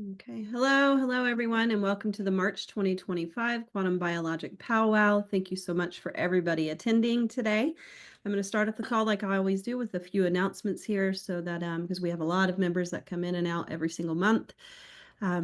Okay, hello everyone, and welcome to the March 2025 Quantum Biologic Powwow. Thank you so much for everybody attending today. I'm going to start off the call like I always do with a few announcements here so that because we have a lot of members that come in and out every single month.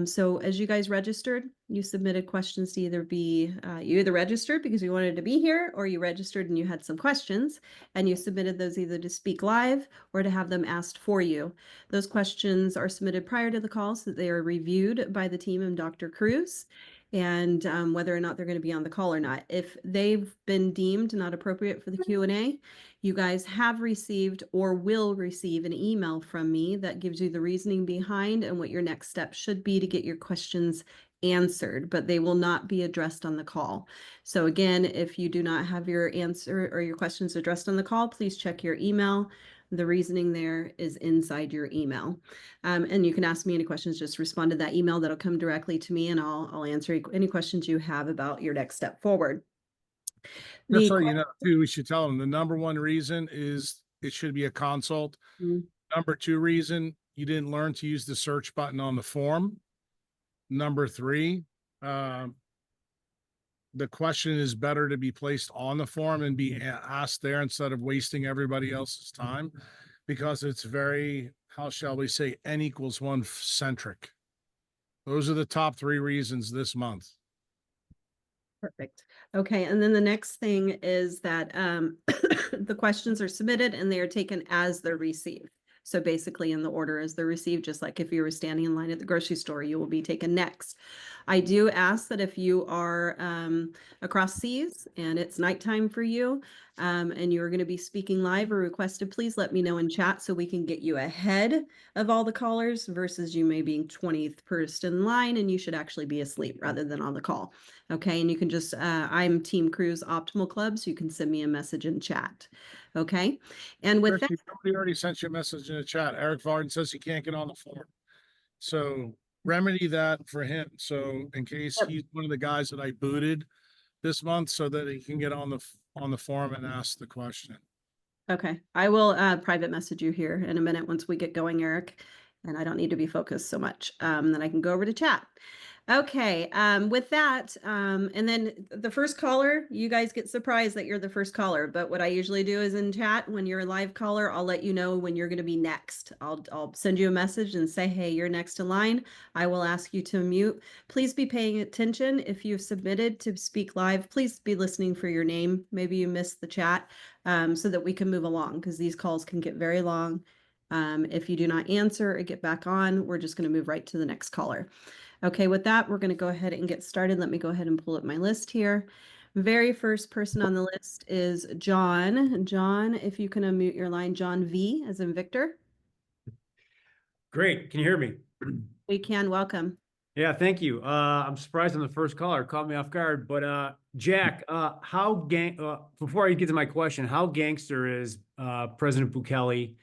So as you guys registered, you submitted questions to either be, you either registered because you wanted to be here, or you registered and you had some questions and you submitted those either to speak live or to have them asked for you. Those questions are submitted prior to the call so that they are reviewed by the team and Dr. Cruz, and whether or not they're going to be on the call or not. If they've been deemed not appropriate for the Q&A, you guys have received or will receive an email from me that gives you the reasoning behind and what your next step should be to get your questions answered, but they will not be addressed on the call. So again, if you do not have your answer or your questions addressed on the call, please check your email. The reasoning there is inside your email. And you can ask me any questions, just respond to that email. That'll come directly to me and I'll answer any questions you have about your next step forward. Just The so you know, too, we should tell them the number one reason is it should be a consult. Number two reason, you didn't learn to use the search button on the form. Number three, the question is better to be placed on the form and be asked there instead of wasting everybody else's time, because it's very, how shall we say, N equals one centric. Those are the top three reasons this month. Perfect. Okay, and then the next thing is that the questions are submitted and they are taken as they're received. So basically in the order as they're received, just like if you were standing in line at the grocery store, you will be taken next. I do ask that if you are across seas and it's nighttime for you and you're going to be speaking live or requested, please let me know in chat so we can get you ahead of all the callers versus you may being 20th person in line and you should actually be asleep rather than on the call. Okay, and you can just, I'm Team Cruise Optimal Club, so you can send me a message in chat. Okay, and with that, Somebody already sent you a message in the chat. Eric Varden says he can't get on the form. So remedy that for him. So in case he's one of the guys that I booted this month, so that he can get on the forum and ask the question. okay, I will private message you here in a minute once we get going, Eric, and I don't need to be focused so much. Then I can go over to chat. Okay, with that, and then the first caller, you guys get surprised that you're the first caller, but what I usually do is in chat, when you're a live caller, I'll let you know when you're going to be next. I'll send you a message and say, hey, you're next in line. I will ask you to mute. Please be paying attention. If you've submitted to speak live, please be listening for your name. Maybe you missed the chat, so that we can move along, because these calls can get very long. If you do not answer or get back on, we're just going to move right to the next caller. Okay, with that, we're going to go ahead and get started. Let me go ahead and pull up my list here. Very first person on the list is John. John, if you can unmute your line, John V as in Victor. Great. Can you hear me? We can. Welcome. Yeah, thank you. I'm surprised I'm the first caller. It caught me off guard. But Jack, before I get to my question, how gangster is President Bukele?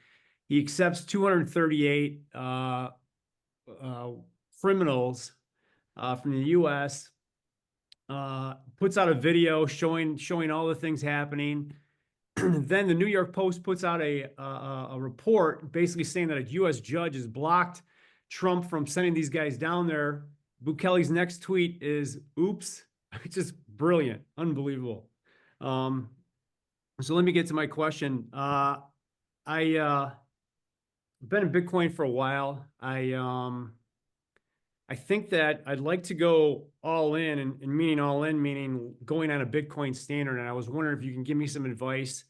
He accepts 238 criminals from the U.S., puts out a video showing all the things happening. Then the New York Post puts out a report basically saying that a U.S. judge has blocked Trump from sending these guys down there. Bukele's next tweet is, oops. It's just brilliant. Unbelievable. So let me get to my question. I've been in Bitcoin for a while. I think that I'd like to go all in, and meaning all in, meaning going on a Bitcoin standard. And I was wondering if you can give me some advice.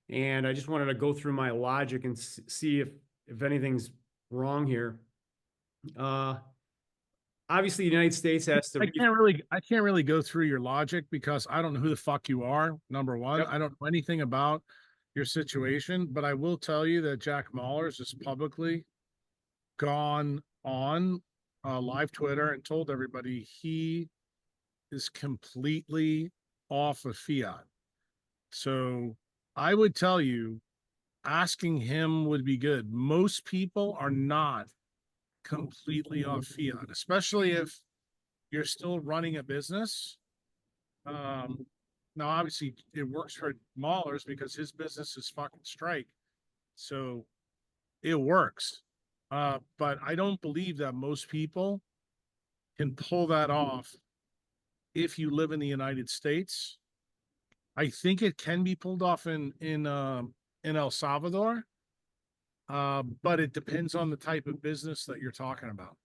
And I just wanted to go through my logic and see if anything's wrong here. Obviously, the United States has to. I can't really go through your logic because I don't know who the fuck you are. Number one, yep. I don't know anything about your situation, but I will tell you that Jack Mallers has publicly gone on live Twitter and told everybody he is completely off of fiat. So I would tell you, asking him would be good. Most people are not completely off fiat, especially if you're still running a business. Now, obviously, it works for Mahler's because his business is fucking strike. So it works. But I don't believe that most people can pull that off if you live in the United States. I think it can be pulled off in El Salvador, but it depends on the type of business that you're talking about.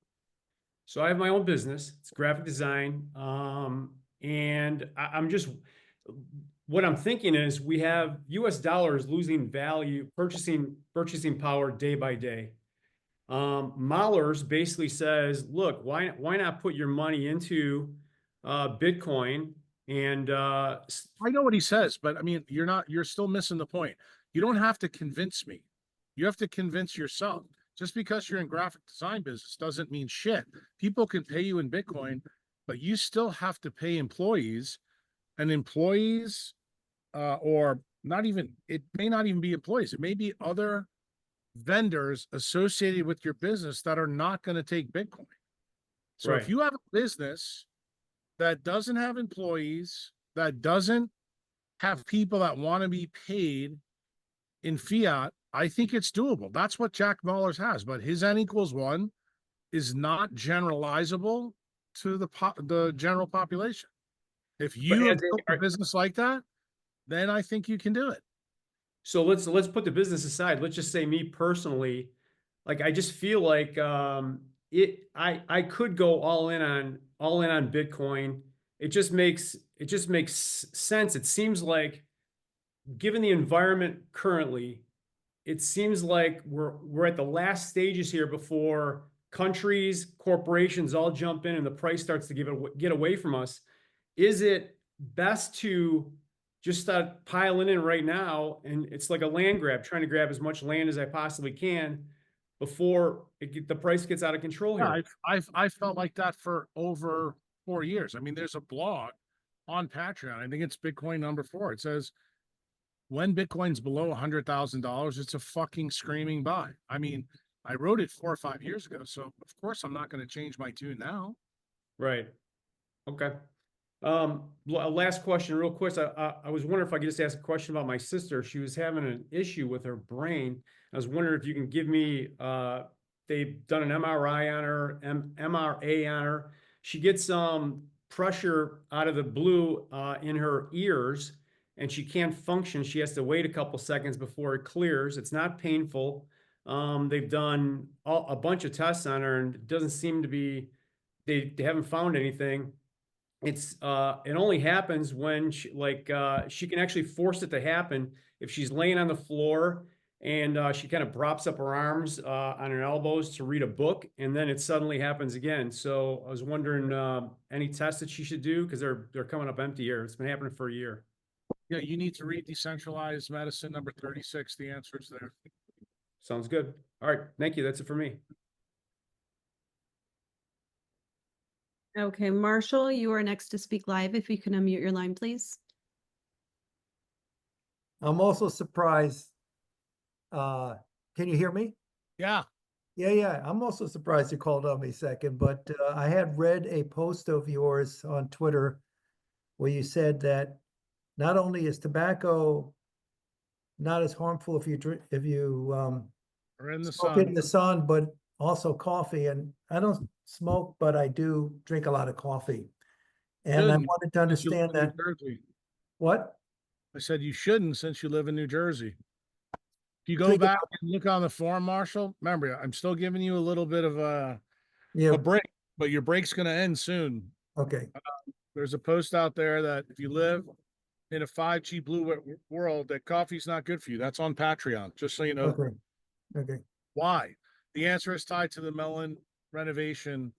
So I have my own business. It's graphic design. And I'm just, what I'm thinking is we have US dollars losing value, purchasing power day by day. Mahlers basically says, look, why not put your money into Bitcoin and I know what he says, but I mean, you're still missing the point. You don't have to convince me. You have to convince yourself. Just because you're in graphic design business doesn't mean shit. People can pay you in Bitcoin, but you still have to pay employees, and employees, or not even, it may not even be employees. It may be other vendors associated with your business that are not going to take Bitcoin. So if right. you have a business that doesn't have employees, that doesn't have people that want to be paid in fiat, I think it's doable. That's what Jack Mallers has, but his N equals 1 is not generalizable to the general population. If But you have as built a business like that, then I think you can do it. so let's put the business aside. Let's just say me personally, like I just feel like I could go all in on Bitcoin. It just makes sense. It seems like given the environment currently, it seems like we're at the last stages here before countries, corporations all jump in and the price starts to get away from us. Is it best to just start piling in right now? And it's like a land grab, trying to grab as much land as I possibly can before the price gets out of control Yeah, here. I've felt like that for over 4 years. I mean, there's a blog on Patreon. I think it's Bitcoin number 4. It says when Bitcoin's below $100,000, it's a fucking screaming buy. I mean, I wrote it 4 or 5 years ago, so of course I'm not going to change my tune now. Right. Okay. Last question, real quick. I was wondering if I could just ask a question about my sister. She was having an issue with her brain. I was wondering if you can give me, they've done an MRI on her, MRA on her. She gets some pressure out of the blue in her ears, and she can't function. She has to wait a couple seconds before it clears. It's not painful. They've done a bunch of tests on her, and it doesn't seem to be, they haven't found anything. It only happens when she can actually force it to happen if she's laying on the floor and she kind of props up her arms on her elbows to read a book, and then it suddenly happens again. So I was wondering any tests that she should do, because they're coming up empty here. It's been happening for a year. Yeah, you need to read Decentralized Medicine number 36. The answer is there. Sounds good. All right, thank you. That's it for me. Okay, Marshall, you are next to speak live. If you can unmute your line, please. I'm also surprised. Can you hear me? Yeah. Yeah. I'm also surprised you called on me second, but I had read a post of yours on Twitter where you said that not only is tobacco not as harmful if you Or in the smoke sun. it in the sun, but also coffee. And I don't smoke, but I do drink a lot of coffee. And I Shouldn't, wanted to since you live understand in New that. Jersey. What? I said you shouldn't, since you live in New Jersey. If you go Drink back and look on the form, Marshall, remember, I'm still giving you a little bit of Yeah. a break, but your break's going to end soon. Okay. There's a post out there that if you live in a 5G blue world, that coffee's not good for you. That's on Patreon, just so you know. Okay. Okay. Why? The answer is tied to the Melon Renovation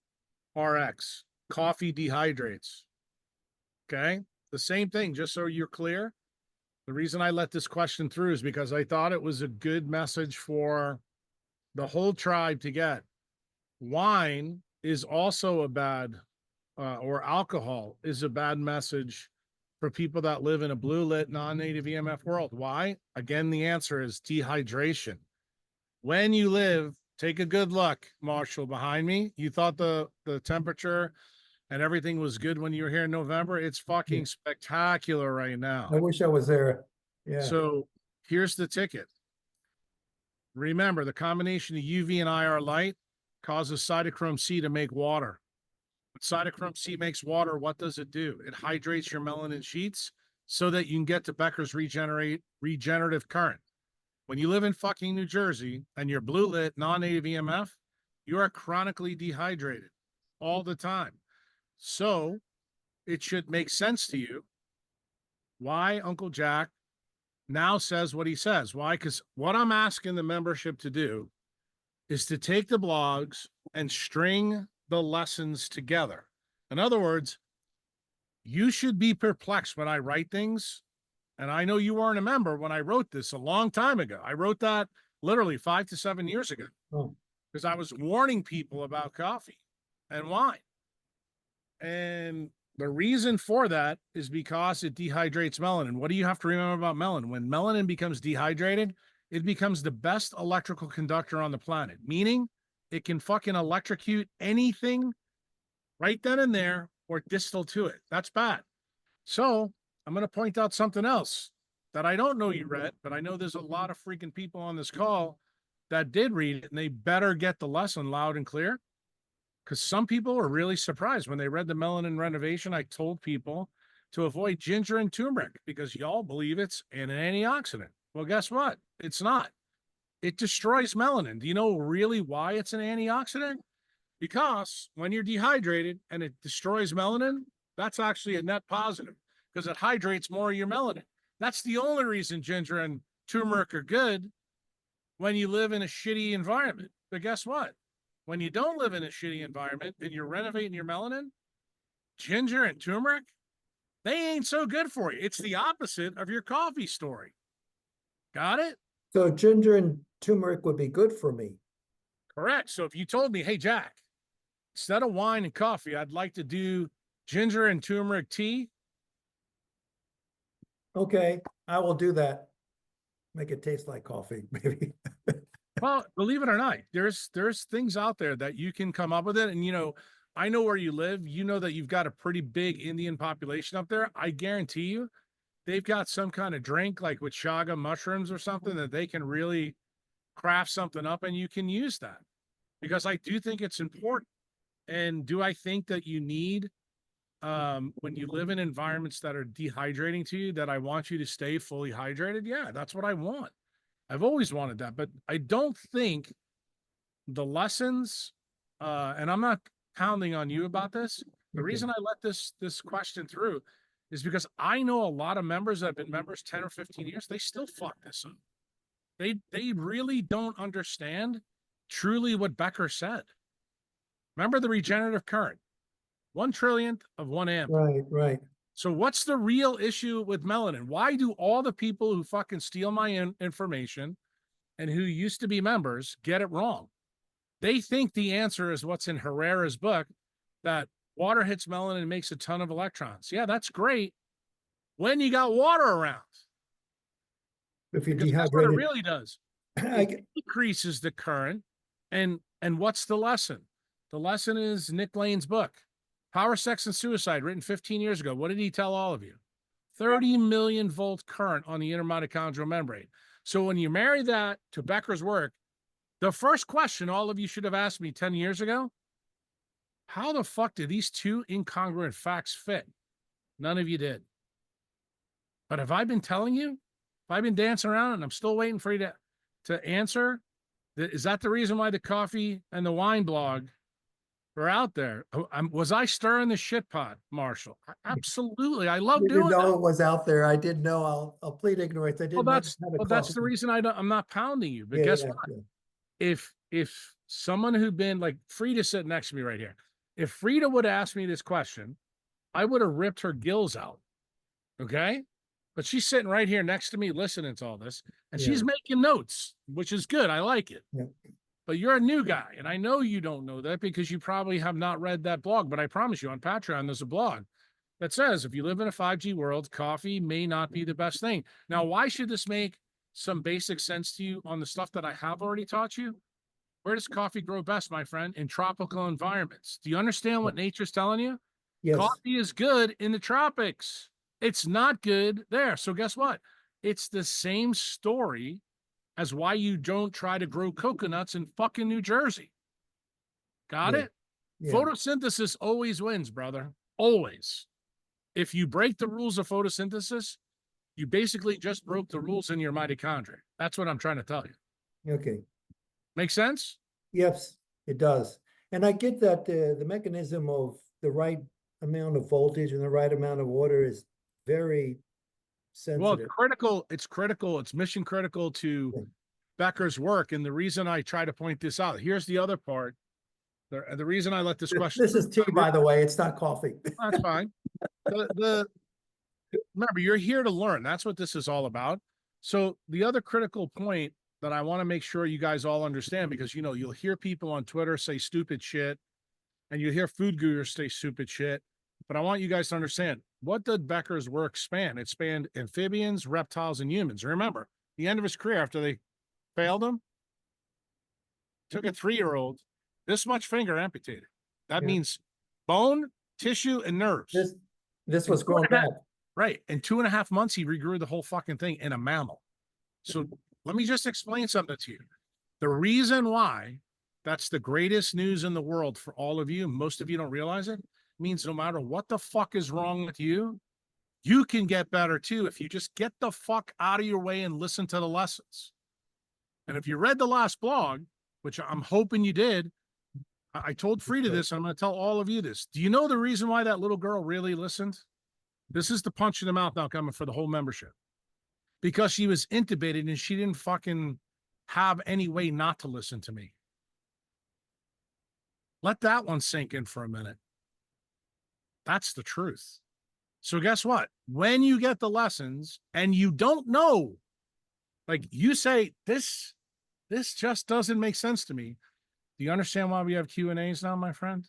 RX. Coffee dehydrates. Okay? The same thing, just so you're clear. The reason I let this question through is because I thought it was a good message for the whole tribe to get. Wine is also a bad, or alcohol is a bad message for people that live in a blue lit non-native EMF world. Why? Again, the answer is dehydration. When you live, take a good look, Marshall, behind me. You thought the temperature and everything was good when you were here in November. It's fucking spectacular right now. I wish I was there. Yeah. So here's the ticket. Remember, the combination of UV and IR light causes cytochrome C to make water. When cytochrome C makes water, what does it do? It hydrates your melanin sheets so that you can get to Becker's regenerative current. When you live in fucking New Jersey and you're blue lit, non-native EMF, you are chronically dehydrated all the time. So it should make sense to you why Uncle Jack now says what he says. Why? Because what I'm asking the membership to do is to take the blogs and string the lessons together. In other words, you should be perplexed when I write things. And I know you weren't a member when I wrote this a long time ago. I wrote that literally 5 to 7 years ago because I was warning people about coffee and wine. And the reason for that is because it dehydrates melanin. What do you have to remember about melanin? When melanin becomes dehydrated, it becomes the best electrical conductor on the planet, meaning it can fucking electrocute anything right then and there or distal to it. That's bad. So I'm going to point out something else that I don't know you read, but I know there's a lot of freaking people on this call that did read it, and they better get the lesson loud and clear. Because some people were really surprised when they read the melanin renovation. I told people to avoid ginger and turmeric because y'all believe it's an antioxidant. Well, guess what? It's not. It destroys melanin. Do you know really why it's an antioxidant? Because when you're dehydrated and it destroys melanin, that's actually a net positive because it hydrates more of your melanin. That's the only reason ginger and turmeric are good when you live in a shitty environment. But guess what? When you don't live in a shitty environment and you're renovating your melanin, ginger and turmeric, they ain't so good for you. It's the opposite of your coffee story. Got it? So ginger and turmeric would be good for me. Correct. So if you told me, hey, Jack, instead of wine and coffee, I'd like to do ginger and turmeric tea. Okay, I will do that. Make it taste like coffee, maybe. Well, believe it or not, there's things out there that you can come up with it. And, you know, I know where you live. You know that you've got a pretty big Indian population up there. I guarantee you they've got some kind of drink like with chaga mushrooms or something that they can really craft something up and you can use that because I do think it's important. And do I think that you need, when you live in environments that are dehydrating to you, that I want you to stay fully hydrated? Yeah, that's what I want. I've always wanted that, but I don't think the lessons, and I'm not pounding on you about this. The reason I let this question through is because I know a lot of members that have been members 10 or 15 years, they still fuck this up. They really don't understand truly what Becker said. Remember the regenerative current, 1/1,000,000th of 1 amp. Right, right. So what's the real issue with melanin? Why do all the people who fucking steal my information and who used to be members get it wrong? They think the answer is what's in Herrera's book, that water hits melanin and makes a ton of electrons. Yeah, that's great when you got water around. If you Because that's what it dehydrated, really does. I It decreases the current. And what's the lesson? The lesson is Nick Lane's book, Power, Sex, and Suicide, written 15 years ago. What did he tell all of you? 30 million volt current on the inner mitochondrial membrane. So when you marry that to Becker's work, the first question all of you should have asked me 10 years ago, how the fuck did these two incongruent facts fit? None of you did. But have I been telling you? If I've been dancing around and I'm still waiting for you to answer, is that the reason why the coffee and the wine blog are out there? Was I stirring the shit pot, Marshall? Absolutely. I love didn't doing know that. it was out there. I didn't know. I'll plead ignorance. I didn't know how to That's coffee. the reason I'm not pounding you. But Yeah, guess yeah, what? yeah. If someone who'd been like Frida sitting next to me right here, if Frida would ask me this question, I would have ripped her gills out. Okay. But she's sitting right here next to me listening to all this, and Yeah. she's making notes, which is good. I like it. Yeah. But you're a new guy, and I know you don't know that because you probably have not read that blog. But I promise you, on Patreon, there's a blog that says if you live in a 5G world, coffee may not be the best thing. Now, why should this make some basic sense to you on the stuff that I have already taught you? Where does coffee grow best, my friend? In tropical environments. Do you understand what nature's telling you? Yes. Coffee is good in the tropics. It's not good there. So guess what? It's the same story as why you don't try to grow coconuts in fucking New Jersey. Got Yeah. it? Yeah. Photosynthesis always wins, brother. Always. If you break the rules of photosynthesis, you basically just broke the rules in your mitochondria. That's what I'm trying to tell you. Okay. Make sense? Yes, it does. And I get that the mechanism of the right amount of voltage and the right amount of water is very Well, sensitive. it's critical. It's mission critical to Becker's work. And the reason I try to point this out, here's the other part. The reason I let this question. This is tea, by the way. It's not coffee. That's fine. Remember, you're here to learn. That's what this is all about. So the other critical point that I want to make sure you guys all understand, because, you know, you'll hear people on Twitter say stupid shit and you hear food gurus say stupid shit. But I want you guys to understand, what did Becker's work span? It spanned amphibians, reptiles, and humans. Remember, the end of his career after they failed him, took a 3-year-old, this much finger amputated. That means bone, tissue, and nerves. This was growing back. Right. In 2.5 months, he regrew the whole fucking thing in a mammal. So let me just explain something to you. The reason why that's the greatest news in the world for all of you, most of you don't realize it, means no matter what the fuck is wrong with you, you can get better too if you just get the fuck out of your way and listen to the lessons. And if you read the last blog, which I'm hoping you did, I told Frida this, and I'm going to tell all of you this. Do you know the reason why that little girl really listened? This is the punch in the mouth now coming for the whole membership. Because she was intubated and she didn't fucking have any way not to listen to me. Let that one sink in for a minute. That's the truth. So guess what? When you get the lessons and you don't know, like you say, this just doesn't make sense to me. Do you understand why we have Q&As now, my friend?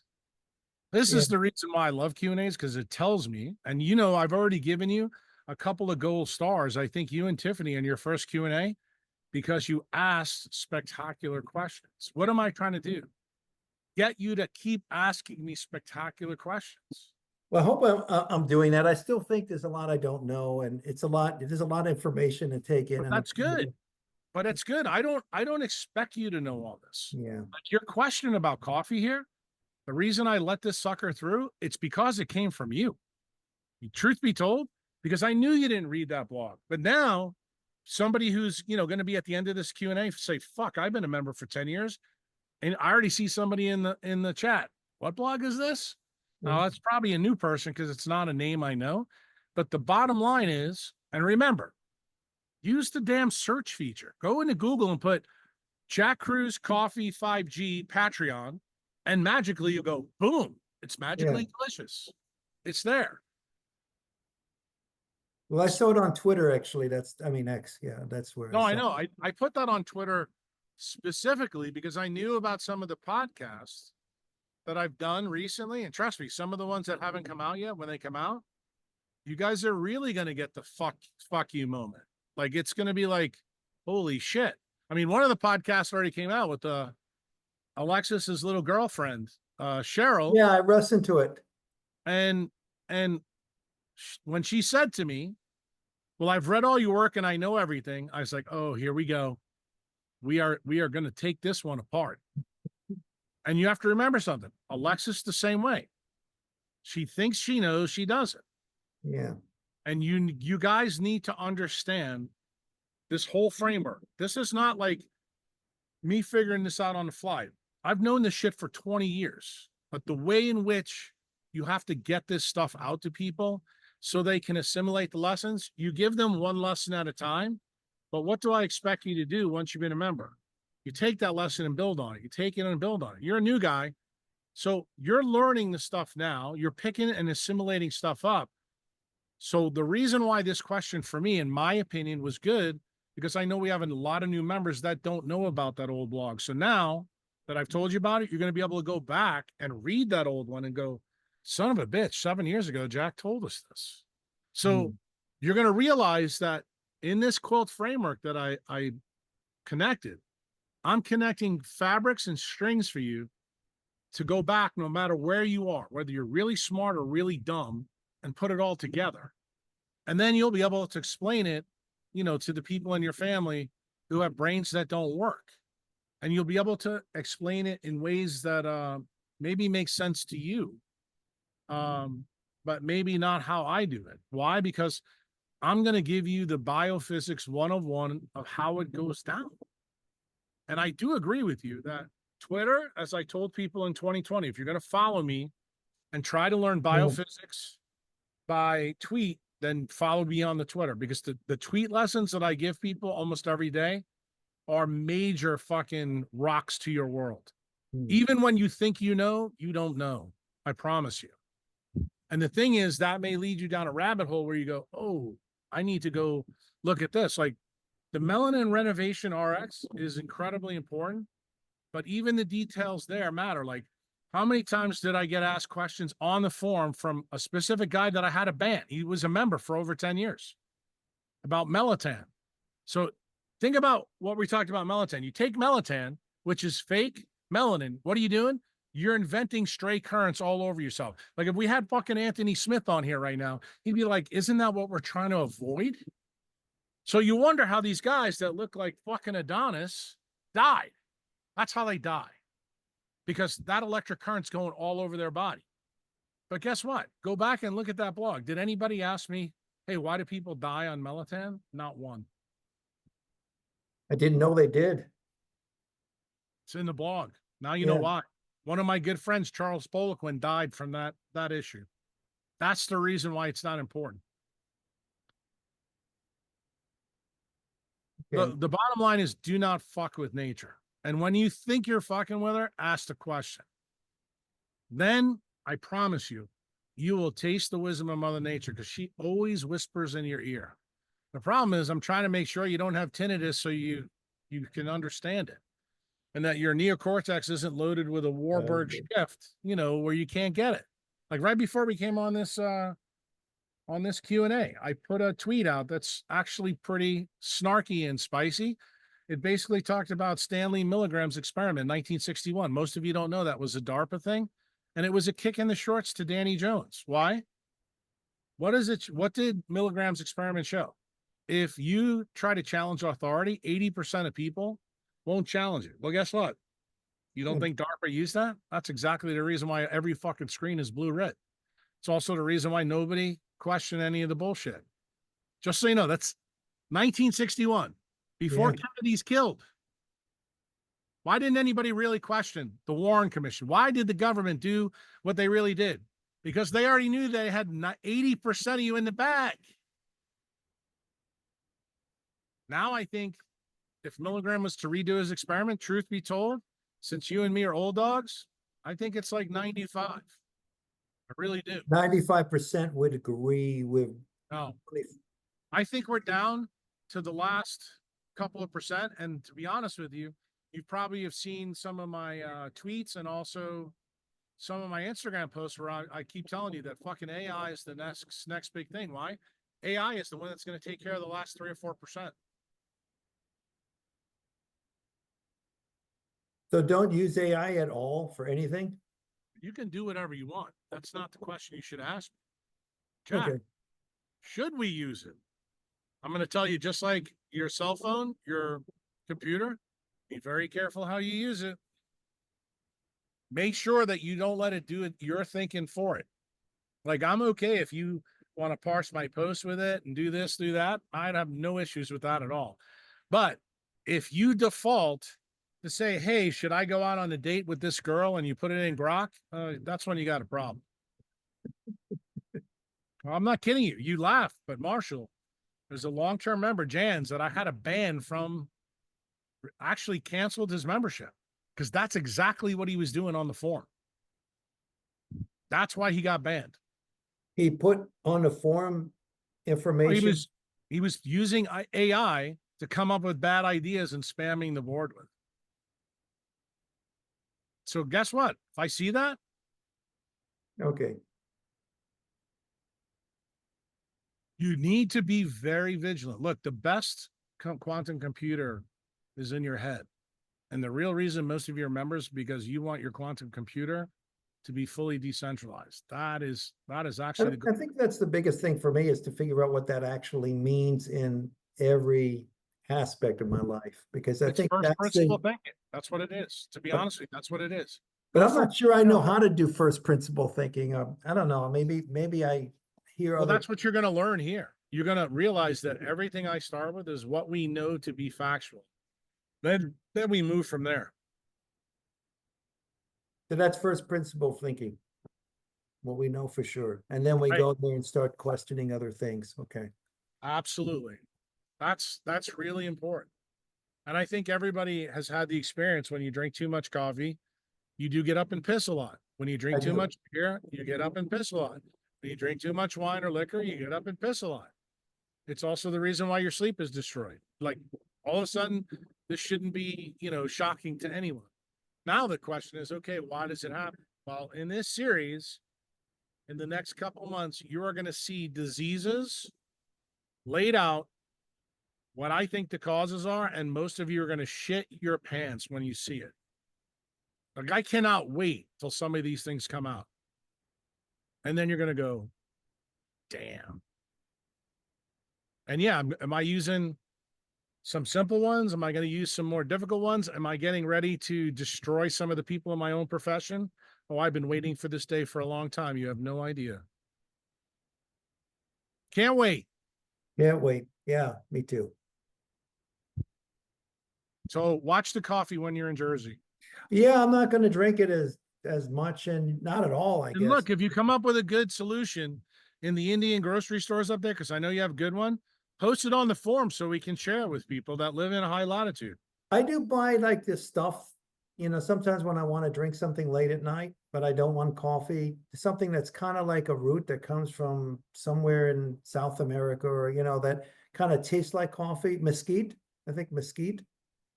This is the reason why I love Q&As, because it tells me, and you know, I've already given you a couple of gold stars. I think you and Tiffany in your first Q&A, because you asked spectacular questions. What am I trying to do? Get you to keep asking me spectacular questions. Well, I hope I'm doing that. I still think there's a lot I don't know, and there's a lot of information to take in. But and that's good. But it's good. I don't expect you to know all this. Yeah. Like your question about coffee here, the reason I let this sucker through, it's because it came from you. Truth be told, because I knew you didn't read that blog. But now, somebody who's, you know, going to be at the end of this Q&A say, fuck, I've been a member for 10 years. And I already see somebody in the chat. What blog is this? Now, that's probably a new person because it's not a name I know. But the bottom line is, and remember, use the damn search feature. Go into Google and put Jack Cruz Coffee 5G Patreon, and magically you go, boom, it's magically delicious. It's there. Well, I saw it on Twitter, actually. X. Yeah, that's where. No, I know. I put that on Twitter specifically because I knew about some of the podcasts that I've done recently. And trust me, some of the ones that haven't come out yet, when they come out, you guys are really going to get the fuck you moment. Like, it's going to be like, holy shit. I mean, one of the podcasts already came out with Alexis's little girlfriend, Cheryl. Yeah, I listened to it. And when she said to me, well, I've read all your work and I know everything, I was like, oh, here we go. We are going to take this one apart. And you have to remember something. Alexis the same way. She thinks she knows, she doesn't. Yeah. And you guys need to understand this whole framework. This is not like me figuring this out on the fly. I've known this shit for 20 years, but the way in which you have to get this stuff out to people so they can assimilate the lessons, you give them one lesson at a time. But what do I expect you to do once you've been a member? You take that lesson and build on it. You take it and build on it. You're a new guy. So you're learning the stuff now. You're picking and assimilating stuff up. So the reason why this question for me, in my opinion, was good, because I know we have a lot of new members that don't know about that old blog. So now that I've told you about it, you're going to be able to go back and read that old one and go, son of a bitch, 7 years ago, Jack told us this. So you're going to realize that in this quilt framework that I connected, I'm connecting fabrics and strings for you to go back no matter where you are, whether you're really smart or really dumb, and put it all together. And then you'll be able to explain it, you know, to the people in your family who have brains that don't work. And you'll be able to explain it in ways that maybe makes sense to you. But maybe not how I do it. Why? Because I'm going to give you the biophysics 101 of how it goes down. And I do agree with you that Twitter, as I told people in 2020, if you're going to follow me and try to learn biophysics by tweet, then follow me on the Twitter, because the tweet lessons that I give people almost every day are major fucking rocks to your world. Even when you think you know, you don't know. I promise you. And the thing is, that may lead you down a rabbit hole where you go, oh, I need to go look at this. Like the Melanin Renovation RX is incredibly important, but even the details there matter. Like, how many times did I get asked questions on the forum from a specific guy that I had to ban? He was a member for over 10 years about melatonin. So think about what we talked about melatonin. You take melatonin, which is fake melanin. What are you doing? You're inventing stray currents all over yourself. Like if we had fucking Anthony Smith on here right now, he'd be like, isn't that what we're trying to avoid? So you wonder how these guys that look like fucking Adonis died. That's how they die. Because that electric current's going all over their body. But guess what? Go back and look at that blog. Did anybody ask me, hey, why do people die on melatonin? Not one. I didn't know they did. It's in the blog. Now you know why. One of my good friends, Charles Biolocuantica, died from that issue. That's the reason why it's not important. Okay. The bottom line is, do not fuck with nature. And when you think you're fucking with her, ask the question. Then I promise you, you will taste the wisdom of Mother Nature, because she always whispers in your ear. The problem is, I'm trying to make sure you don't have tinnitus so you can understand it, and that your neocortex isn't loaded with a Warburg shift, where you can't get it. Like right before we came on this Q&A, I put a tweet out that's actually pretty snarky and spicy. It basically talked about Stanley Milligram's experiment in 1961. Most of you don't know that was a DARPA thing, and it was a kick in the shorts to Danny Jones. Why? What did Milligram's experiment show? If you try to challenge authority, 80% of people won't challenge it. Well, guess what? You don't think DARPA used that? That's exactly the reason why every fucking screen is blue-red. It's also the reason why nobody questioned any of the bullshit. Just so you know, that's 1961, before Kennedy's killed. Why didn't anybody really question the Warren Commission? Why did the government do what they really did? Because they already knew they had 80% of you in the bag. Now I think if Milgram was to redo his experiment, truth be told, since you and me are old dogs, I think it's like 95. I really do. 95% would agree with. No, I think we're down to the last couple of percent. And to be honest with you, you probably have seen some of my tweets and also some of my Instagram posts where I keep telling you that fucking AI is the next big thing. Why? AI is the one that's going to take care of the last 3 or 4%. So don't use AI at all for anything? You can do whatever you want. That's not the question you should ask me. Jack, should we use it? I'm going to tell you, just like your cell phone, your computer, be very careful how you use it. Make sure that you don't let it do it. You're thinking for it. Like, I'm okay if you want to parse my post with it and do this, do that. I'd have no issues with that at all. But if you default to say, hey, should I go out on a date with this girl, and you put it in Grok, that's when you got a problem. Well, I'm not kidding you. You laugh, but Marshall, there's a long-term member, Jans, that I had a ban from, actually canceled his membership, because that's exactly what he was doing on the forum. That's why he got banned. He put on the forum information. He was using AI to come up with bad ideas and spamming the board with. So guess what? If I see that, Okay. you need to be very vigilant. Look, the best quantum computer is in your head. And the real reason most of your members, because you want your quantum computer to be fully decentralized. That is actually I think that's the biggest thing for me, is to figure out what that actually means in every aspect of my life, because I think first that's principle thinking. That's what it is. To be honest with you, that's what it is. But I'm not sure I know how to do first principle thinking. I don't know. Maybe I hear Well, other. that's what you're going to learn here. You're going to realize that everything I start with is what we know to be factual. Then we move from there. So that's first principle thinking. What we know for sure. And then we Right. go there and start questioning other things. Okay. Absolutely. That's really important. And I think everybody has had the experience when you drink too much coffee, you do get up and piss a lot. When you drink I too do. much beer, you get up and piss a lot. When you drink too much wine or liquor, you get up and piss a lot. It's also the reason why your sleep is destroyed. Like all of a sudden, this shouldn't be, shocking to anyone. Now the question is, okay, why does it happen? Well, in this series, in the next couple months, you are going to see diseases laid out, what I think the causes are, and most of you are going to shit your pants when you see it. Like, I cannot wait till some of these things come out. And then you're going to go, damn. And yeah, am I using some simple ones? Am I going to use some more difficult ones? Am I getting ready to destroy some of the people in my own profession? Oh, I've been waiting for this day for a long time. You have no idea. Can't wait. Can't wait. Yeah, me too. So watch the coffee when you're in Jersey. Yeah, I'm not going to drink it as much and not at all, I And guess. look, if you come up with a good solution in the Indian grocery stores up there, because I know you have a good one, post it on the forum so we can share it with people that live in a high latitude. I do buy like this stuff, sometimes when I want to drink something late at night, but I don't want coffee, something that's kind of like a root that comes from somewhere in South America or, that kind of tastes like coffee. Mesquite, I think mesquite.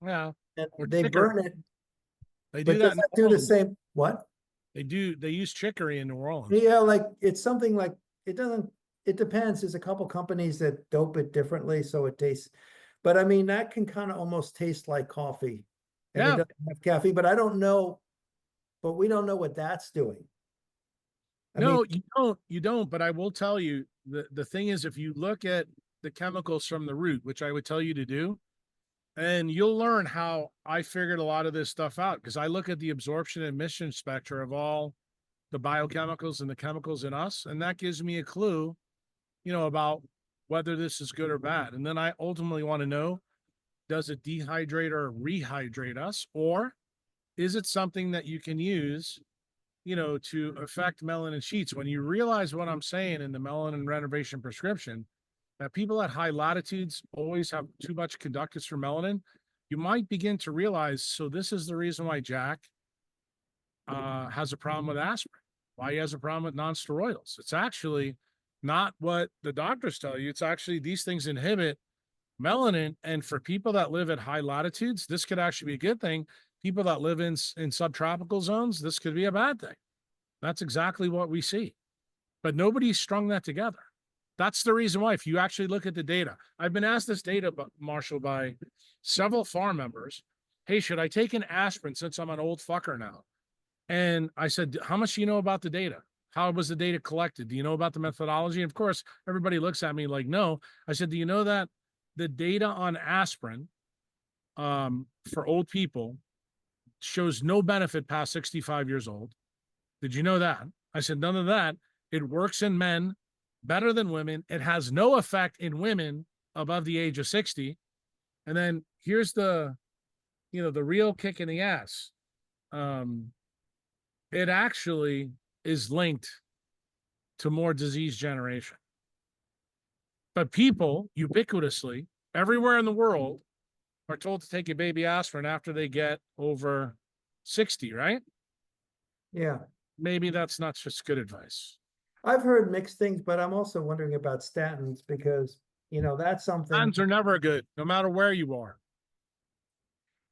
Yeah. And Or they chicory. burn it. They do But that. does that do the same? What? They use chicory in New Orleans. Yeah, like it's something like it depends. There's a couple companies that dope it differently, so it tastes, but I mean, that can kind of almost taste like coffee. And it Yeah. doesn't have caffeine, but we don't know what that's doing. No, you don't. But I will tell you, the thing is, if you look at the chemicals from the root, which I would tell you to do, and you'll learn how I figured a lot of this stuff out, because I look at the absorption and emission spectra of all the biochemicals and the chemicals in us, and that gives me a clue, about whether this is good or bad. And then I ultimately want to know, does it dehydrate or rehydrate us, or is it something that you can use, to affect melanin sheets? When you realize what I'm saying in the melanin renovation prescription, that people at high latitudes always have too much conductance for melanin, you might begin to realize, so this is the reason why Jack has a problem with aspirin, why he has a problem with non-steroidals. It's actually not what the doctors tell you. It's actually these things inhibit melanin. And for people that live at high latitudes, this could actually be a good thing. People that live in subtropical zones, this could be a bad thing. That's exactly what we see. But nobody's strung that together. That's the reason why, if you actually look at the data, I've been asked this data, Marshall, by several farm members. Hey, should I take an aspirin since I'm an old fucker now? And I said, how much do you know about the data? How was the data collected? Do you know about the methodology? And of course, everybody looks at me like, no. I said, do you know that the data on aspirin for old people shows no benefit past 65 years old? Did you know that? I said, none of that. It works in men better than women. It has no effect in women above the age of 60. And then here's the real kick in the ass. It actually is linked to more disease generation. But people ubiquitously everywhere in the world are told to take a baby aspirin after they get over 60, right? Yeah. Maybe that's not just good advice. I've heard mixed things, but I'm also wondering about statins because, that's something. Statins are never good, no matter where you are.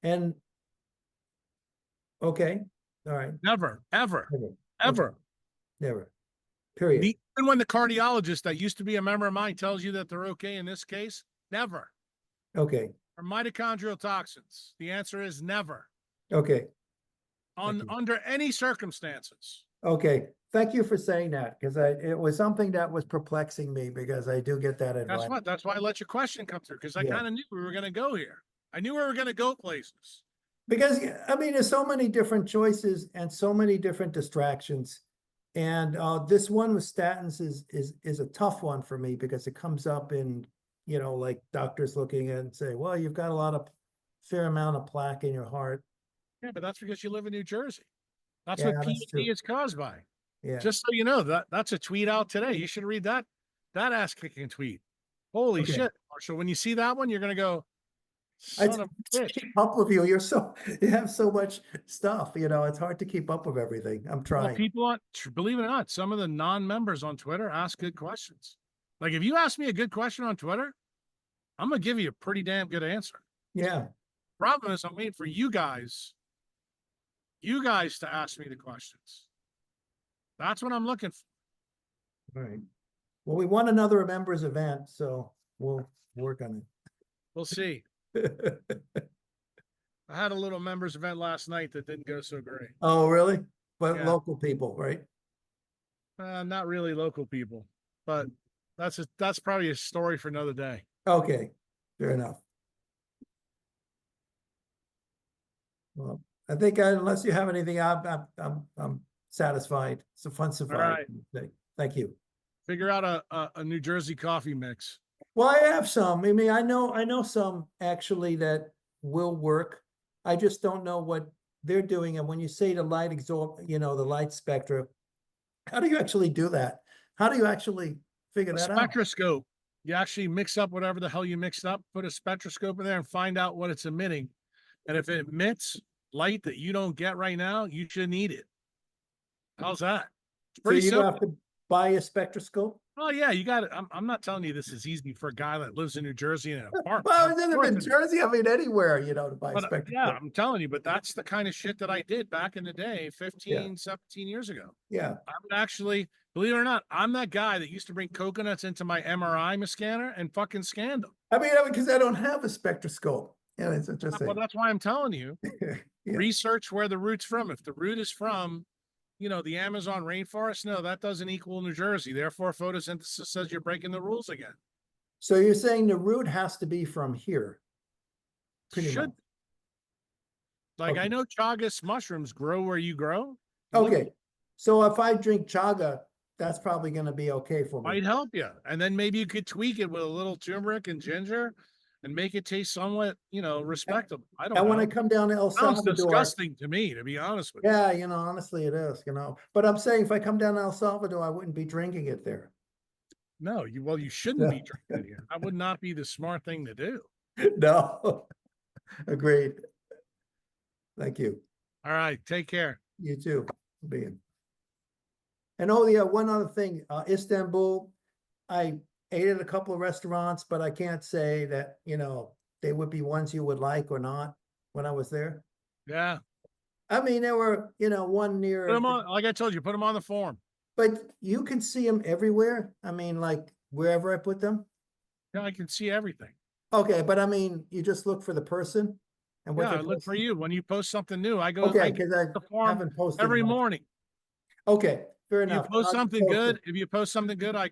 And okay. All right. Never, ever, Never. ever. Okay. Never. Period. Even when the cardiologist that used to be a member of mine tells you that they're okay in this case, never. Okay. Or mitochondrial toxins. The answer is never. Okay. Under any circumstances. Okay. Thank you for saying that, because it was something that was perplexing me, because I do get that advice. That's what. That's why I let your question come through, because I Yeah. kind of knew we were going to go here. I knew we were going to go places. Because, I mean, there's so many different choices and so many different distractions. And this one with statins is a tough one for me because it comes up in, you know, like doctors looking at and say, well, you've got a lot of fair amount of plaque in your heart. Yeah, but that's because you live in New Jersey. That's Yeah, what that's PED true. is caused by. Yeah. Just so you know, that's a tweet out today. You should read that ass kicking tweet. Holy Okay. shit, Marshall. When you see that one, you're gonna go, I son of a bitch. keep up with you. You have so much stuff, you know, it's hard to keep up with everything. I'm Well, trying. people on, believe it or not, some of the non-members on Twitter ask good questions. Like if you ask me a good question on Twitter, I'm gonna give you a pretty damn good answer. Yeah. Problem is, I'm waiting for you guys to ask me the questions. That's what I'm looking for. All right. Well, we want another members event, so we'll work on We'll see. it. I had a little members event last night that didn't go so great. Oh, really? But Yeah. local people, right? Not really local people, but that's probably a story for another day. Okay, fair enough. Well, I think unless you have anything, I'm satisfied. It's a fun safari. right. Thank you. Figure out a New Jersey coffee mix. Well, I have some. I mean, I know some actually that will work. I just don't know what they're doing. And when you say the light absorb, you know, the light spectra, how do you actually do that? How do you actually figure A that out? spectroscope. You actually mix up whatever the hell you mixed up, put a spectroscope in there and find out what it's emitting. And if it emits light that you don't get right now, you shouldn't eat it. How's that? It's So pretty you simple. have to buy a spectroscope? Oh yeah, you got it. I'm not telling you this is easy for a guy that lives in New Jersey in an apartment. Well, Of it isn't course in it is. Jersey. I mean, anywhere, you know, to buy a But yeah, spectroscope. I'm telling you, but that's the kind of shit that I did back in the day, 15, 17 years ago. Yeah. I would actually, believe it or not, I'm that guy that used to bring coconuts into my MRI scanner and fucking scan them. I mean, because I don't have a spectroscope. Yeah, it's Well, interesting. that's why I'm telling you, Yeah. research where the root's from. If the root is from, you know, the Amazon rainforest, no, that doesn't equal New Jersey. Therefore, photosynthesis says you're breaking the rules again. So you're saying the root has to be from here? Pretty Should. much. Like, I Okay. know chagas mushrooms grow where you grow. Okay. So if I drink chaga, that's probably going to be okay for me. Might help you. And then maybe you could tweak it with a little turmeric and ginger and make it taste somewhat, you know, respectable. I don't And know. when I come down to El Sounds Salvador, disgusting to me, to be honest with you. yeah, you know, honestly, it is, you know. But I'm saying if I come down to El Salvador, I wouldn't be drinking it there. No, you shouldn't be drinking it here. That would not be the smart thing to do. No, agreed. Thank you. All right, take care. You too. Being. And oh yeah, one other thing, Istanbul, I ate at a couple of restaurants, but I can't say that, you know, they would be ones you would like or not when I was there. Yeah. I mean, there were, you know, one near, Put them on, like I told you, put them on the form. but you can see them everywhere. I mean, like wherever I put them. Yeah, I can see everything. Okay, but I mean, you just look for the person and what Yeah, I they're look for posting. you. When you post something new, I go, Okay, I because get I the form haven't posted every much. morning. Okay, fair If you enough. post I'll something post good, it. if you post something good, I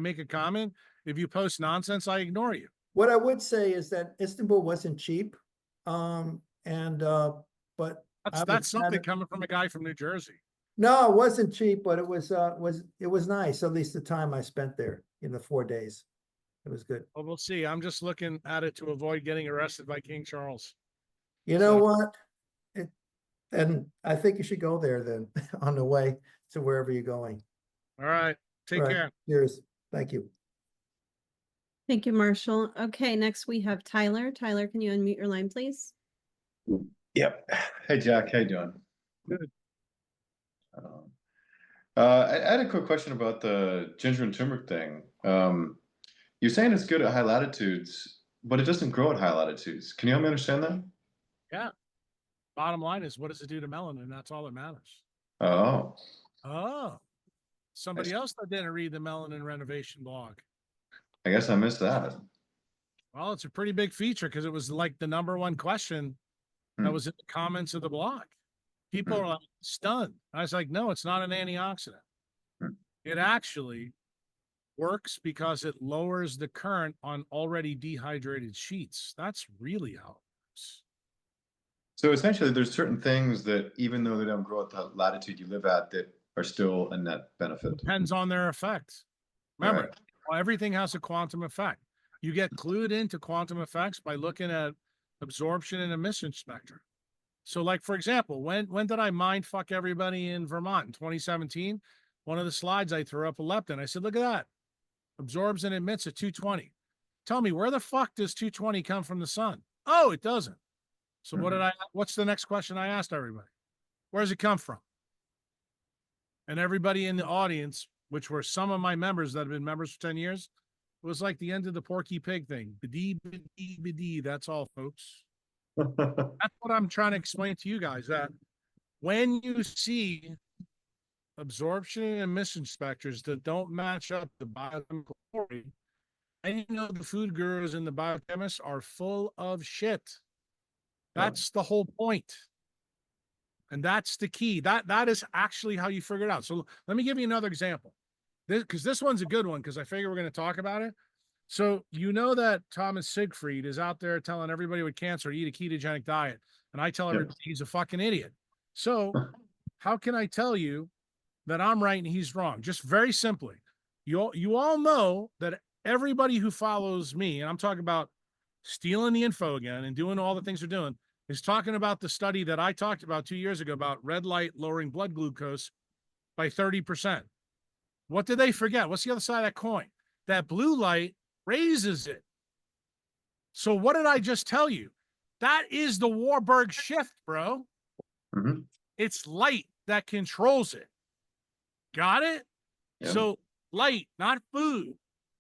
make a comment. If you post nonsense, I ignore you. What I would say is that Istanbul wasn't cheap. But That's something coming from a guy from New Jersey. no, it wasn't cheap, but it was nice. At least the time I spent there in the 4 days. It was good. Well, we'll see. I'm just looking at it to avoid getting arrested by King Charles. You know So- what? And I think you should go there then on the way to wherever you're going. All right. Take All right, care. cheers. Thank you. Thank you, Marshall. Okay, next we have Tyler. Tyler, can you unmute your line, please? Yep. Hey, Jack. How you doing? Good. I had a quick question about the ginger and turmeric thing. You're saying it's good at high latitudes, but it doesn't grow at high latitudes. Can you help me understand that? Yeah. Bottom line is, what does it do to melanin? That's all that matters. Oh, Oh, somebody else that didn't read the melanin renovation blog. I guess I missed that. Well, it's a pretty big feature because it was like the #1 question that was in the comments of the blog. People are like stunned. I was like, no, it's not an antioxidant. It actually works because it lowers the current on already dehydrated sheets. That's really how it works. So essentially, there's certain things that, even though they don't grow at the latitude you live at, that are still a net benefit. Depends on their effects. Remember, everything has a quantum effect. You get clued into quantum effects by looking at absorption and emission spectra. So, like, for example, when did I mind fuck everybody in Vermont in 2017? One of the slides I threw up a leptin. I said, look at that. Absorbs and emits at 220. Tell me, where the fuck does 220 come from the sun? Oh, it doesn't. So what's the next question I asked everybody? Where does it come from? And everybody in the audience, which were some of my members that have been members for 10 years, it was like the end of the Porky Pig thing. Bidee, bidee, bidee. That's all, folks. That's what I'm trying to explain to you guys, that when you see absorption and emission specters that don't match up the biochemical theory, and you know the food gurus and the biochemists are full of shit. That's the whole point. And that's the key. That is actually how you figure it out. So let me give you another example. Because this one's a good one, because I figure we're going to talk about it. So you know that Thomas Siegfried is out there telling everybody with cancer to eat a ketogenic diet. And I tell everybody he's a fucking idiot. So how can I tell you that I'm right and he's wrong? Just very simply. You all know that everybody who follows me, and I'm talking about stealing the info again and doing all the things they're doing, is talking about the study that I talked about 2 years ago about red light lowering blood glucose by 30%. What did they forget? What's the other side of that coin? That blue light raises it. So what did I just tell you? That is the Warburg shift, bro. Mm-hmm. It's light that controls it. Got it? Yeah. So light, not food.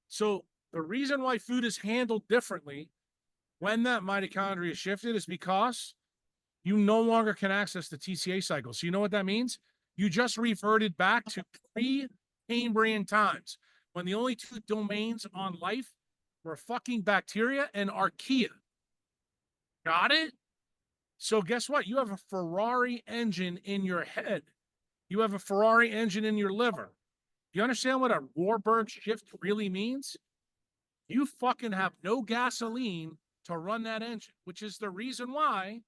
So the reason why food is handled differently when that mitochondria is shifted is because you no longer can access the TCA cycle. So you know what that means? You just reverted back to pre-Cambrian times, when the only two domains on life were fucking bacteria and archaea. Got it? So guess what? You have a Ferrari engine in your head. You have a Ferrari engine in your liver. Do you understand what a Warburg shift really means? You fucking have no gasoline to run that engine, which is the reason why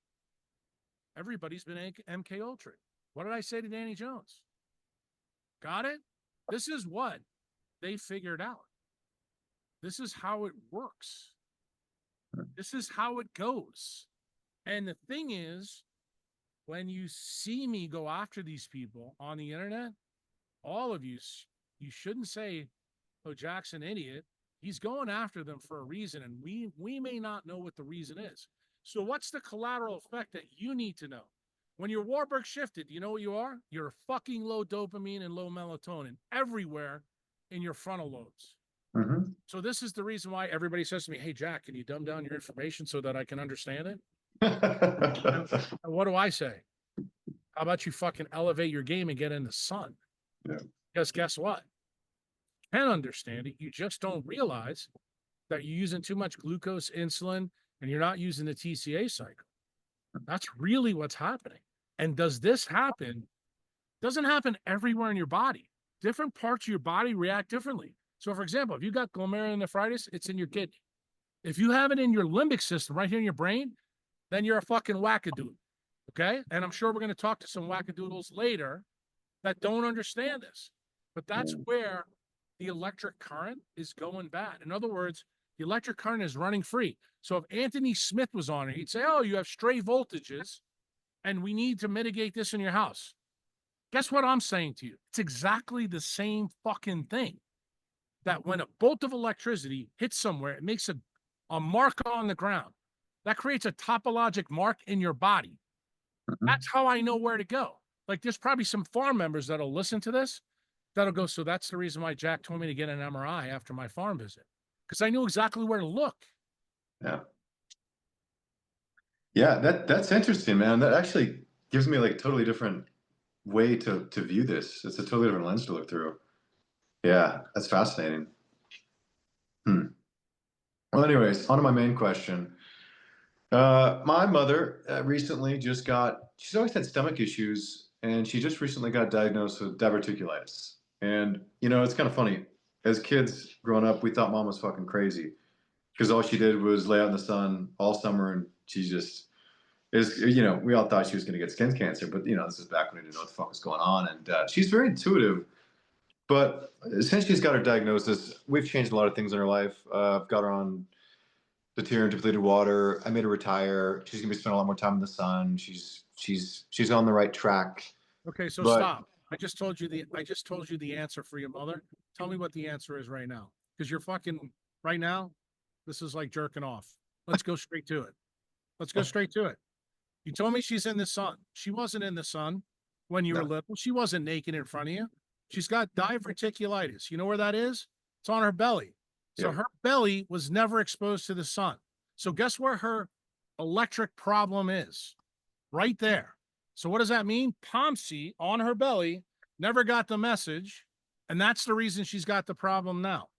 everybody's been MK Ultra. What did I say to Danny Jones? Got it? This is what they figured out. This is how it works. This is how it goes. And the thing is, when you see me go after these people on the internet, all of you shouldn't say, oh, Jack's an idiot. He's going after them for a reason, and we may not know what the reason is. So what's the collateral effect that you need to know? When you're Warburg shifted, you know what you are? You're fucking low dopamine and low melatonin everywhere in your frontal lobes. Mm-hmm. So this is the reason why everybody says to me, hey, Jack, can you dumb down your information so that I can understand it? And what do I say? How about you fucking elevate your game and get in the sun? Yeah. Because guess what? You can understand it. You just don't realize that you're using too much glucose, insulin, and you're not using the TCA cycle. That's really what's happening. And does this happen? Doesn't happen everywhere in your body. Different parts of your body react differently. So, for example, if you got glomerulonephritis, it's in your kidney. If you have it in your limbic system, right here in your brain, then you're a fucking wackadoodle. Okay? And I'm sure we're going to talk to some wackadoodles later that don't understand this. But that's where the electric current is going bad. In other words, the electric current is running free. So if Anthony Smith was on it, he'd say, oh, you have stray voltages, and we need to mitigate this in your house. Guess what I'm saying to you? It's exactly the same fucking thing. That when a bolt of electricity hits somewhere, it makes a mark on the ground. That creates a topologic mark in your body. That's how I know where to go. Like, there's probably some farm members that'll listen to this, that'll go, so that's the reason why Jack told me to get an MRI after my farm visit. Because I knew exactly where to look. Yeah. Yeah, that's interesting, man. That actually gives me like a totally different way to view this. It's a totally different lens to look through. Yeah, that's fascinating. Well, anyways, on to my main question. My mother recently she's always had stomach issues, and she just recently got diagnosed with diverticulitis. And, you know, it's kind of funny. As kids growing up, we thought mom was fucking crazy because all she did was lay out in the sun all summer, and she just, is, you know, we all thought she was going to get skin cancer, but you know, this is back when we didn't know what the fuck was going on. And she's very intuitive, but since she's got her diagnosis, we've changed a lot of things in her life. I've got her on the tier and depleted water. I made her retire. She's gonna be spending a lot more time in the sun. She's on the right track. Okay, so But stop. I just told you the answer for your mother. Tell me what the answer is right now. Because you're fucking right now, this is like jerking off. Let's go straight to it. Let's go straight to it. You told me she's in the sun. She wasn't in the sun when you were No. little. She wasn't naked in front of you. She's got diverticulitis. You know where that is? It's on her belly. So Yeah. her belly was never exposed to the sun. So guess where her electric problem is? Right there. So what does that mean? POMC on her belly never got the message, and that's the reason she's got the problem now.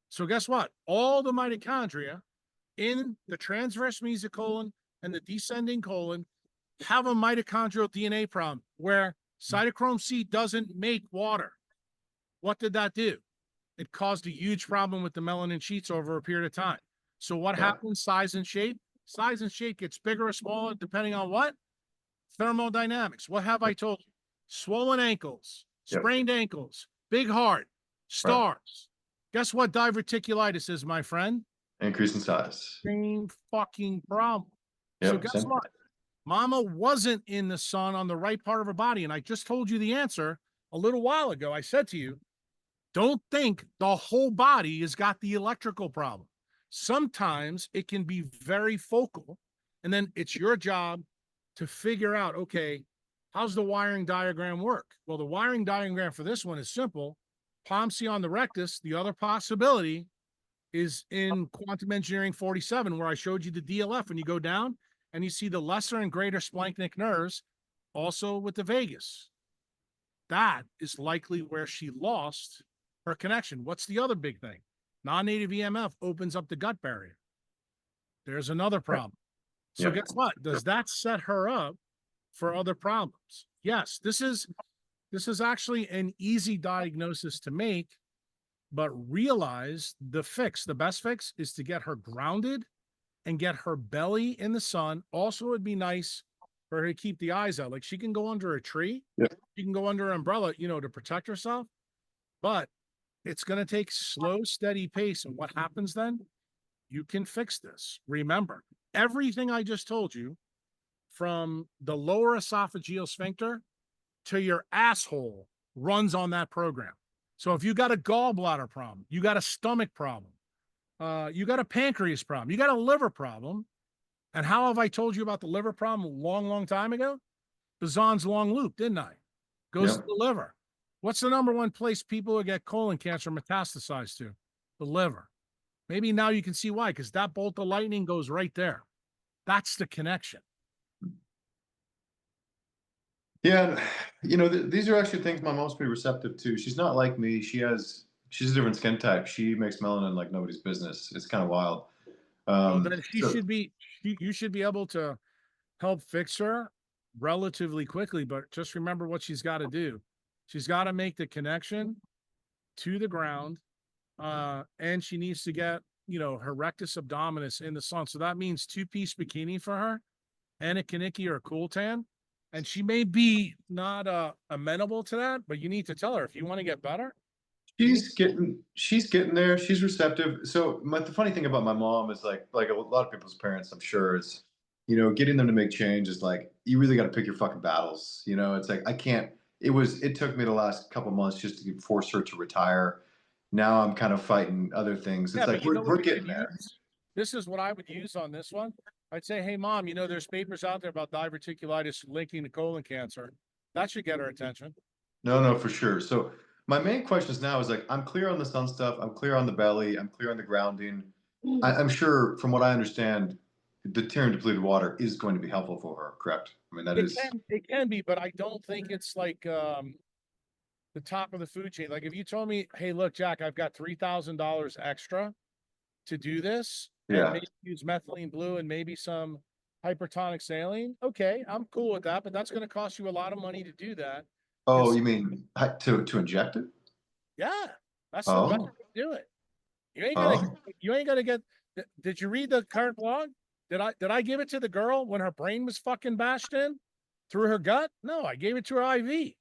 So guess what? All the mitochondria in the transverse mesocolon and the descending colon have a mitochondrial DNA problem where cytochrome C doesn't make water. What did that do? It caused a huge problem with the melanin sheets over a period of time. So what happens? Size and shape? Size and shape gets bigger or smaller depending on what? Thermodynamics. What have I told you? Swollen ankles, sprained ankles, big heart, stars. Guess what diverticulitis is, my friend? increase in size. Same fucking problem. Yep, So guess what? Mama wasn't in the sun on the right part of her body. And I just told you the answer a little while ago. I said to you, don't think the whole body has got the electrical problem. Sometimes it can be very focal. And then it's your job to figure out, okay, how's the wiring diagram work? Well, the wiring diagram for this one is simple. POMC on the rectus. The other possibility is in Quantum Engineering 47, where I showed you the DLF. When you go down and you see the lesser and greater splanchnic nerves, also with the vagus. That is likely where she lost her connection. What's the other big thing? Non-native EMF opens up the gut barrier. There's another problem. So guess what? Does that set her up for other problems? Yes, this is actually an easy diagnosis to make, but realize the fix, the best fix is to get her grounded and get her belly in the sun. Also, it'd be nice for her to keep the eyes out. Like she can go under a tree, she can go under an umbrella, you know, to protect herself, but it's going to take slow, steady pace. And what happens then? You can fix this. Remember, everything I just told you, from the lower esophageal sphincter to your asshole, runs on that program. So if you got a gallbladder problem, you got a stomach problem, you got a pancreas problem, you got a liver problem. And how have I told you about the liver problem a long, long time ago? Bazan's long loop, didn't I? Goes to the liver. What's the number one place people who get colon cancer metastasize to? The liver. Maybe now you can see why, because that bolt of lightning goes right there. That's the connection. Yeah, you know, these are actually things my mom's pretty receptive to. She's not like me. She's a different skin type. She makes melanin like nobody's business. It's kind of wild. Then you should be able to help fix her relatively quickly, but just remember what she's got to do. She's got to make the connection to the ground, and she needs to get, you know, her rectus abdominis in the sun. So that means 2-piece bikini for her and a kaniki or a cool tan. And she may be not amenable to that, but you need to tell her if you want to get better. She's getting there. She's receptive. So the funny thing about my mom is like a lot of people's parents, I'm sure, is, you know, getting them to make change is like, you really got to pick your fucking battles. You know, it's like, it took me the last couple months just to force her to retire. Now I'm kind of fighting other things. It's like, we're getting there. This is what I would use on this one. I'd say, hey, mom, you know, there's papers out there about diverticulitis linking to colon cancer. That should get her attention. No, for sure. So my main questions now is like, I'm clear on the sun stuff. I'm clear on the belly. I'm clear on the grounding. I'm sure, from what I understand, the tier and depleted water is going to be helpful for her, correct? I mean, it can be, but I don't think it's like the top of the food chain. Like if you told me, hey, look, Jack, I've got $3,000 extra to do this, and maybe use methylene blue and maybe some hypertonic saline. Okay, I'm cool with that, but that's going to cost you a lot of money to do that. Oh, you mean to inject it? Yeah, that's the best way to do it. You ain't gonna get. Did you read the current blog? Did I give it to the girl when her brain was fucking bashed in through her gut? No, I gave it to her IV.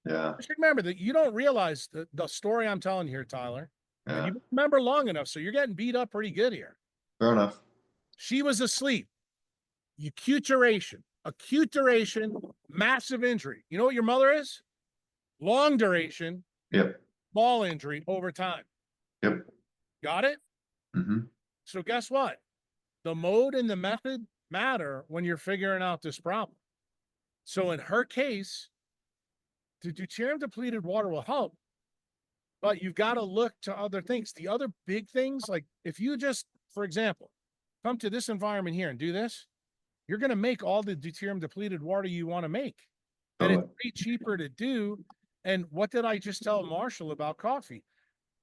Yeah. Just remember that you don't realize the story I'm telling here, Tyler. And Yeah. you remember long enough, so you're getting beat up pretty good here. Fair enough. She was asleep. Acute duration, massive injury. You know what your mother is? Long duration, Yep. small injury over time. Yep. Got it? Mm-hmm. So guess what? The mode and the method matter when you're figuring out this problem. So in her case, the deuterium depleted water will help, but you've got to look to other things. The other big things, like if you just, for example, come to this environment here and do this, you're going to make all the deuterium depleted water you want to make. And Totally. it's way cheaper to do. And what did I just tell Marshall about coffee?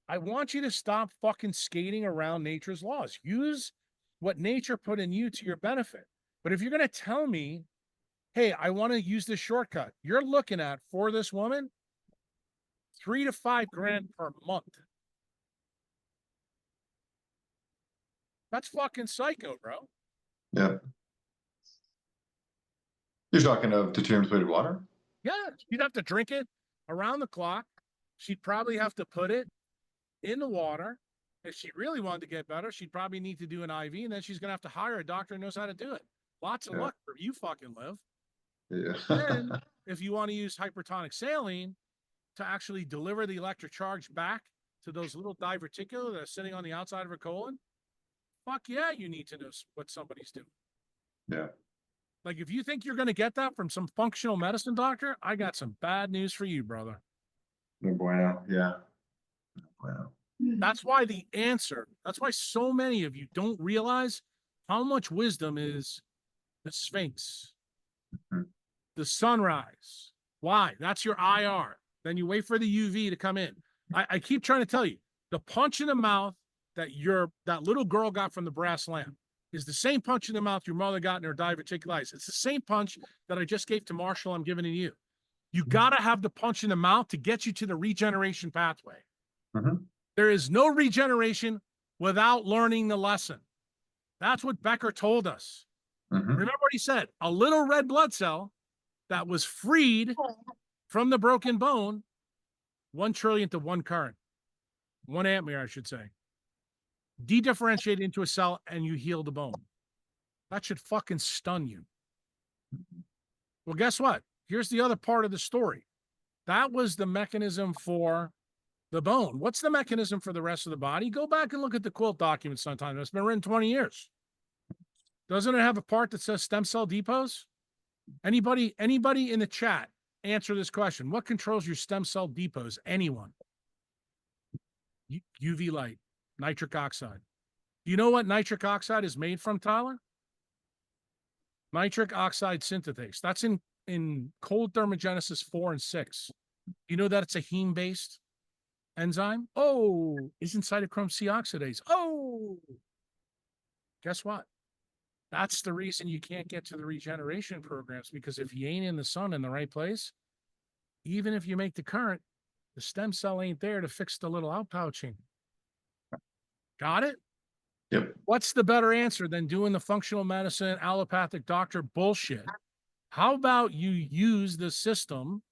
I want you to stop fucking skating around nature's laws. Use what nature put in you to your benefit. But if you're going to tell me, hey, I want to use this shortcut, you're looking at, for this woman, $3 to $5 grand per month. That's fucking psycho, bro. Yep. You're talking of deuterium depleted water? Yeah, you'd have to drink it around the clock. She'd probably have to put it in the water. If she really wanted to get better, she'd probably need to do an IV, and then she's going to have to hire a doctor who knows how to do it. Lots of luck where you fucking live. Yeah. Then, if you want to use hypertonic saline to actually deliver the electric charge back to those little diverticula that are sitting on the outside of her colon, fuck yeah, you need to know what somebody's doing. Yeah. Like, if you think you're going to get that from some functional medicine doctor, I got some bad news for you, brother. No bueno. Yeah. No bueno. That's why that's why so many of you don't realize how much wisdom is the Sphinx, the sunrise. Why? That's your IR. Then you wait for the UV to come in. I keep trying to tell you, the punch in the mouth that that little girl got from the brass lamp is the same punch in the mouth your mother got in her diverticulitis. It's the same punch that I just gave to Marshall I'm giving to you. You got to have the punch in the mouth to get you to the regeneration pathway. Mm-hmm. There is no regeneration without learning the lesson. That's what Becker told us. Mm-hmm. Remember what he said? A little red blood cell that was freed from the broken bone, 1 trillionth of 1 current, 1 ampere, I should say, dedifferentiate into a cell, and you heal the bone. That should fucking stun you. Well, guess what? Here's the other part of the story. That was the mechanism for the bone. What's the mechanism for the rest of the body? Go back and look at the quilt documents sometime. It's been written 20 years. Doesn't it have a part that says stem cell depots? Anybody in the chat answer this question. What controls your stem cell depots? Anyone? UV light, nitric oxide. Do you know what nitric oxide is made from, Tyler? Nitric oxide synthetase. That's in cold thermogenesis 4 and 6. You know that it's a heme-based enzyme? Oh, isn't cytochrome C oxidase. Oh, guess what? That's the reason you can't get to the regeneration programs, because if you ain't in the sun in the right place, even if you make the current, the stem cell ain't there to fix the little outpouching. Got it? Yep. What's the better answer than doing the functional medicine, allopathic doctor bullshit? How about you use the system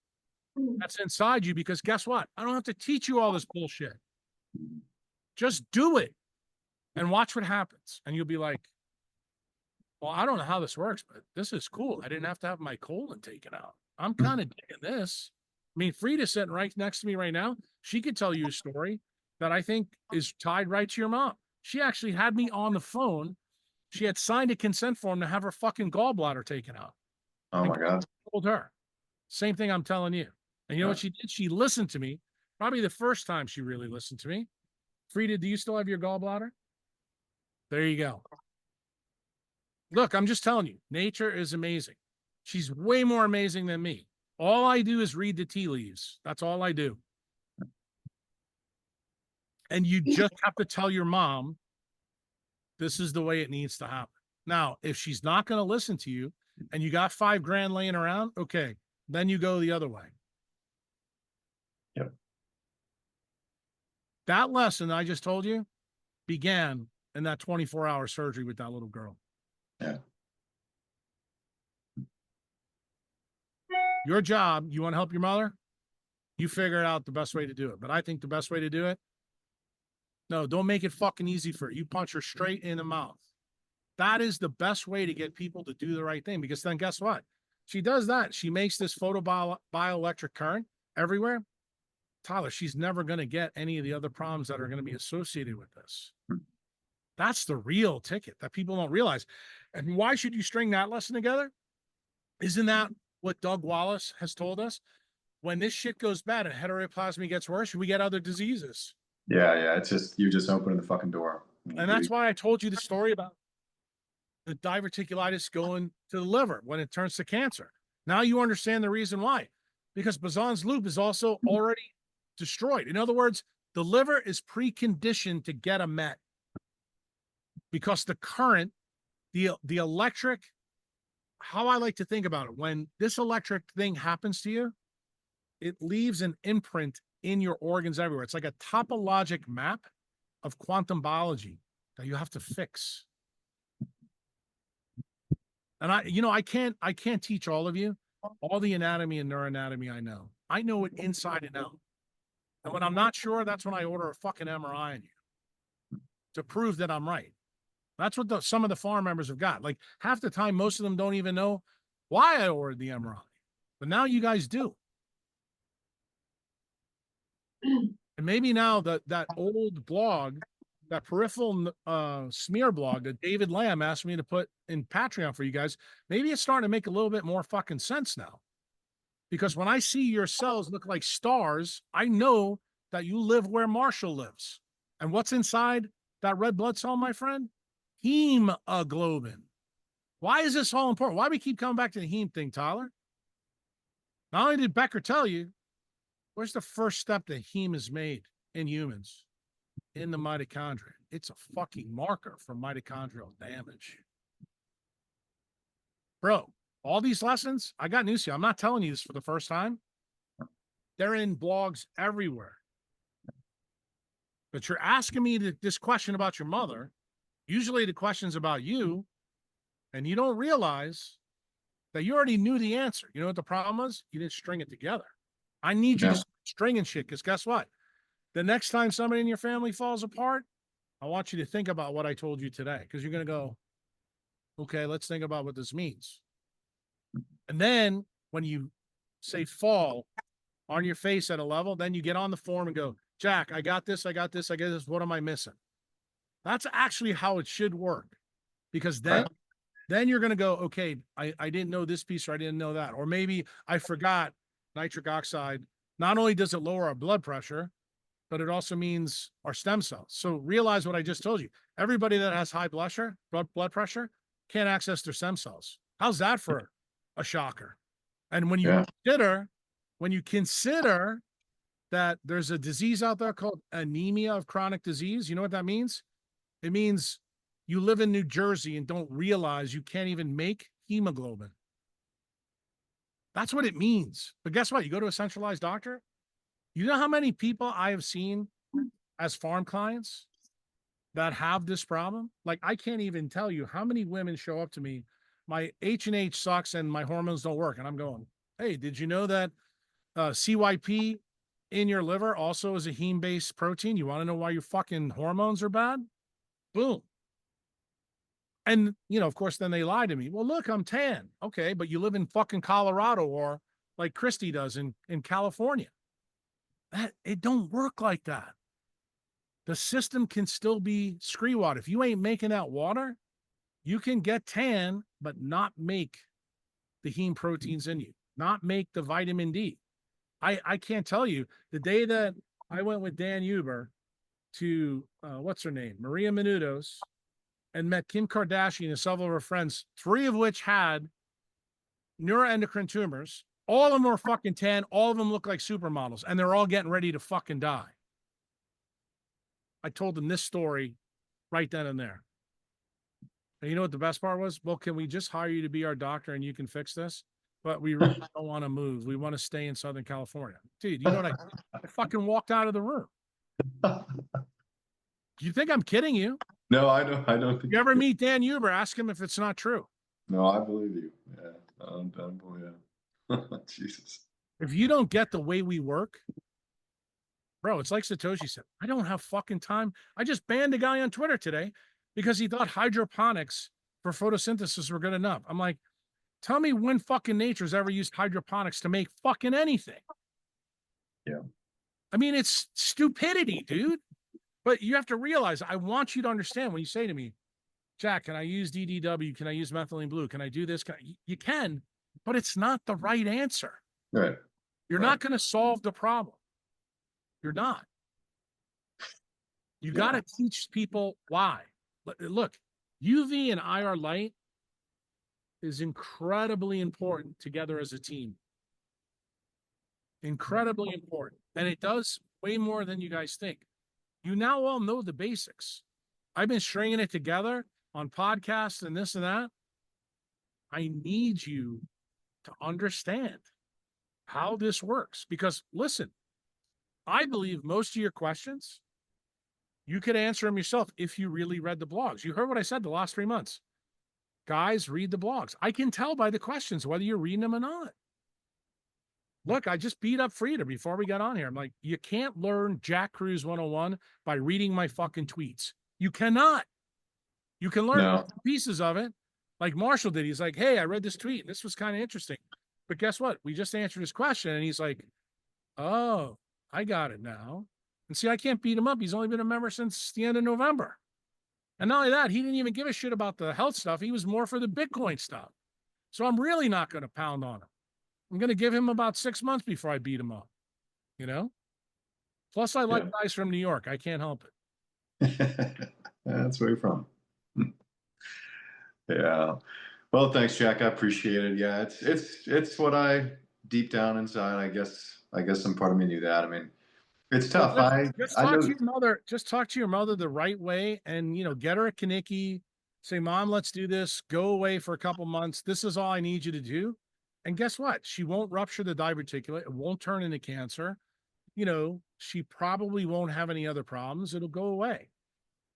that's inside you? Because guess what? I don't have to teach you all this bullshit. Just do it and watch what happens. And you'll be like, well, I don't know how this works, but this is cool. I didn't have to have my colon taken out. I'm kind of digging this. I mean, Frida's sitting right next to me right now. She could tell you a story that I think is tied right to your mom. She actually had me on the phone. She had signed a consent form to have her fucking gallbladder taken out. Oh my God. I told her. Same thing I'm telling you. And you know what she did? She listened to me. Probably the first time she really listened to me. Frida, do you still have your gallbladder? There you go. Look, I'm just telling you, nature is amazing. She's way more amazing than me. All I do is read the tea leaves. That's all I do. And you just have to tell your mom, this is the way it needs to happen. Now, if she's not going to listen to you and you got $5 grand laying around, okay, then you go the other way. Yep. That lesson I just told you began in that 24-hour surgery with that little girl. Yeah. Your job, you want to help your mother? You figure out the best way to do it. But I think the best way to do it, no, don't make it fucking easy for her. You punch her straight in the mouth. That is the best way to get people to do the right thing, because then guess what? She does that. She makes this bioelectric current everywhere. Tyler, she's never going to get any of the other problems that are going to be associated with this. That's the real ticket that people don't realize. And why should you string that lesson together? Isn't that what Doug Wallace has told us? When this shit goes bad and heteroplasmy gets worse, we get other diseases. Yeah. It's just, you're just opening the fucking door. And that's why I told you the story about the diverticulitis going to the liver when it turns to cancer. Now you understand the reason why. Because Poisson's loop is also already destroyed. In other words, the liver is preconditioned to get a met. Because the current, the electric, how I like to think about it, when this electric thing happens to you, it leaves an imprint in your organs everywhere. It's like a topologic map of quantum biology that you have to fix. And I can't teach all of you all the anatomy and neuroanatomy I know. I know it inside and out. And when I'm not sure, that's when I order a fucking MRI on you to prove that I'm right. That's what some of the farm members have got. Like half the time, most of them don't even know why I ordered the MRI. But now you guys do. And maybe now that old blog, that peripheral smear blog that David Lamb asked me to put in Patreon for you guys, maybe it's starting to make a little bit more fucking sense now. Because when I see your cells look like stars, I know that you live where Marshall lives. And what's inside that red blood cell, my friend? Hemoglobin. Why is this all important? Why do we keep coming back to the heme thing, Tyler? Not only did Becker tell you, where's the first step that heme is made in humans? In the mitochondria. It's a fucking marker for mitochondrial damage. Bro, all these lessons, I got news to you. I'm not telling you this for the first time. They're in blogs everywhere. But you're asking me this question about your mother. Usually the question's about you, and you don't realize that you already knew the answer. You know what the problem was? You didn't string it together. I need you to string and shit, because guess what? The next time somebody in your family falls apart, I want you to think about what I told you today, because you're going to go, okay, let's think about what this means. And then when you say fall on your face at a level, then you get on the form and go, Jack, I got this. What am I missing? That's actually how it should work, because then you're going to go, okay, I didn't know this piece, or I didn't know that. Or maybe I forgot nitric oxide. Not only does it lower our blood pressure, but it also means our stem cells. So realize what I just told you. Everybody that has high blood pressure can't access their stem cells. How's that for a shocker? And when you consider that there's a disease out there called anemia of chronic disease, you know what that means? It means you live in New Jersey and don't realize you can't even make hemoglobin. That's what it means. But guess what? You go to a centralized doctor. You know how many people I have seen as farm clients that have this problem? Like, I can't even tell you how many women show up to me. My H&H sucks and my hormones don't work. And I'm going, hey, did you know that CYP in your liver also is a heme-based protein? You want to know why your fucking hormones are bad? Boom. And, of course, then they lie to me. Well, look, I'm tan. Okay, but you live in fucking Colorado, or like Christy does in California. It don't work like that. The system can still be scree water. If you ain't making that water, you can get tan, but not make the heme proteins in you, not make the vitamin D. I can't tell you, the day that I went with Dan Huber to, what's her name? Maria Menounos, and met Kim Kardashian and several of her friends, 3 of which had neuroendocrine tumors. All of them were fucking tan. All of them look like supermodels, and they're all getting ready to fucking die. I told them this story right then and there. And you know what the best part was? Well, can we just hire you to be our doctor and you can fix this? But we really don't want to move. We want to stay in Southern California. Dude, you know what? I fucking walked out of the room. Do you think I'm kidding you? No, I don't think. You ever meet Dan Huber? Ask him if it's not true. No, I believe you. Yeah, I don't believe it. Jesus. If you don't get the way we work, bro, it's like Satoshi said, I don't have fucking time. I just banned a guy on Twitter today because he thought hydroponics for photosynthesis were good enough. I'm like, tell me when fucking nature's ever used hydroponics to make fucking anything. Yeah. I mean, it's stupidity, dude. But you have to realize, I want you to understand when you say to me, Jack, can I use DDW? Can I use methylene blue? Can I do this? You can, but it's not the right answer. Right. You're not going to solve the problem. You're not. You got to teach people why. Look, UV and IR light is incredibly important together as a team. Incredibly important. And it does way more than you guys think. You now all know the basics. I've been stringing it together on podcasts and this and that. I need you to understand how this works. Because listen, I believe most of your questions, you could answer them yourself if you really read the blogs. You heard what I said the last 3 months. Guys, read the blogs. I can tell by the questions whether you're reading them or not. Look, I just beat up Frida before we got on here. I'm like, you can't learn Jack Cruz 101 by reading my fucking tweets. You cannot. You can learn pieces of it, like Marshall did. He's like, hey, I read this tweet, and this was kind of interesting. But guess what? We just answered his question, and he's like, oh, I got it now. And see, I can't beat him up. He's only been a member since the end of November. And not only that, he didn't even give a shit about the health stuff. He was more for the Bitcoin stuff. So I'm really not going to pound on him. I'm going to give him about 6 months before I beat him up, you know? Plus, I like guys from New York. I can't help it. That's where you're from. Yeah. Well, thanks, Jack. I appreciate it. Yeah, it's what I deep down inside, I guess some part of me knew that. I mean, it's tough. Just talk to your mother. Just talk to your mother the right way, and get her a Kaniki. Say, Mom, let's do this. Go away for a couple months. This is all I need you to do. And guess what? She won't rupture the diverticulate. It won't turn into cancer. She probably won't have any other problems. It'll go away.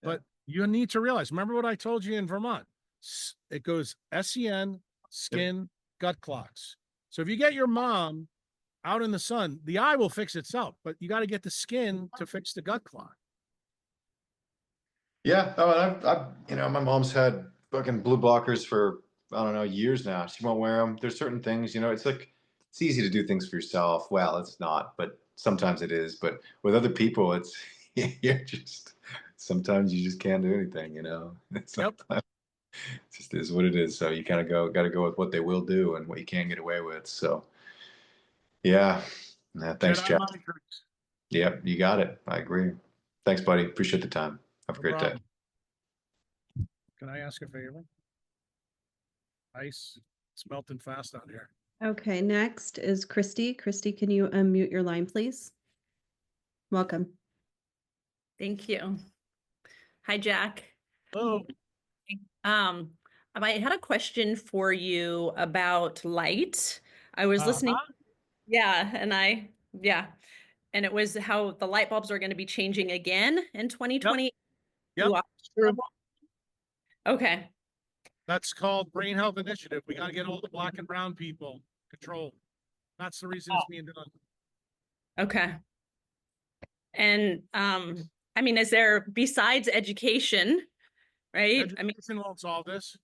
Yeah. But you need to realize, remember what I told you in Vermont? It goes SEN, skin, gut clots. So if you get your mom out in the sun, the eye will fix itself, but you got to get the skin to fix the gut clot. Yeah. Oh, my mom's had fucking blue blockers for, I don't know, years now. She won't wear them. There's certain things, it's like, it's easy to do things for yourself. Well, it's not, but sometimes it is. But with other people, it's, sometimes you just can't do anything, It just is what it is. So you kind of got to go with what they will do and what you can get away with. So, yeah. Thanks, Jack. Yep, you got it. I agree. Thanks, buddy. Appreciate the time. Have a great day. Can I ask a favor? Ice. It's melting fast out here. Okay, next is Christy. Christy, can you unmute your line, please? Welcome. Thank you. Hi, Jack. Hello. I had a question for you about light. I was listening. Yeah. And it was how the light bulbs are going to be changing again in 2020. Yep. Okay. That's called Brain Health Initiative. We got to get all the Black and brown people controlled. That's the reason it's being done. Okay. And I mean, is there, besides education, right? Education won't solve this.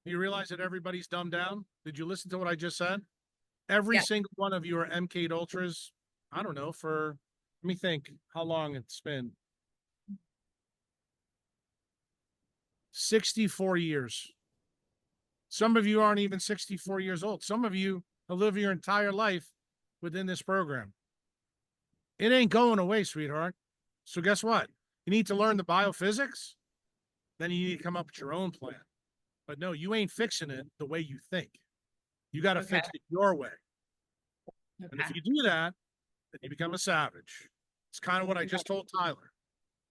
Do you realize that everybody's dumbed down? Did you listen to what I just said? Every single one of you are MK Ultras. I don't know, let me think how long it's been. 64 years. Some of you aren't even 64 years old. Some of you have lived your entire life within this program. It ain't going away, sweetheart. So guess what? You need to learn the biophysics. Then you need to come up with your own plan. But no, you ain't fixing it the way you think. You got to fix it your way. Okay. And if you do that, then you become a savage. It's kind of what I just told Tyler.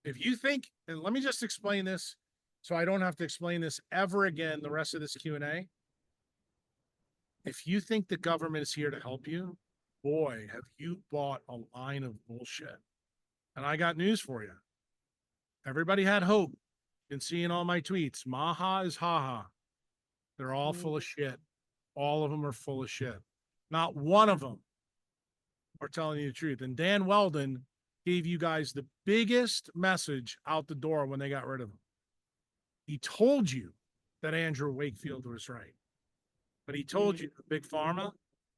If you think, and let me just explain this so I don't have to explain this ever again the rest of this Q&A. If you think the government is here to help you, boy, have you bought a line of bullshit. And I got news for you. Everybody had hope Been seeing all my tweets. Maha is haha. They're all full of shit. All of them are full of shit. Not one of them are telling you the truth. And Dan Weldon gave you guys the biggest message out the door when they got rid of him. He told you that Andrew Wakefield was right. But he told you Big Pharma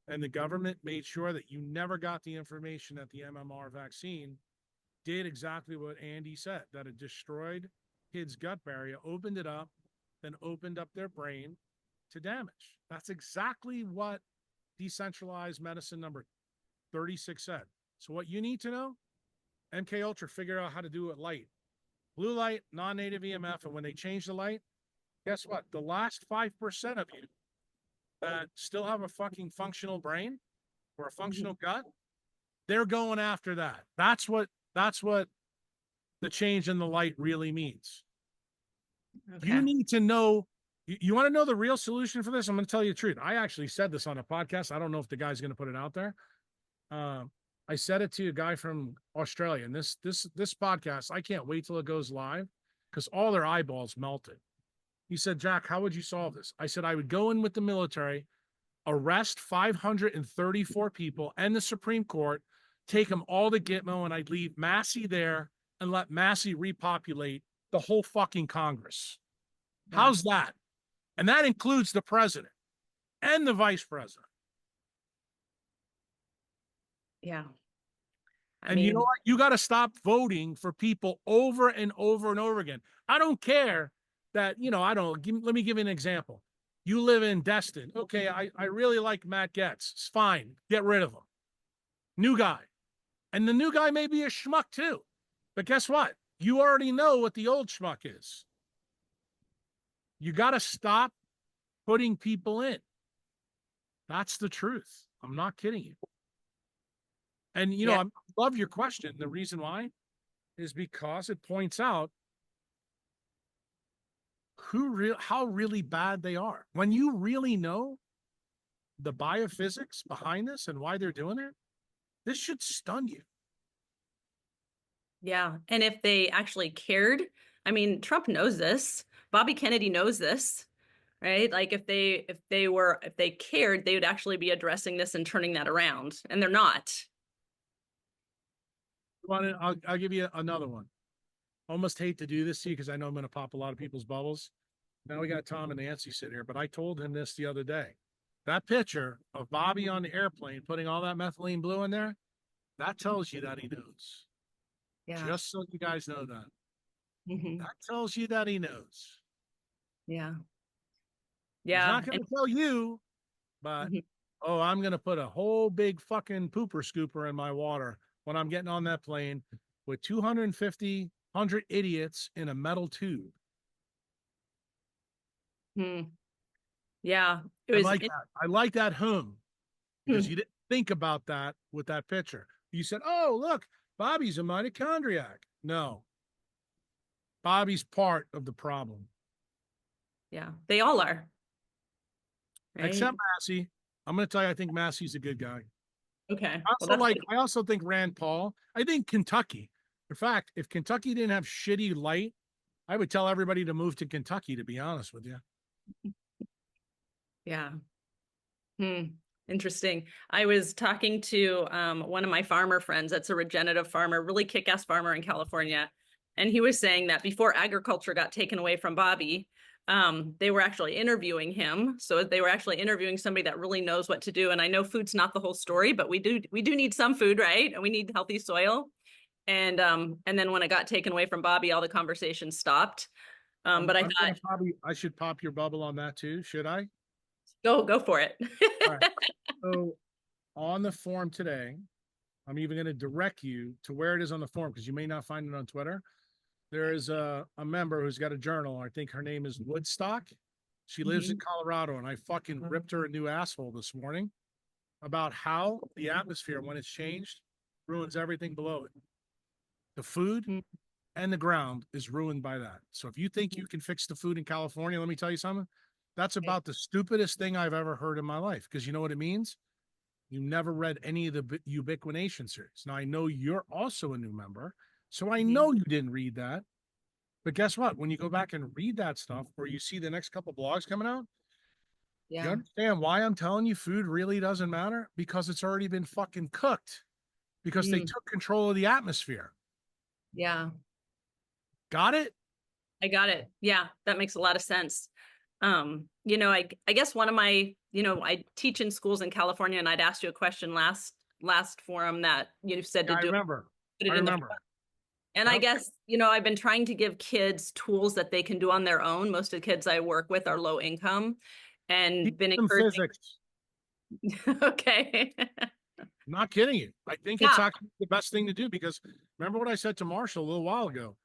and the government made sure that you never got the information that the MMR vaccine did exactly what Andy said, that it destroyed kids' gut barrier, opened it up, then opened up their brain to damage. That's exactly what decentralized medicine number 36 said. So what you need to know, MK Ultra figured out how to do it light. Blue light, non-native EMF, and when they change the light, guess what? The last 5% of you that still have a fucking functional brain or a functional gut, they're going after that. That's what the change in the light really means. Okay. You need to know, you want to know the real solution for this? I'm going to tell you the truth. I actually said this on a podcast. I don't know if the guy's going to put it out there. I said it to a guy from Australia, and this podcast, I can't wait till it goes live because all their eyeballs melted. He said, Jack, how would you solve this? I said, I would go in with the military, arrest 534 people and the Supreme Court, take them all to Gitmo, and I'd leave Massey there and let Massey repopulate the whole fucking Congress. Yeah. How's that? And that includes the president and the vice president. Yeah. I And mean, you know what? You got to stop voting for people over and over and over again. I don't care that, let me give you an example. You live in Destin. Okay, I really like Matt Getz. It's fine. Get rid of him. New guy. And the new guy may be a schmuck too. But guess what? You already know what the old schmuck is. You got to stop putting people in. That's the truth. I'm not kidding you. And, I love your question. The reason why is because it points out how really bad they are. When you really know the biophysics behind this and why they're doing it, this should stun you. yeah. And if they actually cared, I mean, Trump knows this. Bobby Kennedy knows this, right? Like if they cared, they would actually be addressing this and turning that around. And they're not. I'll give you another one. Almost hate to do this to you because I know I'm going to pop a lot of people's bubbles. Now we got Tom and Nancy sitting here, but I told him this the other day. That picture of Bobby on the airplane putting all that methylene blue in there, that tells you that he knows. Yeah. Just so you guys know that. Mhm. That tells you that he knows. Yeah. He's Yeah. not going to tell you, but, Mhm. I'm going to put a whole big fucking pooper scooper in my water when I'm getting on that plane with 250, 100 idiots in a metal tube. Hmm. Yeah. It I was like that. I like that because you didn't think about that with that picture. You said, oh, look, Bobby's a mitochondriac. No. Bobby's part of the problem. yeah, they all are. Right? Except Massey. I'm going to tell you, I think Massey's a good guy. Okay. I also think Rand Paul. I think Kentucky. In fact, if Kentucky didn't have shitty light, I would tell everybody to move to Kentucky, to be honest with you. Yeah. Interesting. I was talking to one of my farmer friends that's a regenerative farmer, really kick-ass farmer in California. And he was saying that before agriculture got taken away from Bobby, they were actually interviewing him. So they were actually interviewing somebody that really knows what to do. And I know food's not the whole story, but we do need some food, right? And we need healthy soil. And then when it got taken away from Bobby, all the conversations stopped. But I thought I should pop your bubble on that too. Should I? go for it. All right. So on the form today, I'm even going to direct you to where it is on the form because you may not find it on Twitter. There is a member who's got a journal. I think her name is Woodstock. She lives in Colorado, and I fucking ripped her a new asshole this morning about how the atmosphere, when it's changed, ruins everything below it. The food and the ground is ruined by that. So if you think you can fix the food in California, let me tell you something. That's about the stupidest thing I've ever heard in my life because you know what it means? You never read any of the Ubiquination series. Now, I know you're also a new member, so I know you didn't read that, But guess what? When you go back and read that stuff, or you see the next couple blogs coming out, you Yeah. understand why I'm telling you food really doesn't matter? Because it's already been fucking cooked. Because they Mm. took control of the atmosphere. Yeah. Got it? I got it. Yeah, that makes a lot of sense. You know, I guess one of my, you know, I teach in schools in California, and I'd asked you a question last forum that you said Yeah, to I do remember. put it I in the remember. front. And I Yep. guess, you know, I've been trying to give kids tools that they can do on their own. Most of the kids I work with are low income, and Teach been them encouraging. physics. Okay. I'm not kidding you. I think it's Yeah. actually the best thing to do because remember what I said to Marshall a little while ago?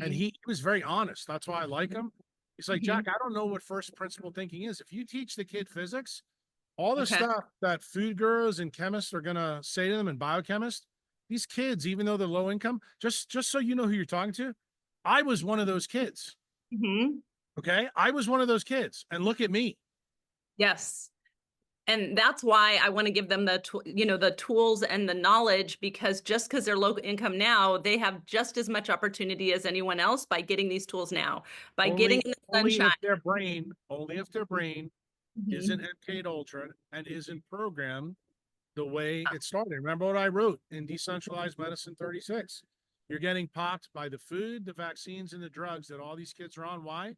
And Mhm. he was very honest. That's why I like him. He's like, Mhm. Jack, I don't know what first principle thinking is. If you teach the kid physics, all the Okay. stuff that food gurus and chemists are gonna say to them and biochemists, these kids, even though they're low income, just so you know who you're talking to, I was one of those kids. Mhm. Okay. I was one of those kids. And look at me. Yes. And that's why I want to give them the, you know, the tools and the knowledge, because just because they're low income now, they have just as much opportunity as anyone else by getting these tools now, by getting in the Only sunshine. if their brain Mhm. isn't MK Ultra and isn't programmed the way it started. Remember what I wrote in Decentralized Medicine 36? You're getting popped by the food, the vaccines, and the drugs that all these kids are on. Why?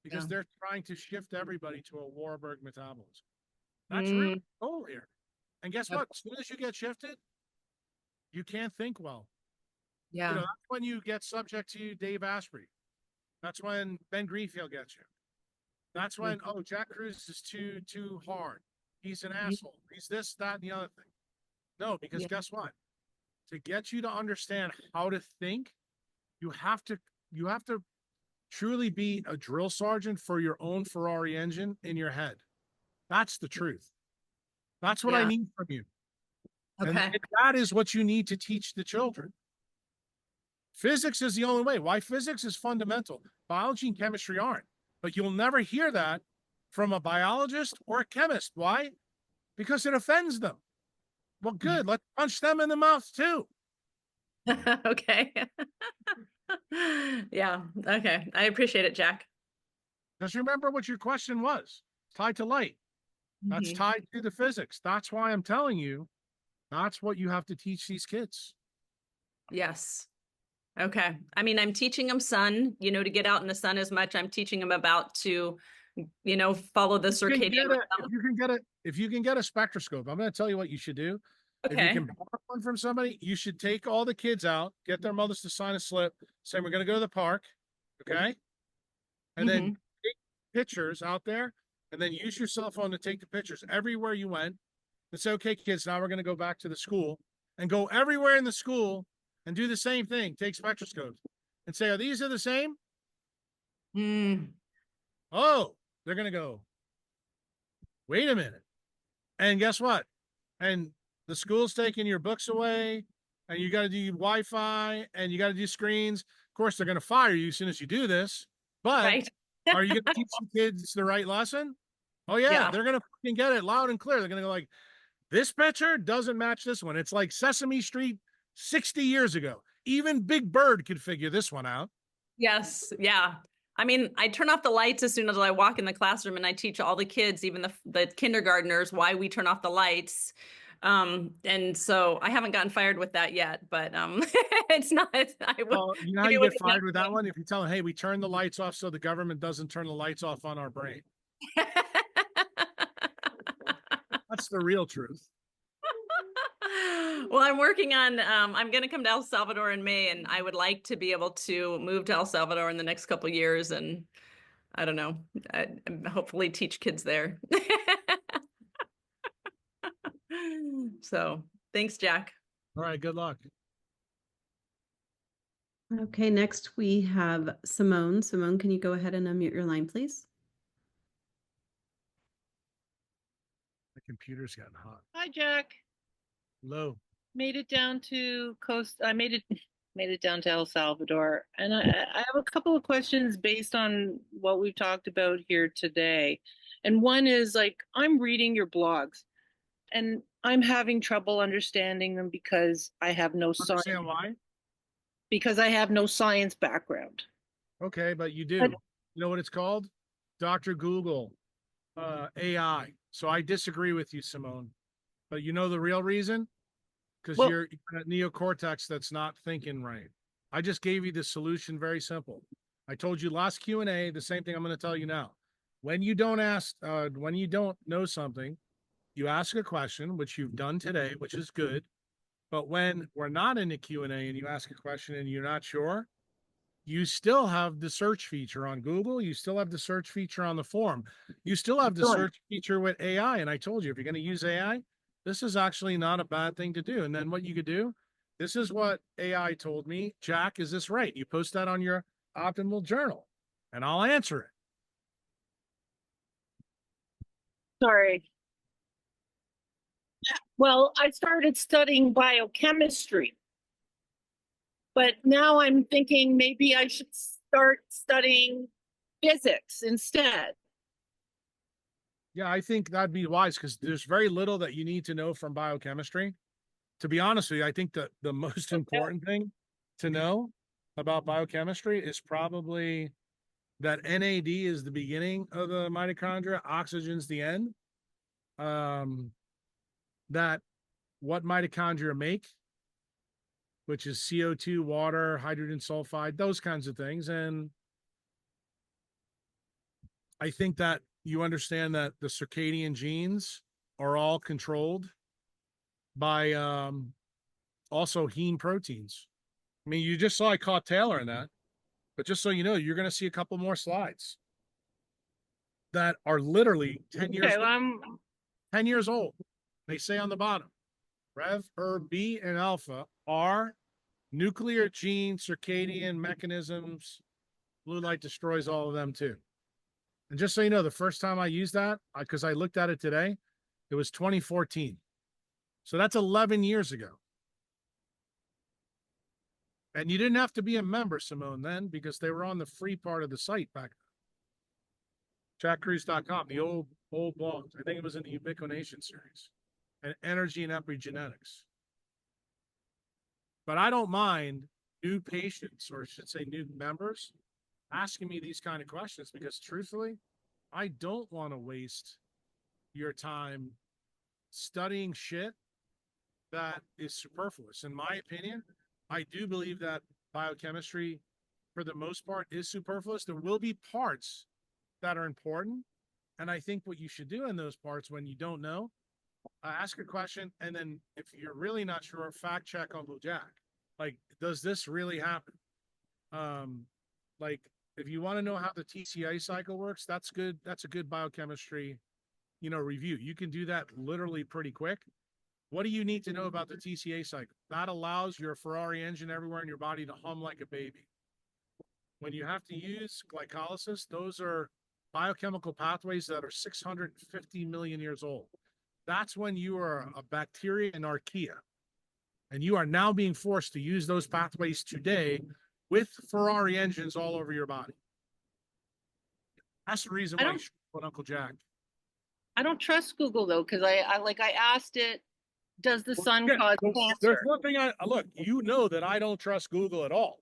Because Yeah. they're trying to shift everybody to a Warburg metabolism. That's really Mm, the goal here. And guess Yep. what? As soon as you get shifted, you can't think well. You yeah. know, that's when you get subject to Dave Asprey. That's when Ben Greenfield gets you. That's when, oh, Jack Cruz is too hard. He's an asshole. He's this, that, and the other thing. No, because Yeah. guess what? To get you to understand how to think, you have to truly be a drill sergeant for your own Ferrari engine in your head. That's the truth. That's what I Yeah. need from you. Okay. And that is what you need to teach the children. Physics is the only way. Why? Physics is fundamental. Biology and chemistry aren't. But you'll never hear that from a biologist or a chemist. Why? Because it offends them. Well, good. Let's punch them in the mouth too. Okay. Yeah. Okay. I appreciate it, Jack. Just remember what your question was. Tied to light. That's Mhm. tied to the physics. That's why I'm telling you, that's what you have to teach these kids. Yes. Okay. I mean, I'm teaching them sun, you know, to get out in the sun as much. I'm teaching them about to, you know, follow the circadian rhythm. If you can get a spectroscope, I'm going to tell you what you should do. If you Okay. can borrow one from somebody, you should take all the kids out, get their mothers to sign a slip, say we're going to go to the park, okay, and then Mhm. take pictures out there, and then use your cell phone to take the pictures everywhere you went. And say, okay, kids, now we're going to go back to the school and go everywhere in the school and do the same thing. Take spectroscopes and say, are these the same? Mm. Oh, they're going to go, wait a minute. And guess what? And the school's taking your books away, and you got to do Wi-Fi, and you got to do screens. Of course, they're going to fire you as soon as you do this. But Right. are you going to teach the kids the right lesson? Oh yeah, Yeah. they're going to fucking get it loud and clear. They're going to go like, this picture doesn't match this one. It's like Sesame Street 60 years ago. Even Big Bird could figure this one out. Yes. Yeah. I mean, I turn off the lights as soon as I walk in the classroom, and I teach all the kids, even the kindergartners, why we turn off the lights. And so I haven't gotten fired with that yet, but it's not. I would. Well, you know how you get fired with that one? If you tell them, hey, we turn the lights off so the government doesn't turn the lights off on our brain. That's the real truth. Well, I'm working on, I'm going to come to El Salvador in May, and I would like to be able to move to El Salvador in the next couple of years. And I don't know, hopefully teach kids there. So thanks, Jack. All right, good luck. Okay, next we have Simone. Simone, can you go ahead and unmute your line, please? The computer's getting hot. Hi, Jack. Low. Made it down to coast. I made it down to El Salvador, and I have a couple of questions based on what we've talked about here today. And one is like, I'm reading your blogs, and I'm having trouble understanding them because I have no science. Understand why? Because I have no science background. Okay, but you do. But- You know what it's called? Dr. Google, AI. So I disagree with you, Simone. But you know the real reason? Because Well- you're a neocortex that's not thinking right. I just gave you the solution, very simple. I told you last Q&A, the same thing I'm going to tell you now. When you don't know something, you ask a question, which you've done today, which is good. But when we're not in the Q&A and you ask a question and you're not sure, you still have the search feature on Google. You still have the search feature on the forum. You still have the Sure. search feature with AI. And I told you, if you're going to use AI, this is actually not a bad thing to do. And then what you could do, this is what AI told me. Jack, is this right? You post that on your optimal journal and I'll answer it. Sorry. Well, I started studying biochemistry, but now I'm thinking maybe I should start studying physics instead. Yeah, I think that'd be wise because there's very little that you need to know from biochemistry. To be honest with you, I think that the most important thing to know about biochemistry is probably that NAD is the beginning of the mitochondria, oxygen's the end. That what mitochondria make, which is CO2, water, hydrogen sulfide, those kinds of things. And I think that you understand that the circadian genes are all controlled by also heme proteins. I mean, you just saw I caught Taylor in that, but just so you know, you're going to see a couple more slides that are literally 10 years, Okay, 10 years old. They say on the bottom, Rev, B, and alpha are nuclear gene circadian mechanisms. Blue light destroys all of them too. And just so you know, the first time I used that, because I looked at it today, it was 2014. So that's 11 years ago. And you didn't have to be a member, Simone, then, because they were on the free part of the site back then. ChatCruise.com, the old blogs. I think it was in the Ubiquination series. And energy and epigenetics. But I don't mind new patients, or I should say new members, asking me these kind of questions because truthfully, I don't want to waste your time studying shit that is superfluous. In my opinion, I do believe that biochemistry, for the most part, is superfluous. There will be parts that are important. And I think what you should do in those parts when you don't know, ask a question. And then if you're really not sure, fact check Uncle Jack. Like, does this really happen? Like, if you want to know how the TCA cycle works, that's good. That's a good biochemistry, review. You can do that literally pretty quick. What do you need to know about the TCA cycle? That allows your Ferrari engine everywhere in your body to hum like a baby. When you have to use glycolysis, those are biochemical pathways that are 650 million years old. That's when you are a bacteria in archaea. And you are now being forced to use those pathways today with Ferrari engines all over your body. That's the reason why you should put Uncle Jack. I don't trust Google though, because I asked it, does the sun cause cancer? There's one thing look, you know that I don't trust Google at all.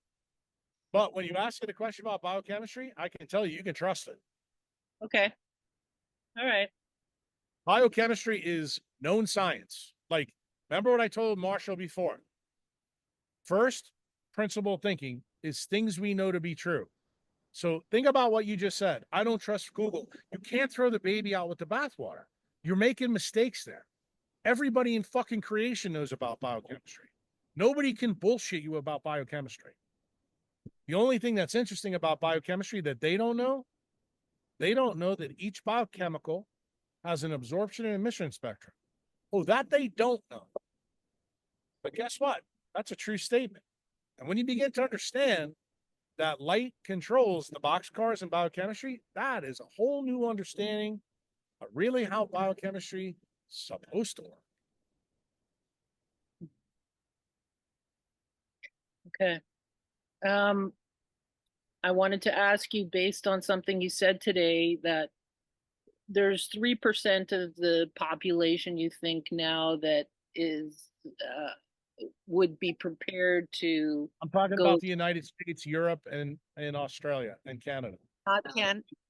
But when you ask it a question about biochemistry, I can tell you can trust it. Okay. All right. Biochemistry is known science. Like, remember what I told Marshall before? First, principle thinking is things we know to be true. So think about what you just said. I don't trust Google. You can't throw the baby out with the bathwater. You're making mistakes there. Everybody in fucking creation knows about biochemistry. Nobody can bullshit you about biochemistry. The only thing that's interesting about biochemistry that they don't know that each biochemical has an absorption and emission spectrum. Oh, that they don't know. But guess what? That's a true statement. And when you begin to understand that light controls the boxcars in biochemistry, that is a whole new understanding of really how biochemistry is supposed to work. Okay. I wanted to ask you, based on something you said today, that there's 3% of the population you think now that is would be prepared to I'm talking go. about the United States, Europe, and Australia and Canada.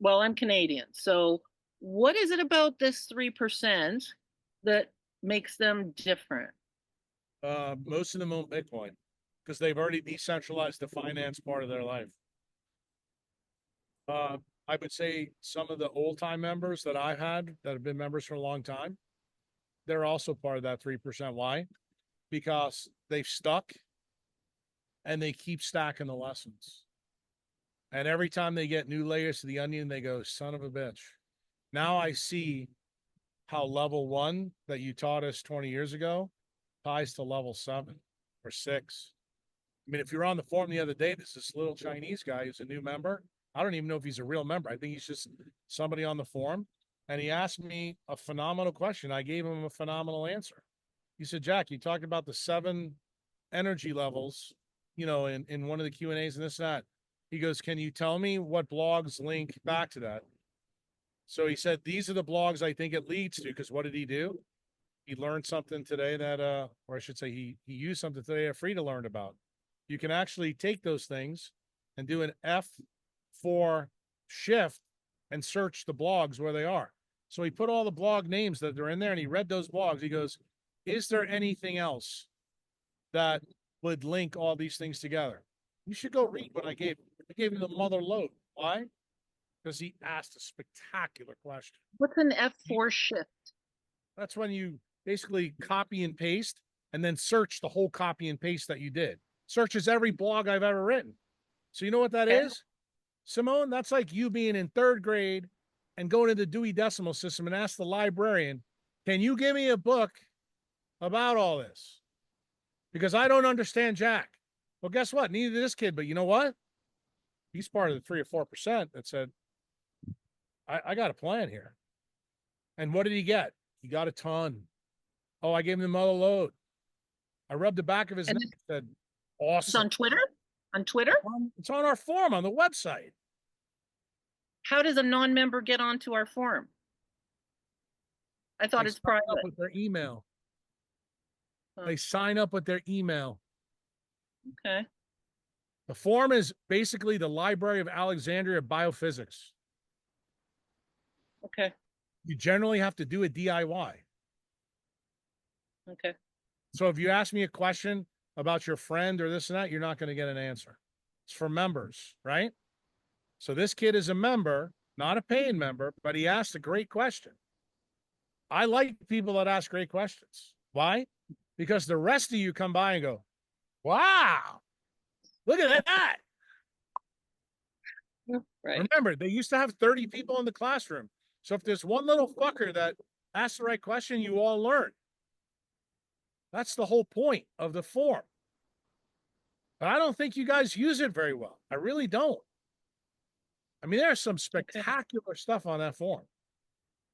Well, I'm Canadian. So what is it about this 3% that makes them different? Most of them own Bitcoin because they've already decentralized the finance part of their life. I would say some of the old time members that I've had that have been members for a long time, they're also part of that 3%. Why? Because they've stuck and they keep stacking the lessons. And every time they get new layers to the onion, they go, son of a bitch. Now I see how level 1 that you taught us 20 years ago ties to level 7 or 6. I mean, if you're on the forum the other day, there's this little Chinese guy who's a new member. I don't even know if he's a real member. I think he's just somebody on the forum. And he asked me a phenomenal question. I gave him a phenomenal answer. He said, Jack, you talked about the 7 energy levels, you know, in one of the Q&As and this and that. He goes, can you tell me what blogs link back to that? So he said, these are the blogs I think it leads to. Because what did he do? He learned something today that, or I should say he used something today that Frida learned about. You can actually take those things and do an F4 shift and search the blogs where they are. So he put all the blog names that are in there and he read those blogs. He goes, is there anything else that would link all these things together? You should go read what I gave him. I gave him the mother lode. Why? Because he asked a spectacular question. What's an F4 shift? That's when you basically copy and paste and then search the whole copy and paste that you did. Searches every blog I've ever written. So you know what that is? Simone, that's like you being in 3rd grade and going to the Dewey Decimal System and ask the librarian, can you give me a book about all this? Because I don't understand Jack. Well, guess what? Neither did this kid, but you know what? He's part of the 3 or 4% that said, I got a plan here. And what did he get? He got a ton. Oh, I gave him the mother load. I rubbed the back of his neck and said, awesome. It's on Twitter? On Twitter? It's on our forum on the website. How does a non-member get onto our forum? I thought it's private. Up with their email. Huh. They sign up with their email. Okay. The forum is basically the Library of Alexandria of biophysics. Okay. You generally have to do a DIY. Okay. So if you ask me a question about your friend or this and that, you're not going to get an answer. It's for members, right? So this kid is a member, not a paying member, but he asked a great question. I like people that ask great questions. Why? Because the rest of you come by and go, wow, look at that. Right. Remember, they used to have 30 people in the classroom. So if there's one little fucker that asks the right question, you all learn. That's the whole point of the forum. But I don't think you guys use it very well. I really don't. I mean, there's some spectacular stuff on that forum.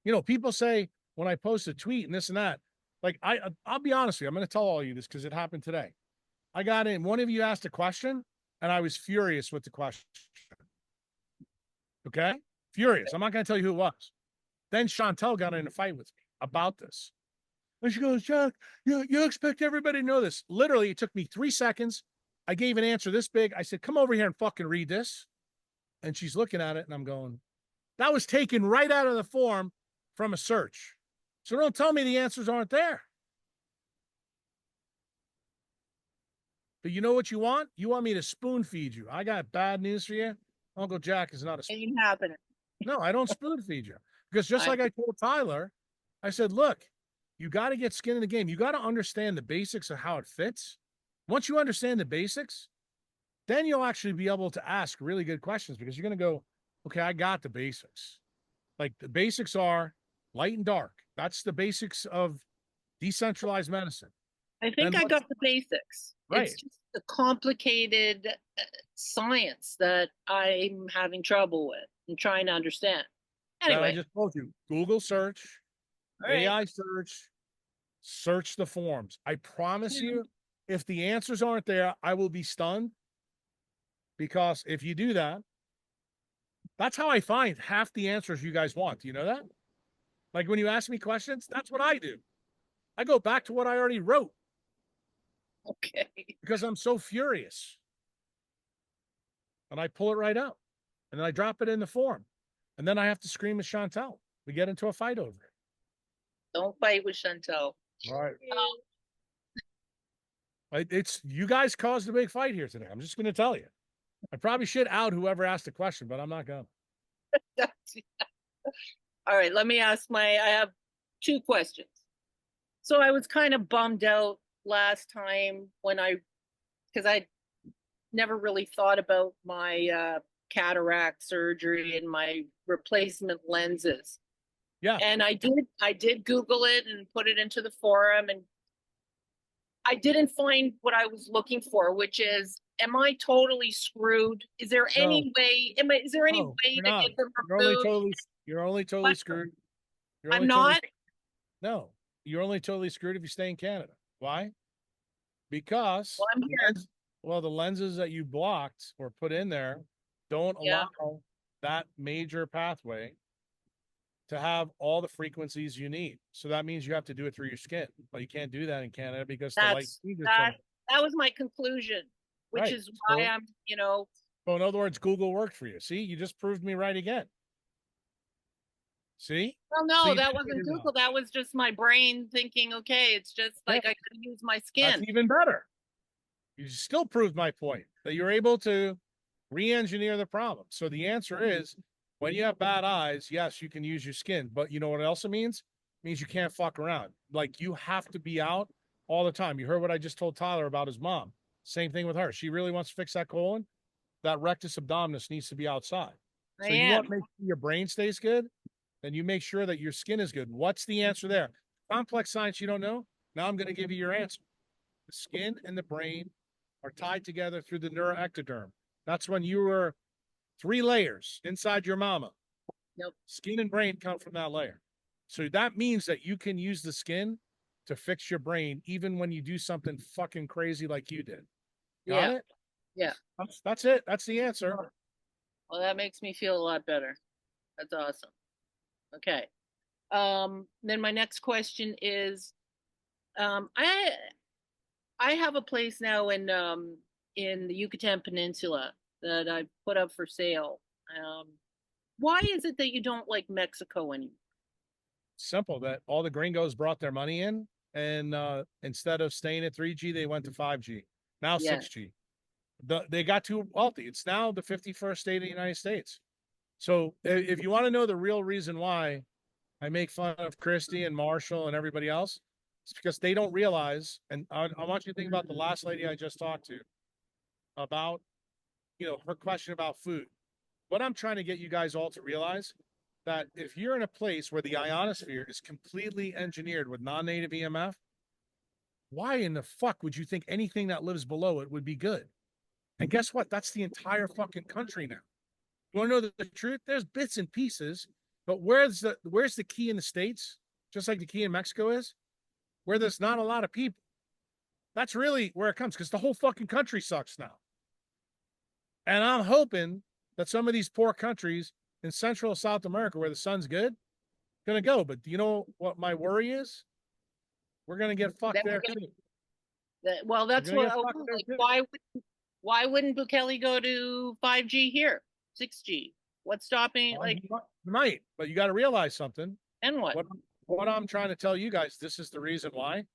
You know, people say when I post a tweet and this and that, like I'll be honest with you, I'm going to tell all you this because it happened today. I got in, one of you asked a question and I was furious with the question. Okay? Furious. I'm not going to tell you who it was. Then Chantel got in a fight with me about this. And she goes, Jack, you expect everybody to know this. Literally, it took me 3 seconds. I gave an answer this big. I said, come over here and fucking read this. And she's looking at it and I'm going, that was taken right out of the form from a search. So don't tell me the answers aren't there. But you know what you want? You want me to spoon feed you. I got bad news for you. Uncle Jack is not a spoon. Ain't happening. No, I don't spoon feed you. Because just like I told Tyler, I said, look, you got to get skin in the game. You got to understand the basics of how it fits. Once you understand the basics, then you'll actually be able to ask really good questions because you're going to go, okay, I got the basics. Like the basics are light and dark. That's the basics of decentralized medicine. I think I got the basics. Right. It's just the complicated science that I'm having trouble with and trying to understand. Anyway. I just told you, Google search, Right. AI search the forums. I promise you, if the answers aren't there, I will be stunned. Because if you do that, that's how I find half the answers you guys want. Do you know that? Like when you ask me questions, that's what I do. I go back to what I already wrote. Okay. because I'm so furious. And I pull it right out. And then I drop it in the form. And then I have to scream at Chantel. We get into a fight over it. Don't fight with Chantel. All right. It's you guys caused a big fight here today. I'm just going to tell you. I probably should out whoever asked the question, but I'm not going to. All right, let me ask I have 2 questions. So I was kind of bummed out last time because I never really thought about my cataract surgery and my replacement lenses. Yeah. And I did Google it and put it into the forum, and I didn't find what I was looking for, which is, am I totally screwed? Is there any way, is there any No, way you're to not. get them You're only removed? totally screwed. You're I'm only totally not? No, you're only totally screwed if you stay in Canada. Why? Because Well, I'm here. the lenses that you blocked or put in there don't Yeah. allow that major pathway to have all the frequencies you need. So that means you have to do it through your skin. But you can't do that in Canada because the light speed is so That was my conclusion, which Right. is why So- I'm, So in other words, Google worked for you. See, you just proved me right again. See? well, So no, you that did wasn't figure it out. Google. That was just my brain thinking, okay, it's just like Yeah. I could use my That's skin. even better. You still proved my point that you're able to re-engineer the problem. So the answer is when you have bad eyes, yes, you can use your skin, but you know what else it means? It means you can't fuck around. Like you have to be out all the time. You heard what I just told Tyler about his mom. Same thing with her. She really wants to fix that colon. That rectus abdominis needs to be outside. I So you am. want to make sure your brain stays good, then you make sure that your skin is good. What's the answer there? Complex science you don't know? Now I'm going to give you your answer. The skin and the brain are tied together through the neuroectoderm. That's when you were 3 layers inside your mama. Nope. Skin and brain come from that layer. So that means that you can use the skin to fix your brain even when you do something fucking crazy like you did. Got Yeah. it? Yeah. That's it. That's the answer. Well, that makes me feel a lot better. That's awesome. Okay. Then my next question is, I have a place now in the Yucatan Peninsula that I put up for sale. Why is it that you don't like Mexico anymore? Simple that all the gringos brought their money in and instead of staying at 3G, they went to 5G. Now Yeah. 6G. They got too wealthy. It's now the 51st state of the United States. So if you want to know the real reason why I make fun of Christy and Marshall and everybody else, it's because they don't realize, and I want you to think about the last lady I just talked to about, her question about food. What I'm trying to get you guys all to realize that if you're in a place where the ionosphere is completely engineered with non-native EMF, why in the fuck would you think anything that lives below it would be good? And guess what? That's the entire fucking country now. You want to know the truth? There's bits and pieces, but where's the key in the States? Just like the key in Mexico is, where there's not a lot of people. That's really where it comes, because the whole fucking country sucks now. And I'm hoping that some of these poor countries in Central South America where the sun's good, gonna go. But do you know what my worry is? We're gonna get fucked there too. Well, that's We're gonna what. get fucked there, Like, too. why wouldn't Bukele go to 5G here, 6G? What's stopping? Like, You might, but you got to realize something. and what? What I'm trying to tell you guys, this is the reason why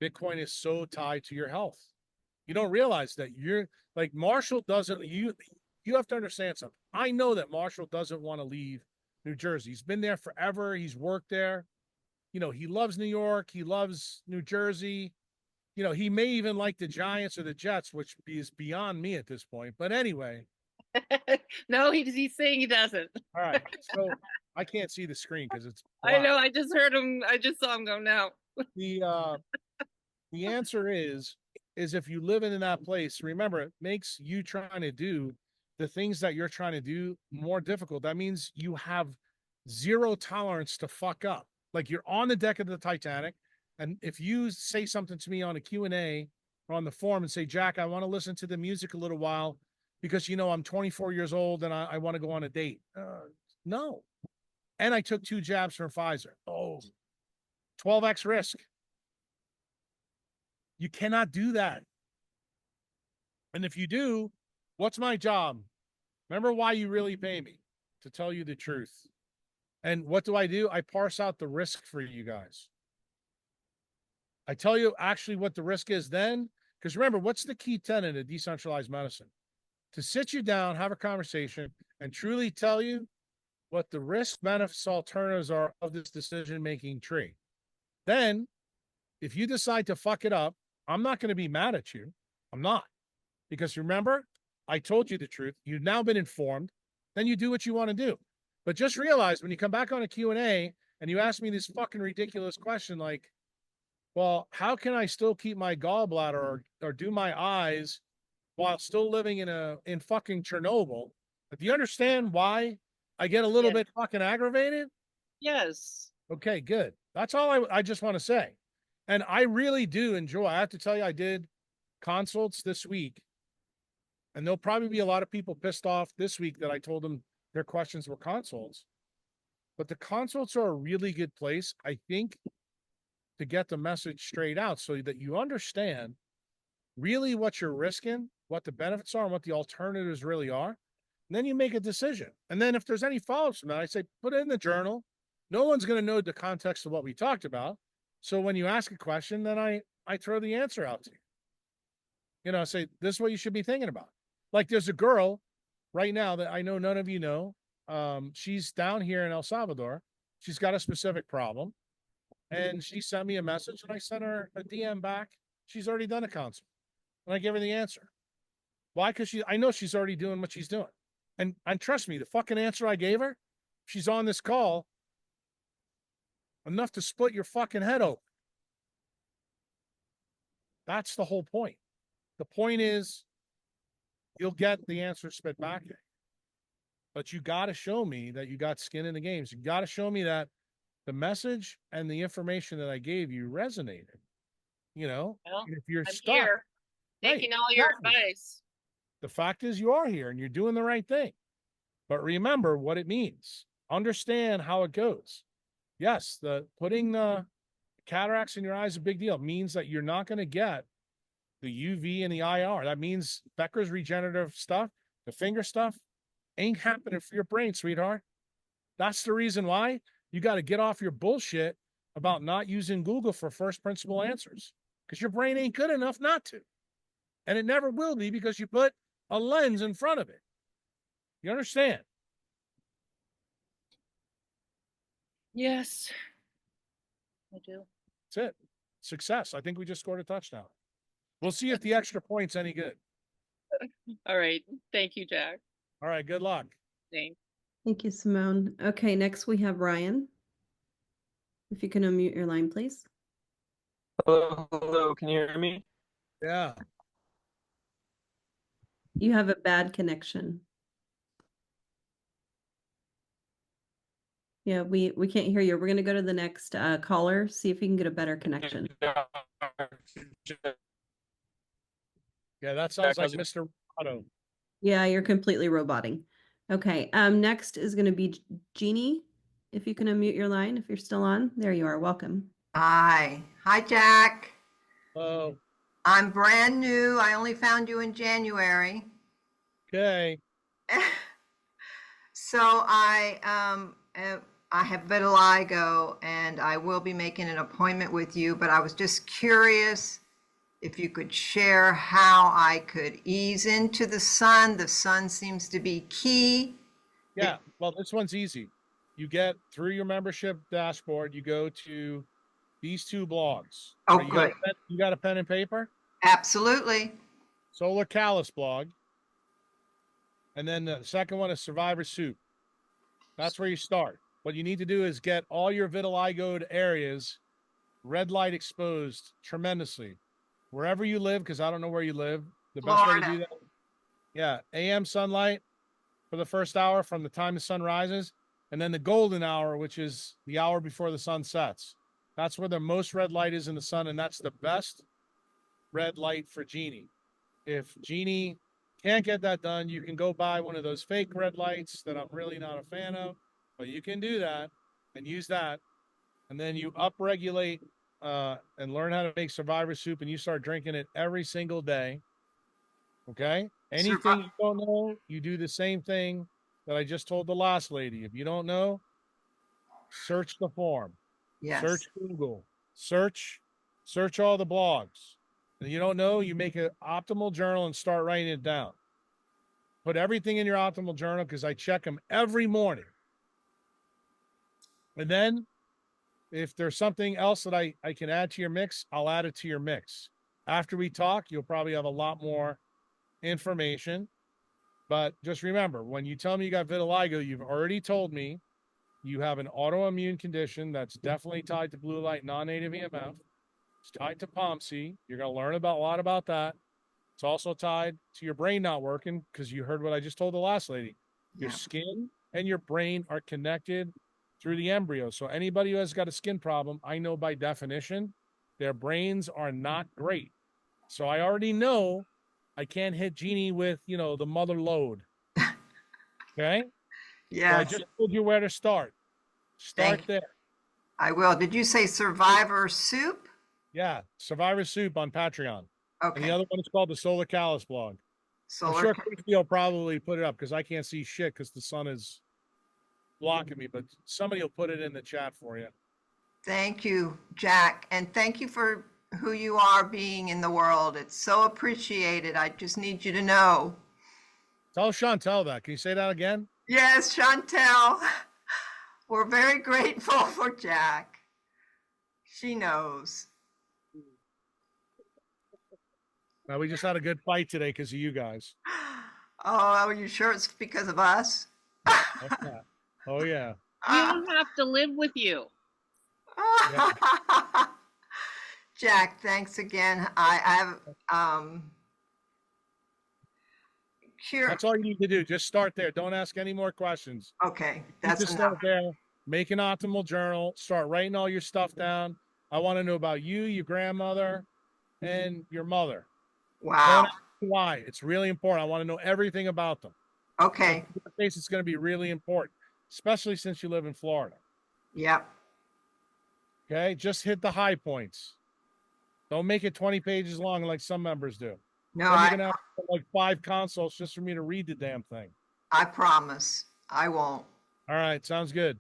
Bitcoin is so tied to your health. You don't realize that you're like Marshall doesn't. You have to understand something. I know that Marshall doesn't want to leave New Jersey. He's been there forever. He's worked there. He loves New York. He loves New Jersey. He may even like the Giants or the Jets, which is beyond me at this point. But anyway. No, he's saying he doesn't. All right. So I can't see the screen because it's I black. know. I just heard him. I just saw him go now. The answer is if you live in that place, remember, it makes you trying to do the things that you're trying to do more difficult. That means you have zero tolerance to fuck up. Like you're on the deck of the Titanic, and if you say something to me on a Q&A or on the forum and say, Jack, I want to listen to the music a little while because, I'm 24 years old and I want to go on a date. No. And I took 2 jabs from Pfizer. 12x risk. You cannot do that. And if you do, what's my job? Remember why you really pay me, to tell you the truth. And what do? I parse out the risk for you guys. I tell you actually what the risk is then, because remember, what's the key tenet of decentralized medicine? To sit you down, have a conversation, and truly tell you what the risk benefits alternatives are of this decision-making tree. Then, if you decide to fuck it up, I'm not going to be mad at you. I'm not. Because remember, I told you the truth. You've now been informed. Then you do what you want to do. But just realize when you come back on a Q&A and you ask me this fucking ridiculous question like, well, how can I still keep my gallbladder or do my eyes while still living in fucking Chernobyl? Do you understand why I get a little bit fucking aggravated? Yes. Okay, good. That's all I just want to say. And I really do enjoy, I have to tell you, I did consults this week. And there'll probably be a lot of people pissed off this week that I told them their questions were consults. But the consults are a really good place, I think, to get the message straight out so that you understand really what you're risking, what the benefits are, and what the alternatives really are. And then you make a decision. And then if there's any follow-ups from that, I say, put it in the journal. No one's going to know the context of what we talked about. So when you ask a question, then I throw the answer out to you. You know, say, this is what you should be thinking about. Like there's a girl right now that I know none of you know. She's down here in El Salvador. She's got a specific problem. And she sent me a message and I sent her a DM back. She's already done a consult. And I gave her the answer. Why? Because I know she's already doing what she's doing. And trust me, the fucking answer I gave her, she's on this call, enough to split your fucking head open. That's the whole point. The point is, you'll get the answer spit back at you. But you got to show me that you got skin in the games. You got to show me that the message and the information that I gave you resonated. You know, Well, if you're I'm stuck, here right, taking all your exactly. advice. The fact is you are here and you're doing the right thing. But remember what it means. Understand how it goes. Yes, the putting the cataracts in your eyes is a big deal. It means that you're not going to get the UV and the IR. That means Becker's regenerative stuff, the finger stuff, ain't happening for your brain, sweetheart. That's the reason why you got to get off your bullshit about not using Google for first principle answers, because your brain ain't good enough not to. And it never will be because you put a lens in front of it. You understand? Yes, I do. That's it. Success. I think we just scored a touchdown. We'll see if the extra point's any good. All right. Thank you, Jack. All right. Good luck. Thanks. Thank you, Simone. Okay, next we have Ryan. If you can unmute your line, please. Hello, can you hear me? Yeah. You have a bad connection. Yeah, we can't hear you. We're going to go to the next caller, see if we can get a better connection. Yeah, that sounds like Mr. Otto. Yeah, you're completely roboting. Okay, next is going to be Jeannie. If you can unmute your line, if you're still on. There you are. Welcome. Hi. Hi, Jack. Oh, I'm brand new. I only found you in January. okay. So I have vitiligo and I will be making an appointment with you, but I was just curious if you could share how I could ease into the sun. The sun seems to be key. Yeah, well, this one's easy. You get through your membership dashboard, you go to these two blogs. Oh, Right, good. You got a pen and paper? Absolutely. Solar Callus blog. And then the second one is Survivor Soup. That's where you start. What you need to do is get all your vitiligo areas red light exposed tremendously. Wherever you live, because I don't know where you live, the best way to do that. Yeah, AM sunlight for the first hour from the time the sun rises, and then the golden hour, which is the hour before the sun sets. That's where the most red light is in the sun, and that's the best red light for Jeannie. If Jeannie can't get that done, you can go buy one of those fake red lights that I'm really not a fan of, but you can do that and use that. And then you upregulate and learn how to make Survivor soup, and you start drinking it every single day. Okay. Anything you don't know, you do the same thing that I just told the last lady. If you don't know, search the forum, search Yes. Google, search all the blogs. And you don't know, you make an optimal journal and start writing it down. Put everything in your optimal journal because I check them every morning. And then if there's something else that I can add to your mix, I'll add it to your mix. After we talk, you'll probably have a lot more information. But just remember, when you tell me you got vitiligo, you've already told me you have an autoimmune condition that's definitely tied to blue light non-native EMF. It's tied to POMC. You're going to learn about a lot about that. It's also tied to your brain not working because you heard what I just told the last lady. Your Yeah. skin and your brain are connected through the embryo. So anybody who has got a skin problem, I know by definition, their brains are not great. So I already know I can't hit Jeannie with, the mother load. Okay? So I Yes. just told you where to start. Start there. I will. Did you say Survivor Soup? Yeah. Survivor Soup on Patreon. And the Okay. other one is called the Solar Callus blog. I'm sure Christy will probably put it up because I can't see shit because the sun is blocking me, but somebody will put it in the chat for you. Thank you, Jack. And thank you for who you are being in the world. It's so appreciated. I just need you to know. Tell Chantel that. Can you say that again? Yes, Chantel. We're very grateful for Jack. She knows. Now, we just had a good fight today because of you guys. Oh, are you sure it's because of us? Oh, yeah. We don't have to live with you. Jack, thanks again. I have That's all you need to do. Just start there. Don't ask any more questions. Okay, That's that's start enough. there. Make an optimal journal. Start writing all your stuff down. I want to know about you, your grandmother, and your mother. Wow. Don't ask why. It's really important. I want to know everything about them. Okay. In your case, it's going to be really important, especially since you live in Florida. Yep. Okay, just hit the high points. Don't make it 20 pages long like some members do. No, Then you're gonna have like 5 consults just for me to read the damn thing. I promise I won't. All right, sounds good.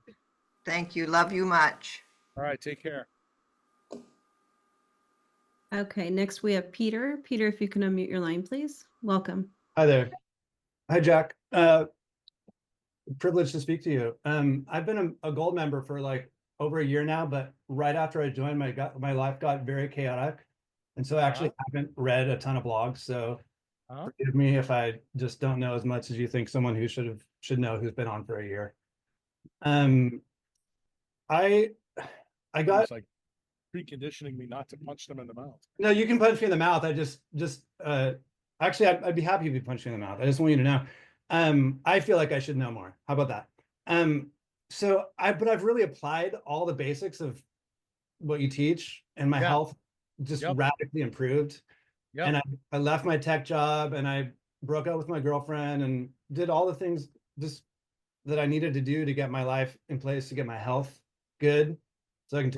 Thank you. Love you much. All right, take care. Okay, next we have Peter. Peter, if you can unmute your line, please. Welcome. Hi there. Hi, Jack. Privileged to speak to you. I've been a gold member for like over a year now, but right after I joined, my life got very chaotic. And so I actually haven't read a ton of blogs. So forgive me if I just don't know as much as you think someone who should know who's been on for a year. I got It's like preconditioning me not to punch them in the mouth. No, you can punch me in the mouth. I just actually I'd be happy if you punch me in the mouth. I just want you to know. I feel like I should know more. How about that? But I've really applied all the basics of what you teach, and my health just radically improved. And I left my tech job and I broke up with my girlfriend and did all the things just that I needed to do to get my life in place, to get my health good, so I can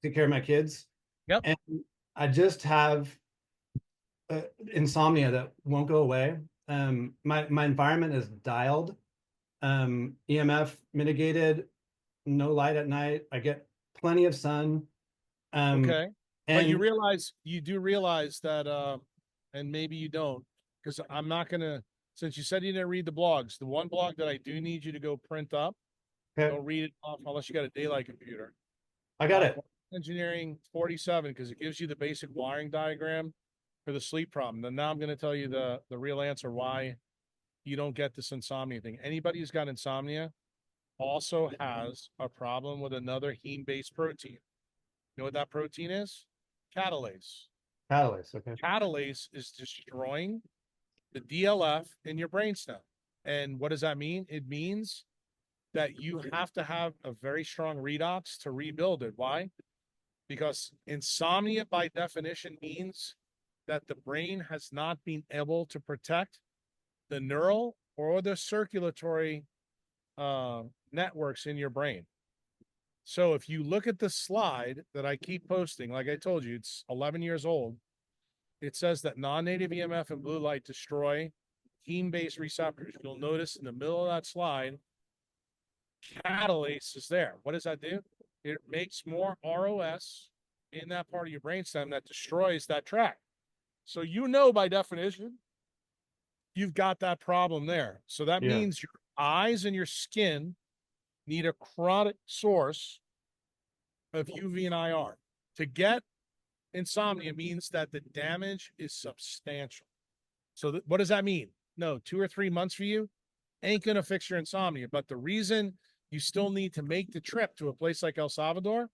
take care of my kids. And I just have insomnia that won't go away. My environment is dialed, EMF mitigated, no light at night. I get plenty of sun. Okay. But you do realize that, and maybe you don't, because I'm not going to, since you said you didn't read the blogs, the one blog that I do need you to go print up, don't read it off unless you got a daylight computer. I got it. Engineering 47, because it gives you the basic wiring diagram for the sleep problem. Then now I'm going to tell you the real answer why you don't get this insomnia thing. Anybody who's got insomnia also has a problem with another heme-based protein. You know what that protein is? Catalase. Catalase, okay. Catalase is destroying the DLF in your brainstem. And what does that mean? It means that you have to have a very strong redox to rebuild it. Why? Because insomnia by definition means that the brain has not been able to protect the neural or the circulatory networks in your brain. So if you look at the slide that I keep posting, like I told you, it's 11 years old. It says that non-native EMF and blue light destroy heme-based receptors. You'll notice in the middle of that slide, catalase is there. What does that do? It makes more ROS in that part of your brainstem that destroys that tract. So you know by definition, you've got that problem there. So that Yeah. means your eyes and your skin need a chronic source of UV and IR. To get insomnia means that the damage is substantial. So what does that mean? No, 2 or 3 months for you ain't going to fix your insomnia. But the reason you still need to make the trip to a place like El Salvador,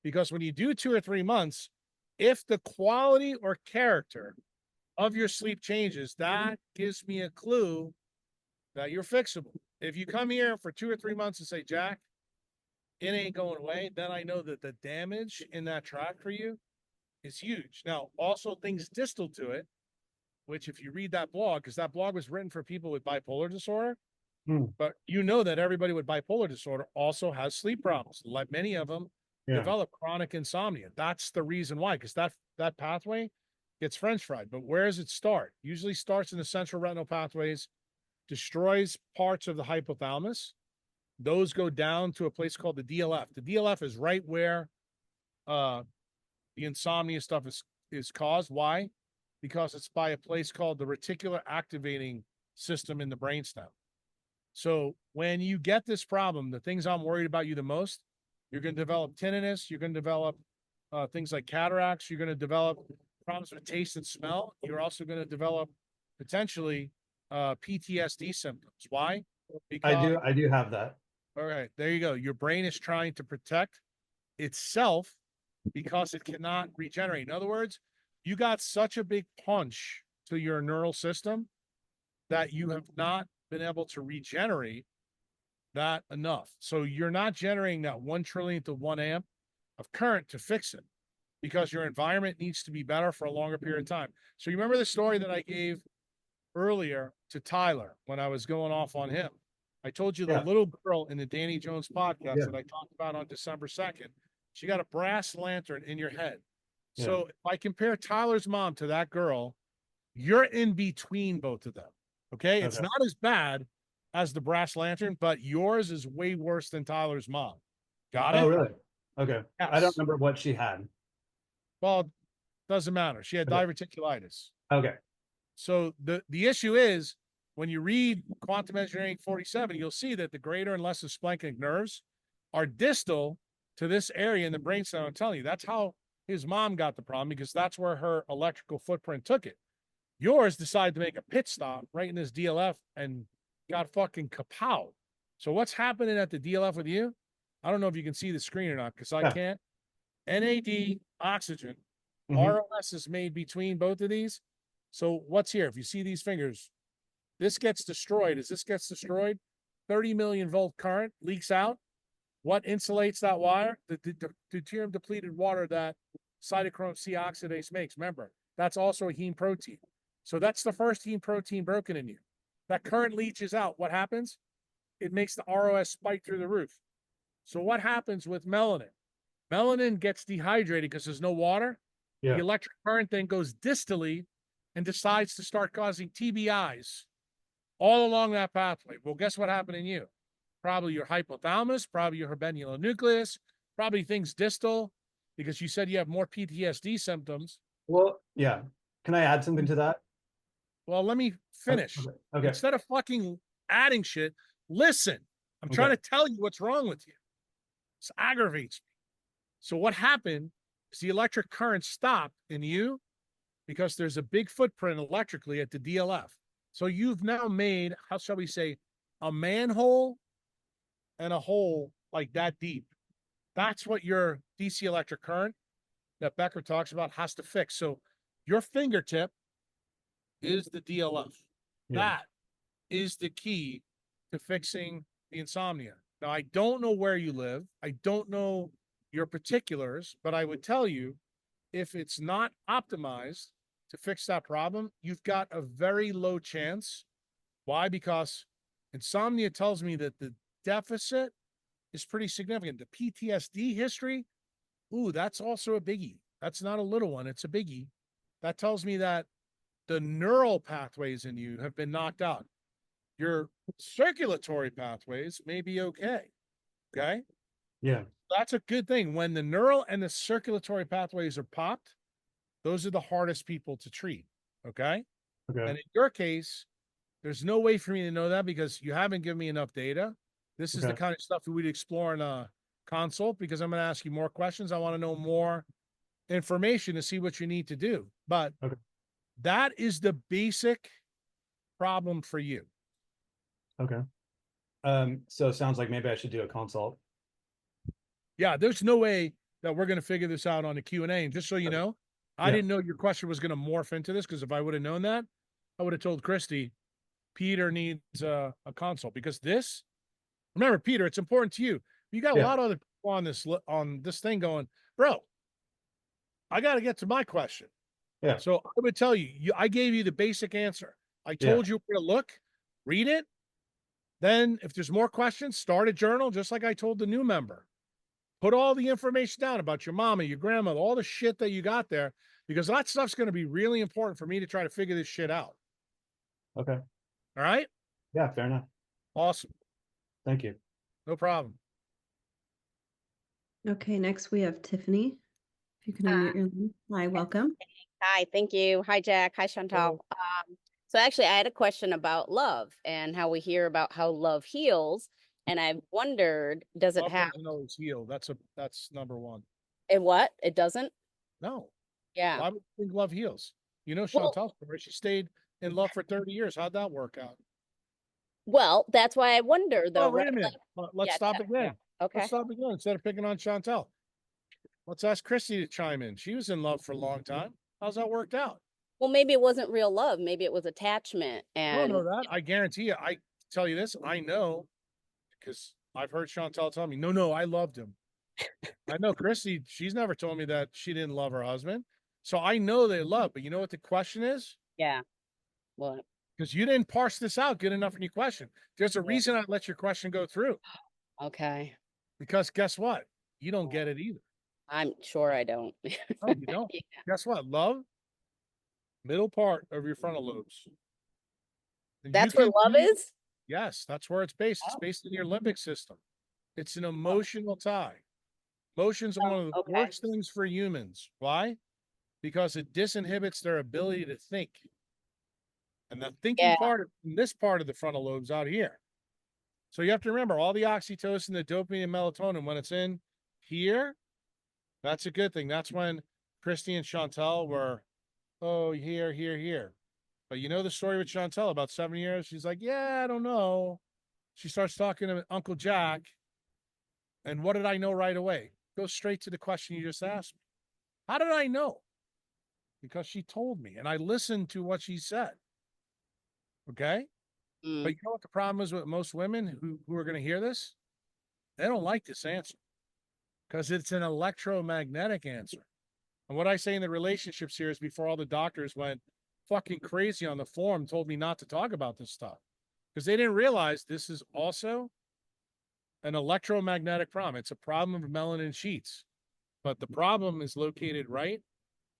because when you do 2 or 3 months, if the quality or character of your sleep changes, that gives me a clue that you're fixable. If you come here for 2 or 3 months and say, Jack, it ain't going away, then I know that the damage in that tract for you is huge. Now, also things distal to it, which if you read that blog, because that blog was written for people with bipolar disorder, but you know that everybody with bipolar disorder also has sleep problems. Like many of them develop chronic insomnia. That's the reason why, because that pathway gets French fried. But where does it start? Usually starts in the central retinal pathways, destroys parts of the hypothalamus. Those go down to a place called the DLF. The DLF is right where the insomnia stuff is caused. Why? Because it's by a place called the reticular activating system in the brainstem. So when you get this problem, the things I'm worried about you the most, you're going to develop tinnitus. You're going to develop things like cataracts. You're going to develop problems with taste and smell. You're also going to develop potentially PTSD symptoms. Why? Because I do have that. all right, there you go. Your brain is trying to protect itself because it cannot regenerate. In other words, you got such a big punch to your neural system that you have not been able to regenerate that enough. So you're not generating that 1 trillionth to 1 amp of current to fix it because your environment needs to be better for a longer period of time. So you remember the story that I gave earlier to Tyler when I was going off on him? I told you the little girl in the Danny Jones podcast that I talked about on December 2nd, she got a brass lantern in your head. So if I compare Tyler's mom to that girl, you're in between both of them. Okay. It's not as bad as the brass lantern, but yours is way worse than Tyler's mom. Got it? Oh, really? Okay. Yes. I don't remember what she had. Well, doesn't matter. She had diverticulitis. Okay. So the issue is when you read Quantum Engineering 47, you'll see that the greater and lesser splanchnic nerves are distal to this area in the brainstem. I'm telling you, that's how his mom got the problem because that's where her electrical footprint took it. Yours decided to make a pit stop right in this DLF and got fucking kapow. So what's happening at the DLF with you? I don't know if you can see the screen or not because I can't. NAD, oxygen, ROS is made between both of these. So what's here? If you see these fingers, this gets destroyed. As this gets destroyed, 30 million volt current leaks out. What insulates that wire? The deuterium depleted water that cytochrome C oxidase makes. Remember, that's also a heme protein. So that's the first heme protein broken in you. That current leaches out. What happens? It makes the ROS spike through the roof. So what happens with melanin? Melanin gets dehydrated because there's no water. The electric current then goes distally and decides to start causing TBIs all along that pathway. Well, guess what happened in you? Probably your hypothalamus, probably your habenular nucleus, probably things distal, because you said you have more PTSD symptoms. Well, yeah. Can I add something to that? Well, let me finish. Okay. Instead of fucking adding shit, listen. I'm trying to tell you what's wrong with you. This aggravates me. So what happened is the electric current stopped in you because there's a big footprint electrically at the DLF. So you've now made, how shall we say, a manhole and a hole like that deep. That's what your DC electric current that Becker talks about has to fix. So your fingertip is the DLF. That is the key to fixing the insomnia. Now, I don't know where you live. I don't know your particulars, but I would tell you if it's not optimized to fix that problem, you've got a very low chance. Why? Because insomnia tells me that the deficit is pretty significant. The PTSD history, ooh, that's also a biggie. That's not a little one, it's a biggie. That tells me that the neural pathways in you have been knocked out. Your circulatory pathways may be okay. Okay. Yeah. That's a good thing. When the neural and the circulatory pathways are popped, those are the hardest people to treat. Okay. Okay. And in your case, there's no way for me to know that because you haven't given me enough data. This is the Okay. kind of stuff that we'd explore in a consult because I'm going to ask you more questions. I want to know more information to see what you need to do. But Okay. that is the basic problem for you. Okay. So it sounds like maybe I should do a consult. Yeah, there's no way that we're going to figure this out on a Q&A. And just so you know, I Yeah. didn't know your question was going to morph into this because if I would have known that, I would have told Christy, Peter needs a consult because this, remember, Peter, it's important to you. You got a lot of other people on this thing going, bro, I got to get to my question. Yeah. So I would tell you, I gave you the basic answer. I told you where to look, read it. Then if there's more questions, start a journal, just like I told the new member. Put all the information down about your mama, your grandmother, all the shit that you got there, because that stuff's going to be really important for me to try to figure this shit out. Okay. All right? Yeah, fair enough. Awesome. Thank you. No problem. Okay, next we have Tiffany. If you can unmute your line. Hi, welcome. Hi, thank you. Hi, Jack. Hi, Chantal. So actually, I had a question about love and how we hear about how love heals. And I wondered, does it Love have doesn't always heal. That's number one. it what? It doesn't? No. Yeah. Why would you think love heals? You know, Well- Chantal's story, she stayed in love for 30 years. How'd that work out? Well, that's why I wonder though. Oh, wait a right? minute. Let's Yeah, stop yeah, again. Okay. Let's stop again instead of picking on Chantal. Let's ask Christy to chime in. She was in love for a long time. How's that worked out? Well, maybe it wasn't real love. Maybe it was attachment. I don't And know that. I guarantee you. I tell you this. I know because I've heard Chantal tell me, no, I loved him. I know Christy, she's never told me that she didn't love her husband. So I know they love, but you know what the question is? yeah. What? Because you didn't parse this out good enough in your question. There's a reason I let your question go through. Okay. Because guess what? You don't get it either. I'm sure I don't. No, you don't. Yeah. Guess what? Love, middle part of your frontal lobes. And That's you where can love do- is? Yes, that's where it's based. It's Oh. based in your limbic system. It's an emotional tie. Emotions are one of the okay. worst things for humans. Why? Because it disinhibits their ability to think. And the thinking Yeah. part of this part of the frontal lobes out here. So you have to remember all the oxytocin, the dopamine, and melatonin, when it's in here, that's a good thing. That's when Christy and Chantal were, oh, here. But you know the story with Chantal about 7 years? She's like, yeah, I don't know. She starts talking to Uncle Jack. And what did I know right away? Go straight to the question you just asked me. How did I know? Because she told me and I listened to what she said. Okay. Mm. But you know what the problem is with most women who are going to hear this? They don't like this answer because it's an electromagnetic answer. And what I say in the relationship series before all the doctors went fucking crazy on the forum, told me not to talk about this stuff because they didn't realize this is also an electromagnetic problem. It's a problem of melanin sheets, but the problem is located right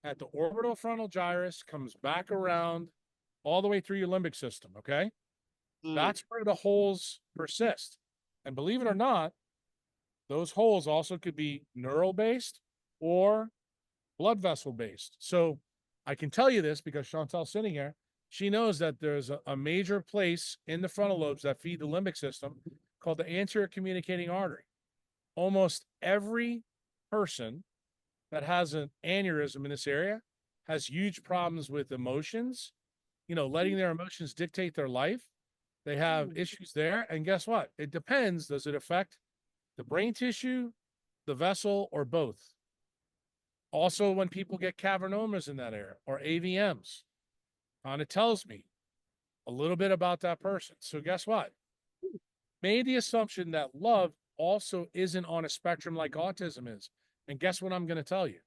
at the orbital frontal gyrus, comes back around all the way through your limbic system. Okay. Mm. That's where the holes persist. And believe it or not, those holes also could be neural based or blood vessel based. So I can tell you this because Chantal's sitting here. She knows that there's a major place in the frontal lobes that feed the limbic system called the anterior communicating artery. Almost every person that has an aneurysm in this area has huge problems with emotions, letting their emotions dictate their life. They have issues there. And guess what? It depends. Does it affect the brain tissue, the vessel, or both? Also, when people get cavernomas in that area or AVMs, kind of tells me a little bit about that person. So guess what? Made the assumption that love also isn't on a spectrum like autism is. And guess what I'm going to tell you?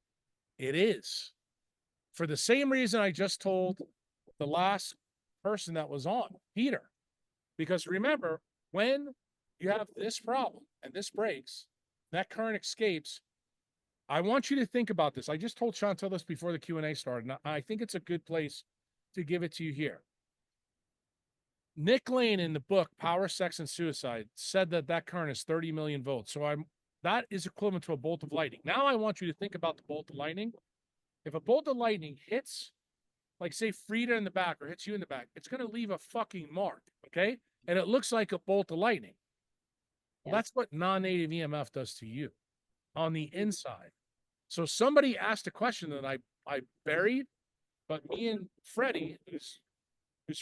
It is. For the same reason I just told the last person that was on, Peter. Because remember, when you have this problem and this breaks, that current escapes. I want you to think about this. I just told Chantel this before the Q&A started, and I think it's a good place to give it to you here. Nick Lane in the book Power, Sex, and Suicide said that that current is 30 million volts. So that is equivalent to a bolt of lightning. Now I want you to think about the bolt of lightning. If a bolt of lightning hits, like say Frida in the back or hits you in the back, it's going to leave a fucking mark, okay? And it looks like a bolt of lightning. Well, that's what non-native EMF does to you on the inside. So somebody asked a question that I buried, but me and Freddie, who's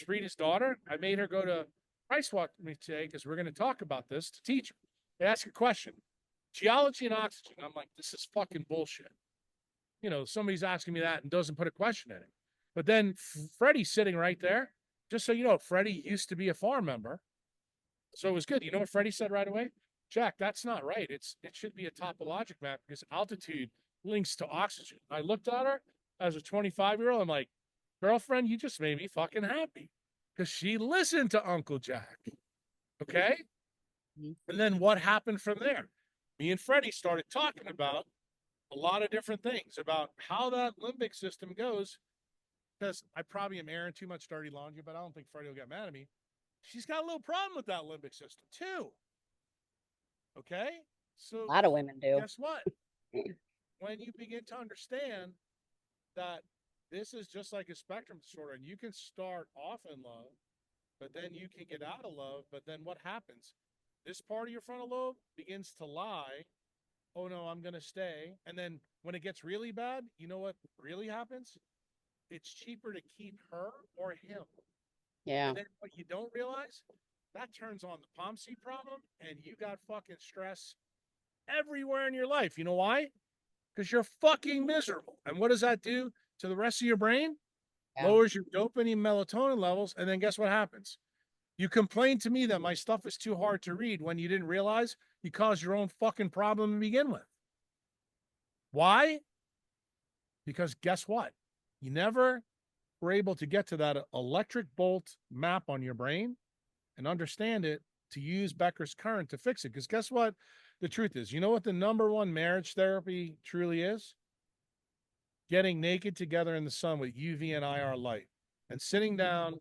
Frida's daughter, I made her go to Price Walk with me today because we're going to talk about this to teach her. They ask a question. Geology and oxygen. I'm like, this is fucking bullshit. You know, somebody's asking me that and doesn't put a question in it. But then Freddie's sitting right there. Just so you know, Freddie used to be a farm member. So it was good. You know what Freddie said right away? Jack, that's not right. It should be a topologic map because altitude links to oxygen. I looked at her as a 25-year-old. I'm like, girlfriend, you just made me fucking happy because she listened to Uncle Jack. Okay? And then what happened from there? Me and Freddie started talking about a lot of different things about how that limbic system goes, because I probably am airing too much dirty laundry, but I don't think Freddie will get mad at me. She's got a little problem with that limbic system too. Okay? So A lot of women do. guess what? When you begin to understand that this is just like a spectrum disorder, and you can start off in love, but then you can get out of love, but then what happens? This part of your frontal lobe begins to lie. Oh no, I'm going to stay. And then when it gets really bad, you know what really happens? It's cheaper to keep her or him. Yeah. And then what you don't realize, that turns on the POMC problem, and you got fucking stress everywhere in your life. You know why? Because you're fucking miserable. And what does that do to the rest of your brain? Yeah. Lowers your dopamine, melatonin levels, and then guess what happens? You complain to me that my stuff is too hard to read when you didn't realize you caused your own fucking problem to begin with. Why? Because guess what? You never were able to get to that electric bolt map on your brain and understand it to use Becker's current to fix it. Because guess what? The truth is, you know what the number one marriage therapy truly is? Getting naked together in the sun with UV and IR light and sitting down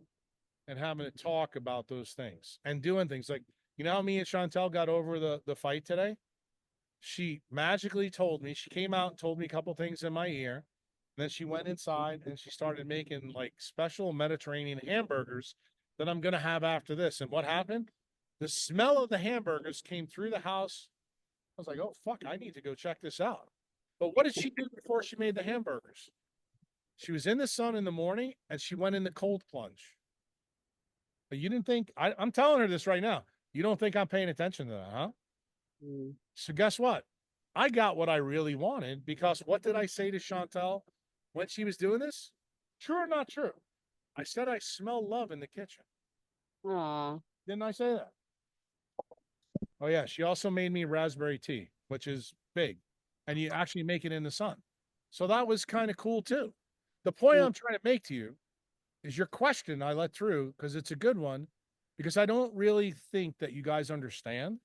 and having a talk about those things and doing things like, you know how me and Chantel got over the fight today? She magically told me, she came out and told me a couple things in my ear. Then she went inside and she started making like special Mediterranean hamburgers that I'm going to have after this. And what happened? The smell of the hamburgers came through the house. I was like, oh, fuck, I need to go check this out. But what did she do before she made the hamburgers? She was in the sun in the morning and she went in the cold plunge. But you didn't think, I'm telling her this right now. You don't think I'm paying attention to that, huh? Mm. So guess what? I got what I really wanted because what did I say to Chantel when she was doing this? True or not true? I said I smell love in the kitchen. Aw. Didn't I say that? Oh, yeah. She also made me raspberry tea, which is big. And you actually make it in the sun. So that was kind of cool, too. The point I'm trying to make to you is your question I let through because it's a good one, because I don't really think that you guys understand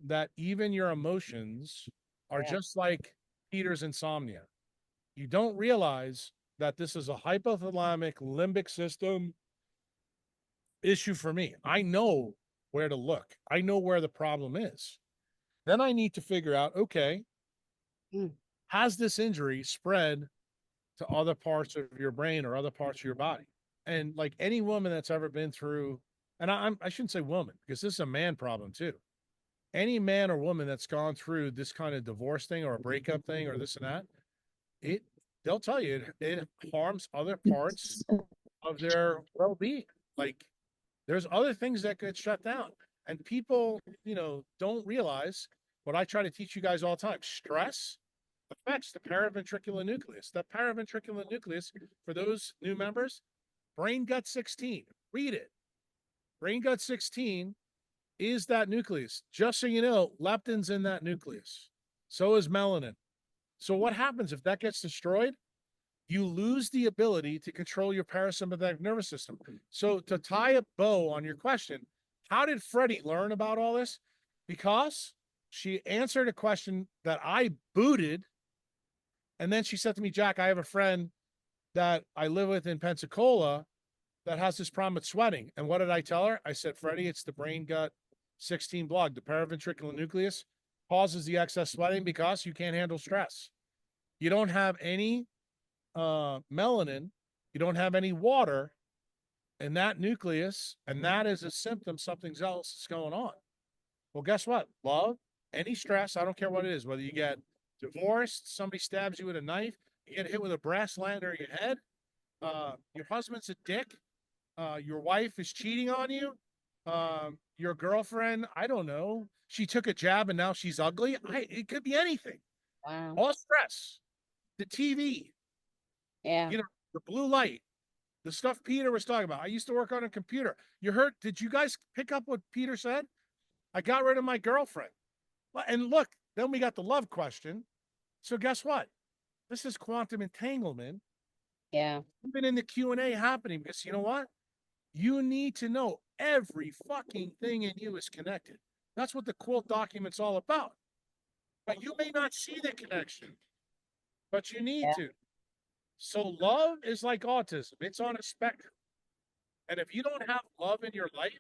that even your emotions are just like Peter's insomnia. You don't realize that this is a hypothalamic limbic system issue for me. I know where to look. I know where the problem is. Then I need to figure out, okay, has this injury spread to other parts of your brain or other parts of your body? And like any woman that's ever been through, and I shouldn't say woman because this is a man problem too. Any man or woman that's gone through this kind of divorce thing or a breakup thing or this and that, they'll tell you it harms other parts of their well-being. Like there's other things that get shut down. And people, don't realize what I try to teach you guys all the time. Stress affects the paraventricular nucleus. The paraventricular nucleus, for those new members, brain gut 16. Read it. Brain gut 16 is that nucleus. Just so you know, leptin's in that nucleus. So is melanin. So what happens if that gets destroyed? You lose the ability to control your parasympathetic nervous system. So to tie a bow on your question, How did Freddie learn about all this? Because she answered a question that I booted. And then she said to me, Jack, I have a friend that I live with in Pensacola that has this problem with sweating. And what did I tell her? I said, Freddie, it's the brain gut 16 block. The paraventricular nucleus causes the excess sweating because you can't handle stress. You don't have any melanin. You don't have any water in that nucleus. And that is a symptom something else is going on. Well, guess what? Love, any stress, I don't care what it is, whether you get divorced, somebody stabs you with a knife, you get hit with a brass lander in your head, your husband's a dick, your wife is cheating on you, your girlfriend, I don't know, she took a jab and now she's ugly. It could be anything. Wow. All stress, the TV, Yeah. you know, the blue light, the stuff Peter was talking about. I used to work on a computer. You heard, did you guys pick up what Peter said? I got rid of my girlfriend. And look, then we got the love question. So guess what? This is quantum entanglement. Yeah. Even in the Q&A happening, because you know what? You need to know every fucking thing in you is connected. That's what the quote document's all about. But you may not see the connection, but you need Yeah. to. So love is like autism. It's on a spectrum. And if you don't have love in your life,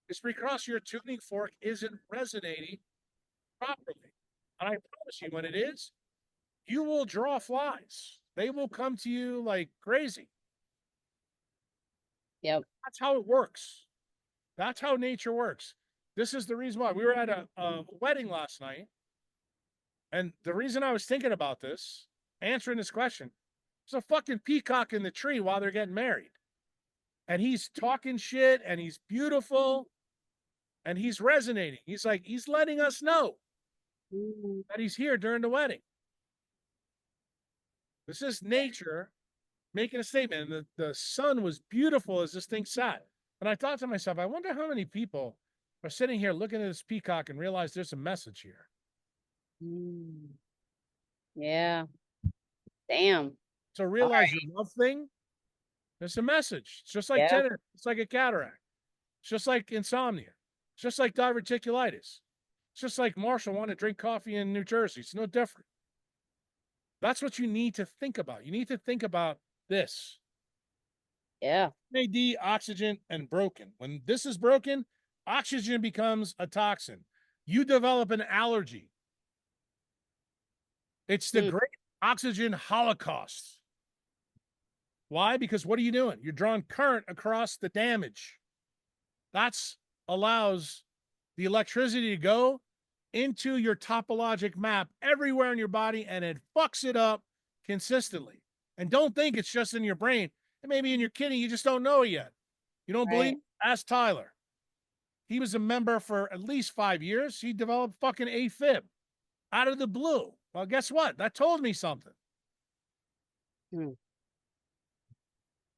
it's because your tuning fork isn't resonating properly. And I promise you, when it is, you will draw flies. They will come to you like crazy. Yep. That's how it works. That's how nature works. This is the reason why we were at a wedding last night. And the reason I was thinking about this, answering this question, there's a fucking peacock in the tree while they're getting married. And he's talking shit and he's beautiful and he's resonating. He's like, he's letting us know that he's here during the wedding. This is nature making a statement. And the sun was beautiful as this thing sat. And I thought to myself, I wonder how many people are sitting here looking at this peacock and realize there's a message here. Yeah. Damn. So realize your love thing, there's a message. It's just like Yeah. tinnitus. It's like a cataract. It's just like insomnia. It's just like diverticulitis. It's just like Marshall wanting to drink coffee in New Jersey. It's no different. That's what you need to think about. You need to think about this. Yeah. NAD, oxygen, and broken. When this is broken, oxygen becomes a toxin. You develop an allergy. It's the great oxygen holocaust. Why? Because what are you doing? You're drawing current across the damage. That's allows the electricity to go into your topologic map everywhere in your body, and it fucks it up consistently. And don't think it's just in your brain. It may be in your kidney. You just don't know it yet. You don't believe me? Ask Tyler. He was a member for at least 5 years. He developed fucking AFib out of the blue. Well, guess what? That told me something.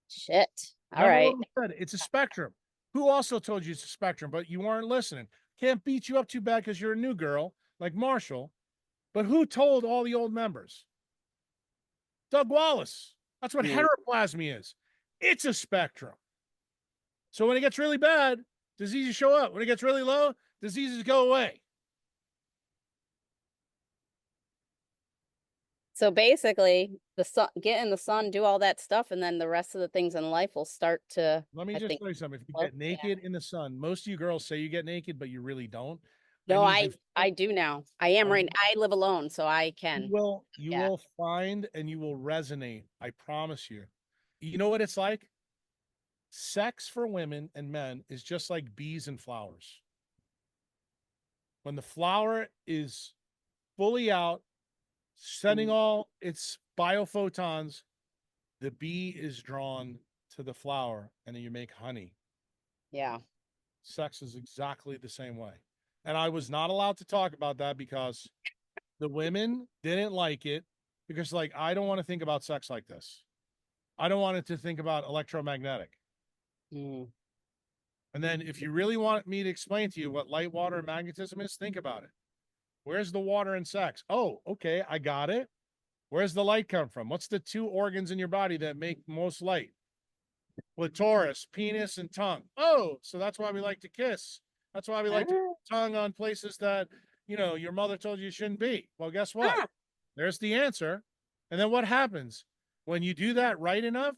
Shit. All Remember right. what I said? It's a spectrum. Who also told you it's a spectrum, but you weren't listening? Can't beat you up too bad because you're a new girl like Marshall. But who told all the old members? Doug Wallace. That's what heteroplasmy is. It's a spectrum. So when it gets really bad, diseases show up. When it gets really low, diseases go away. So basically, the sun, get in the sun, do all that stuff, and then the rest of the things in life will start to. Let me just tell you something. If you get naked in the sun, most of you girls say you get naked, but you really don't. No, I do now. I am right. I live alone, so I can. You will find and you will resonate. I promise you. You know what it's like? Sex for women and men is just like bees and flowers. When the flower is fully out, sending all its biophotons, the bee is drawn to the flower and then you make honey. Yeah. Sex is exactly the same way. And I was not allowed to talk about that because the women didn't like it because, like, I don't want to think about sex like this. I don't want it to think about electromagnetic. And then if you really want me to explain to you what light, water, and magnetism is, think about it. Where's the water in sex? Oh, okay, I got it. Where's the light come from? What's the two organs in your body that make most light? clitoris, penis, and tongue. Oh, so that's why we like to kiss. That's why we like to put the tongue on places that, you know, your mother told you shouldn't be. Well, guess what? There's the answer. And then what happens? When you do that right enough,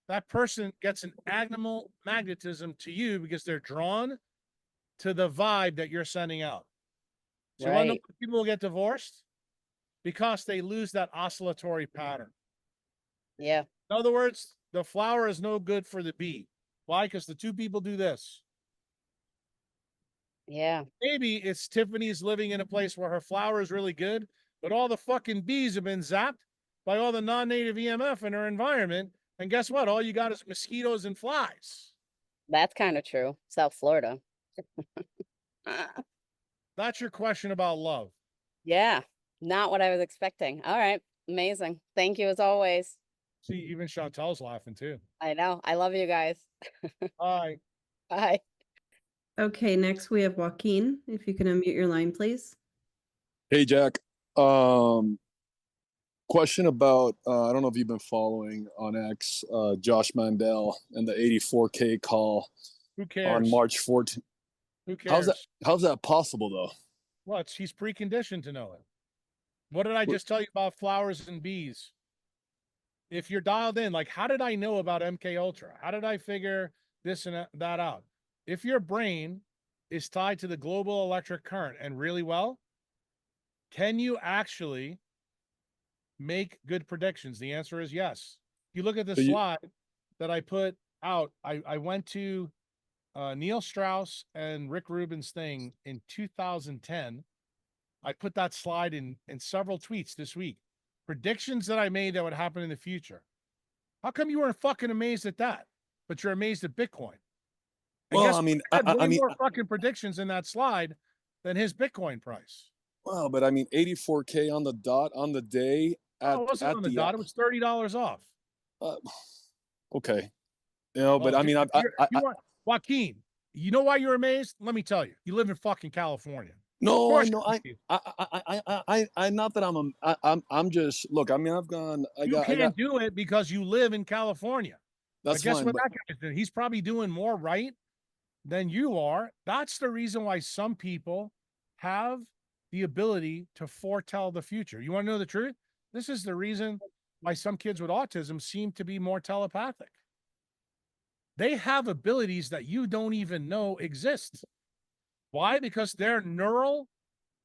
that person gets an animal magnetism to you because they're drawn to the vibe that you're sending out. So you want to know why people will get divorced? Because they lose that oscillatory pattern. Yeah. In other words, the flower is no good for the bee. Why? Because the two people do this. Yeah. Maybe it's Tiffany's living in a place where her flower is really good, but all the fucking bees have been zapped by all the non-native EMF in her environment. And guess what? All you got is mosquitoes and flies. That's kind of true. South Florida. That's your question about love. Yeah. Not what I was expecting. All right. Amazing. Thank you as always. See, even Chantel's laughing too. I know. I love you guys. Bye. Bye. Okay, next we have Joaquin. If you can unmute your line, please. Hey, Jack. Question about, I don't know if you've been following on X, Josh Mandel and the 84K call Who cares? on March 14th. Who cares? How's that possible though? What? He's preconditioned to know it. What did I just tell you about flowers and bees? If you're dialed in, like, how did I know about MK Ultra? How did I figure this and that out? If your brain is tied to the global electric current and really well, can you actually make good predictions? The answer is yes. If you look at the slide that I put out, I went to Neil Strauss and Rick Rubin's thing in 2010. I put that slide in several tweets this week. Predictions that I made that would happen in the future. How come you weren't fucking amazed at that? But you're amazed at Bitcoin. Well, I mean, I mean, more fucking predictions in that slide than his Bitcoin price. Well, but I mean, 84K on the dot on the day at, it wasn't on the dot. It was $30 off. Okay. You know, but I mean, Joaquin, you know why you're amazed? Let me tell you. You live in fucking California. No, I know. I not that I'm just, look, I mean, You can't do it because you live in California. That's guess fine, what that guy's doing? He's probably doing more right than you are. That's the reason why some people have the ability to foretell the future. You want to know the truth? This is the reason why some kids with autism seem to be more telepathic. They have abilities that you don't even know exist. Why? Because their neural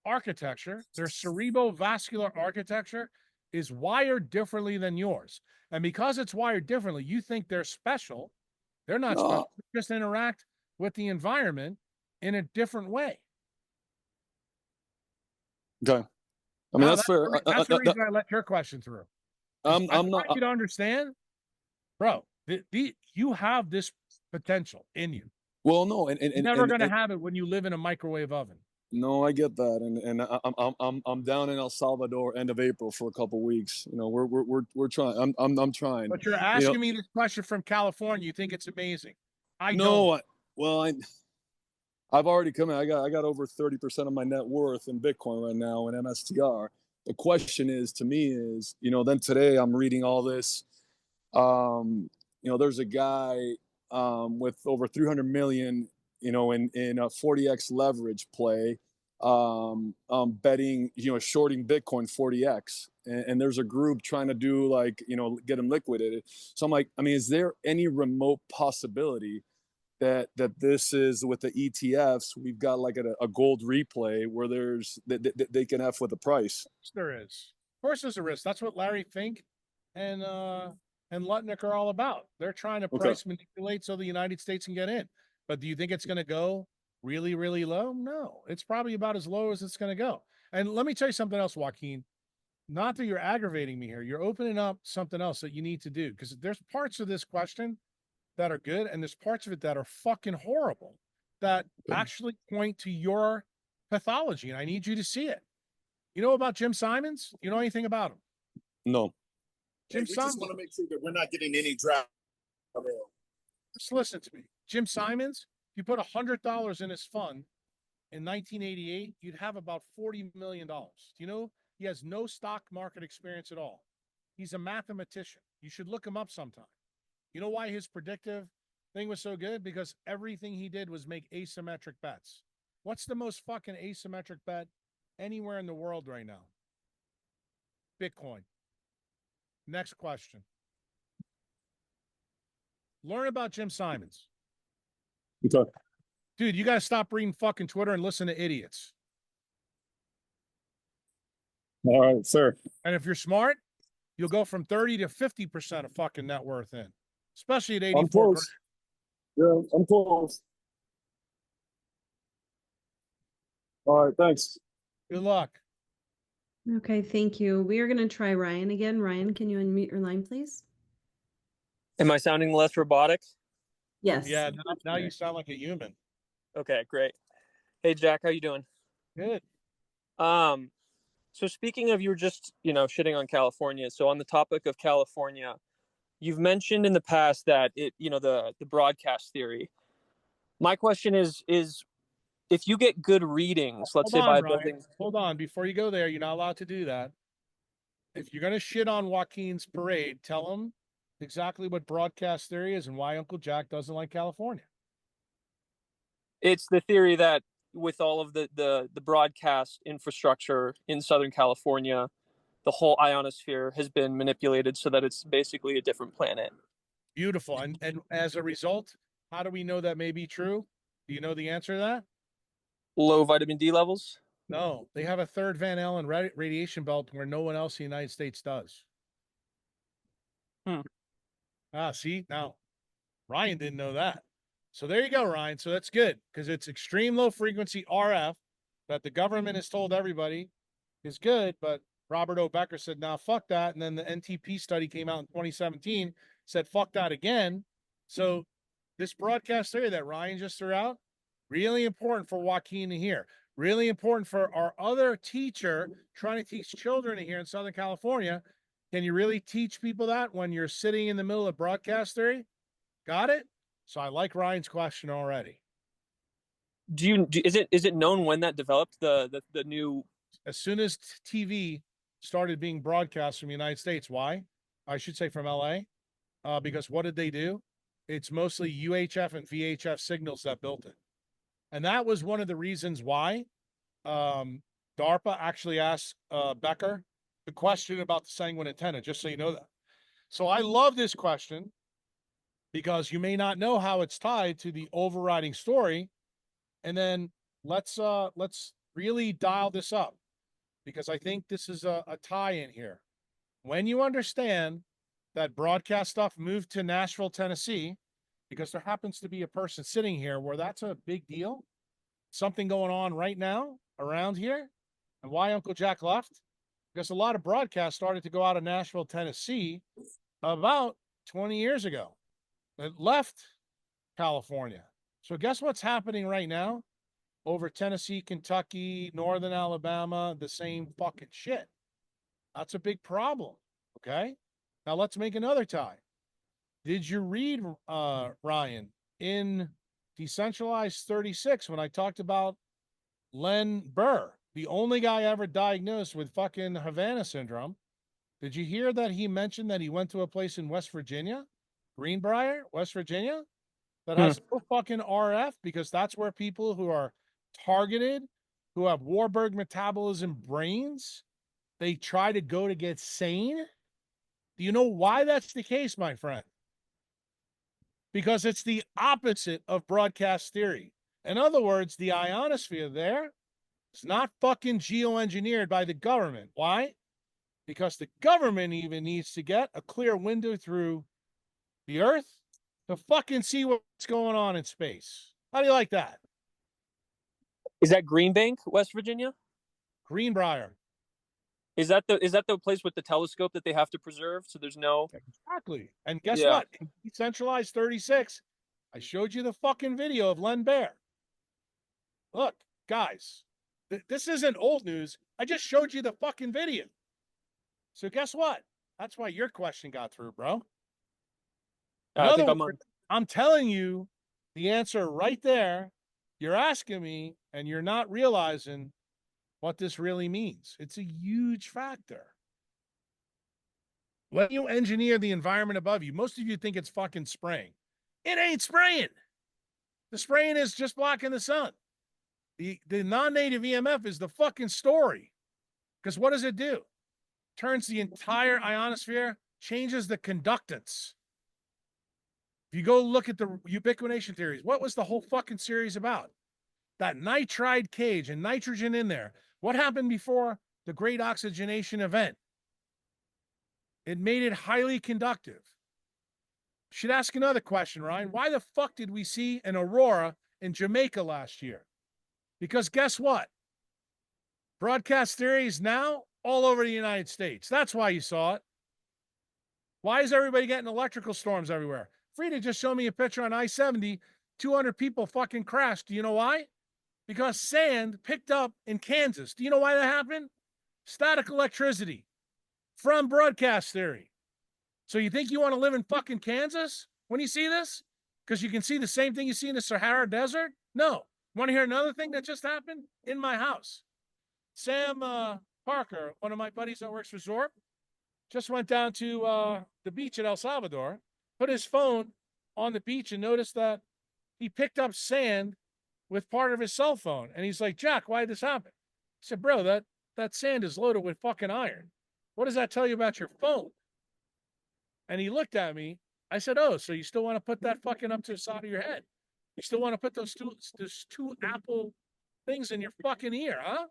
architecture, their cerebrovascular architecture is wired differently than yours. And because it's wired differently, you think they're special. They're not special. They just interact with the environment in a different way. Okay. I mean, that's fair. That's the reason I let your question through. I'm not. I want you to understand, bro. You have this potential in you. Well, no, and you're never going to have it when you live in a microwave oven. No, I get that, and I'm down in El Salvador end of April for a couple weeks. You know, we're trying. I'm trying. But you're asking me this question from California. You think it's amazing? I've already come in. I got over 30% of my net worth in Bitcoin right now in MSTR. The question is, to me, is, you know, then today I'm reading all this. You know, there's a guy with over 300 million, you know, in a 40x leverage play, betting, you know, shorting Bitcoin 40x, and there's a group trying to do, like, you know, get them liquidated. So I'm like, I mean, is there any remote possibility that this is with the ETFs? We've got like a gold replay where there's they can F with the price. There is, of course, there's a risk. That's what Larry Fink and Lutnick are all about. They're trying to price manipulate so the United States can get in. But do you think it's going to go really, really low? No, it's probably about as low as it's going to go. And let me tell you something else, Joaquin. Not that you're aggravating me here. You're opening up something else that you need to do, because there's parts of this question that are good, and there's parts of it that are fucking horrible that actually point to your pathology, and I need you to see it. You know about Jim Simons? You know anything about him? No. Jim Simons. Just want to make sure that we're not getting any draft. Just listen to me. Jim Simons, if you put $100 in his fund in 1988, you'd have about $40 million. Do you know he has no stock market experience at all? He's a mathematician. You should look him up sometime. You know why his predictive thing was so good? Because everything he did was make asymmetric bets. What's the most fucking asymmetric bet anywhere in the world right now? Bitcoin. Next question. Learn about Jim Simons. Okay. Dude, you got to stop reading fucking Twitter and listen to idiots. All right, sir. And if you're smart, you'll go from 30 to 50% of fucking net worth in, especially at I'm 84 grand. close. Yeah, I'm close. All right, thanks. Good luck. Okay, thank you. We are going to try Ryan again. Ryan, can you unmute your line, please? Am I sounding less robotic? Yes. Yeah, now you sound like a human. Okay, great. Hey, Jack, how you doing? Good. So speaking of, you were just, shitting on California. So on the topic of California, you've mentioned in the past that the broadcast theory. My question is if you get good readings, let's say by building. Hold on. Before you go there, you're not allowed to do that. If you're going to shit on Joaquin's parade, tell him exactly what broadcast theory is and why Uncle Jack doesn't like California. It's the theory that with all of the broadcast infrastructure in Southern California, the whole ionosphere has been manipulated so that it's basically a different planet. Beautiful. And as a result, how do we know that may be true? Do you know the answer to that? Low vitamin D levels? No, they have a third Van Allen radiation belt where no one else in the United States does. See, now Ryan didn't know that. So there you go, Ryan. So that's good because it's extreme low frequency RF that the government has told everybody is good. But Robert O. Becker said, nah, fuck that. And then the NTP study came out in 2017, said, fuck that again. So this broadcast theory that Ryan just threw out, really important for Joaquin to hear. Really important for our other teacher trying to teach children here in Southern California. Can you really teach people that when you're sitting in the middle of broadcast theory? Got it? So I like Ryan's question already. Is it known when that developed, the new? As soon as TV started being broadcast from the United States. Why? I should say from LA. Because what did they do? It's mostly UHF and VHF signals that built it. And that was one of the reasons why DARPA actually asked Becker the question about the sanguine antenna, just so you know that. So I love this question because you may not know how it's tied to the overriding story. And then let's really dial this up because I think this is a tie in here. When you understand that broadcast stuff moved to Nashville, Tennessee, because there happens to be a person sitting here where that's a big deal, something going on right now around here, and why Uncle Jack left, because a lot of broadcasts started to go out of Nashville, Tennessee about 20 years ago. It left California. So guess what's happening right now? Over Tennessee, Kentucky, Northern Alabama, the same fucking shit. That's a big problem. Okay. Now let's make another tie. Did you read, Ryan, in Decentralized 36 when I talked about Len Burr, the only guy ever diagnosed with fucking Havana syndrome? Did you hear that he mentioned that he went to a place in West Virginia, Greenbrier, West Virginia, that has no fucking RF because that's where people who are targeted, who have Warburg metabolism brains, they try to go to get sane? Do you know why that's the case, my friend? Because it's the opposite of broadcast theory. In other words, the ionosphere there is not fucking geoengineered by the government. Why? Because the government even needs to get a clear window through the earth to fucking see what's going on in space. How do you like that? Is that Green Bank, West Virginia? Greenbrier. Is that the place with the telescope that they have to preserve? So there's no. Exactly. And guess what? Decentralized 36. I showed you the fucking video of Len Bear. Look, guys, this isn't old news. I just showed you the fucking video. So guess what? That's why your question got through, bro. In other words, I'm telling you the answer right there. You're asking me, and you're not realizing what this really means. It's a huge factor. When you engineer the environment above you, most of you think it's fucking spraying. It ain't spraying. The spraying is just blocking the sun. The non-native EMF is the fucking story. Because what does it do? Turns the entire ionosphere, changes the conductance. If you go look at the ubiquination theories, what was the whole fucking series about? That nitride cage and nitrogen in there. What happened before the great oxygenation event? It made it highly conductive. Should ask another question, Ryan. Why the fuck did we see an aurora in Jamaica last year? Because guess what? Broadcast theory is now all over the United States. That's why you saw it. Why is everybody getting electrical storms everywhere? Frida just showed me a picture on I-70. 200 people fucking crashed. Do you know why? Because sand picked up in Kansas. Do you know why that happened? Static electricity from broadcast theory. So you think you want to live in fucking Kansas when you see this? Because you can see the same thing you see in the Sahara Desert? No. Want to hear another thing that just happened? In my house. Sam Parker, one of my buddies that works for Zorp, just went down to the beach at El Salvador, put his phone on the beach and noticed that he picked up sand with part of his cell phone. And he's like, Jack, why did this happen? I said, bro, that sand is loaded with fucking iron. What does that tell you about your phone? And he looked at me. I said, oh, so you still want to put that fucking up to the side of your head? You still want to put those two Apple things in your fucking ear, huh?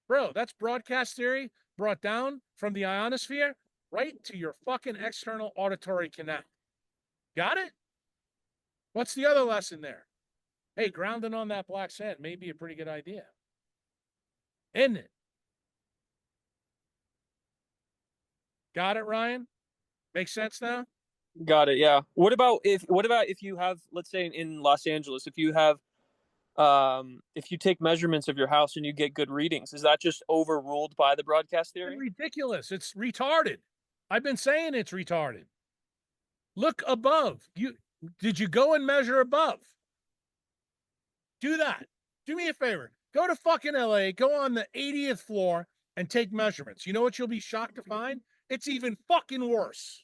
Bro, that's broadcast theory brought down from the ionosphere right to your fucking external auditory canal. Got it? What's the other lesson there? Hey, grounding on that black sand may be a pretty good idea. Isn't it? Got it, Ryan? Makes sense now? Got it. Yeah. What about if you have, let's say in Los Angeles, if you have if you take measurements of your house and you get good readings, is that just overruled by the broadcast theory? It's ridiculous. It's retarded. I've been saying it's retarded. Look above. Did you go and measure above? Do that. Do me a favor. Go to fucking LA, go on the 80th floor and take measurements. You know what you'll be shocked to find? It's even fucking worse.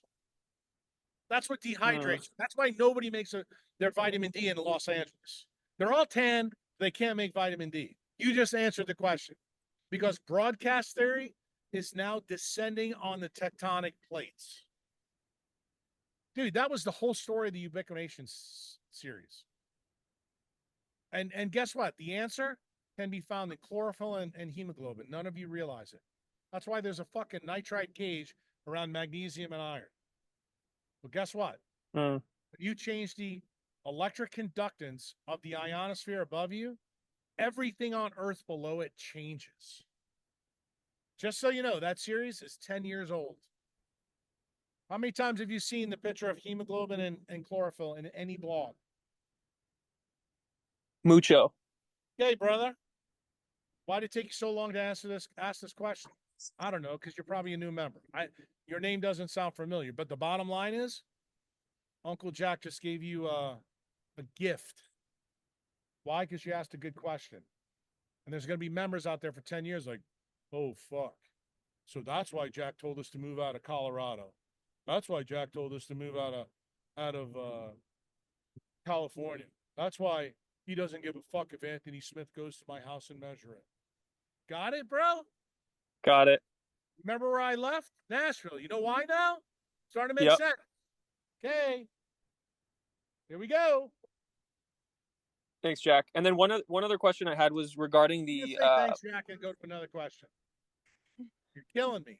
That's what dehydrates. That's why nobody makes their vitamin D in Los Angeles. They're all tan. They can't make vitamin D. You just answered the question. Because broadcast theory is now descending on the tectonic plates. Dude, that was the whole story of the ubiquination series. And guess what? The answer can be found in chlorophyll and hemoglobin. None of you realize it. That's why there's a fucking nitride cage around magnesium and iron. Well, guess what? When you change the electric conductance of the ionosphere above you, everything on Earth below it changes. Just so you know, that series is 10 years old. How many times have you seen the picture of hemoglobin and chlorophyll in any blog? Mucho. Okay, brother. Why did it take you so long to ask this question? I don't know, because you're probably a new member. Your name doesn't sound familiar, but the bottom line is, Uncle Jack just gave you a gift. Why? Because you asked a good question. And there's going to be members out there for 10 years like, oh, fuck. So that's why Jack told us to move out of Colorado. That's why Jack told us to move out of California. That's why he doesn't give a fuck if Anthony Smith goes to my house and measure it. Got it, bro? Got it. Remember where I left? Nashville. You know why now? Starting to make sense. Okay. Here we go. Thanks, Jack. And then one other question I had was regarding the. Thanks, Jack, and go to another question. You're killing me.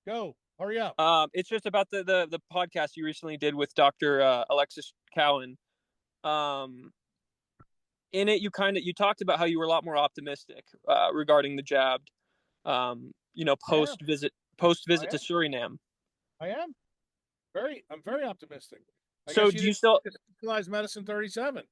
Go. Hurry up. It's just about the podcast you recently did with Dr. Alexis Cowan. In it, you talked about how you were a lot more optimistic regarding the jabbed. Post visit to Suriname. I am. I'm very optimistic. So do you still utilize medicine 37?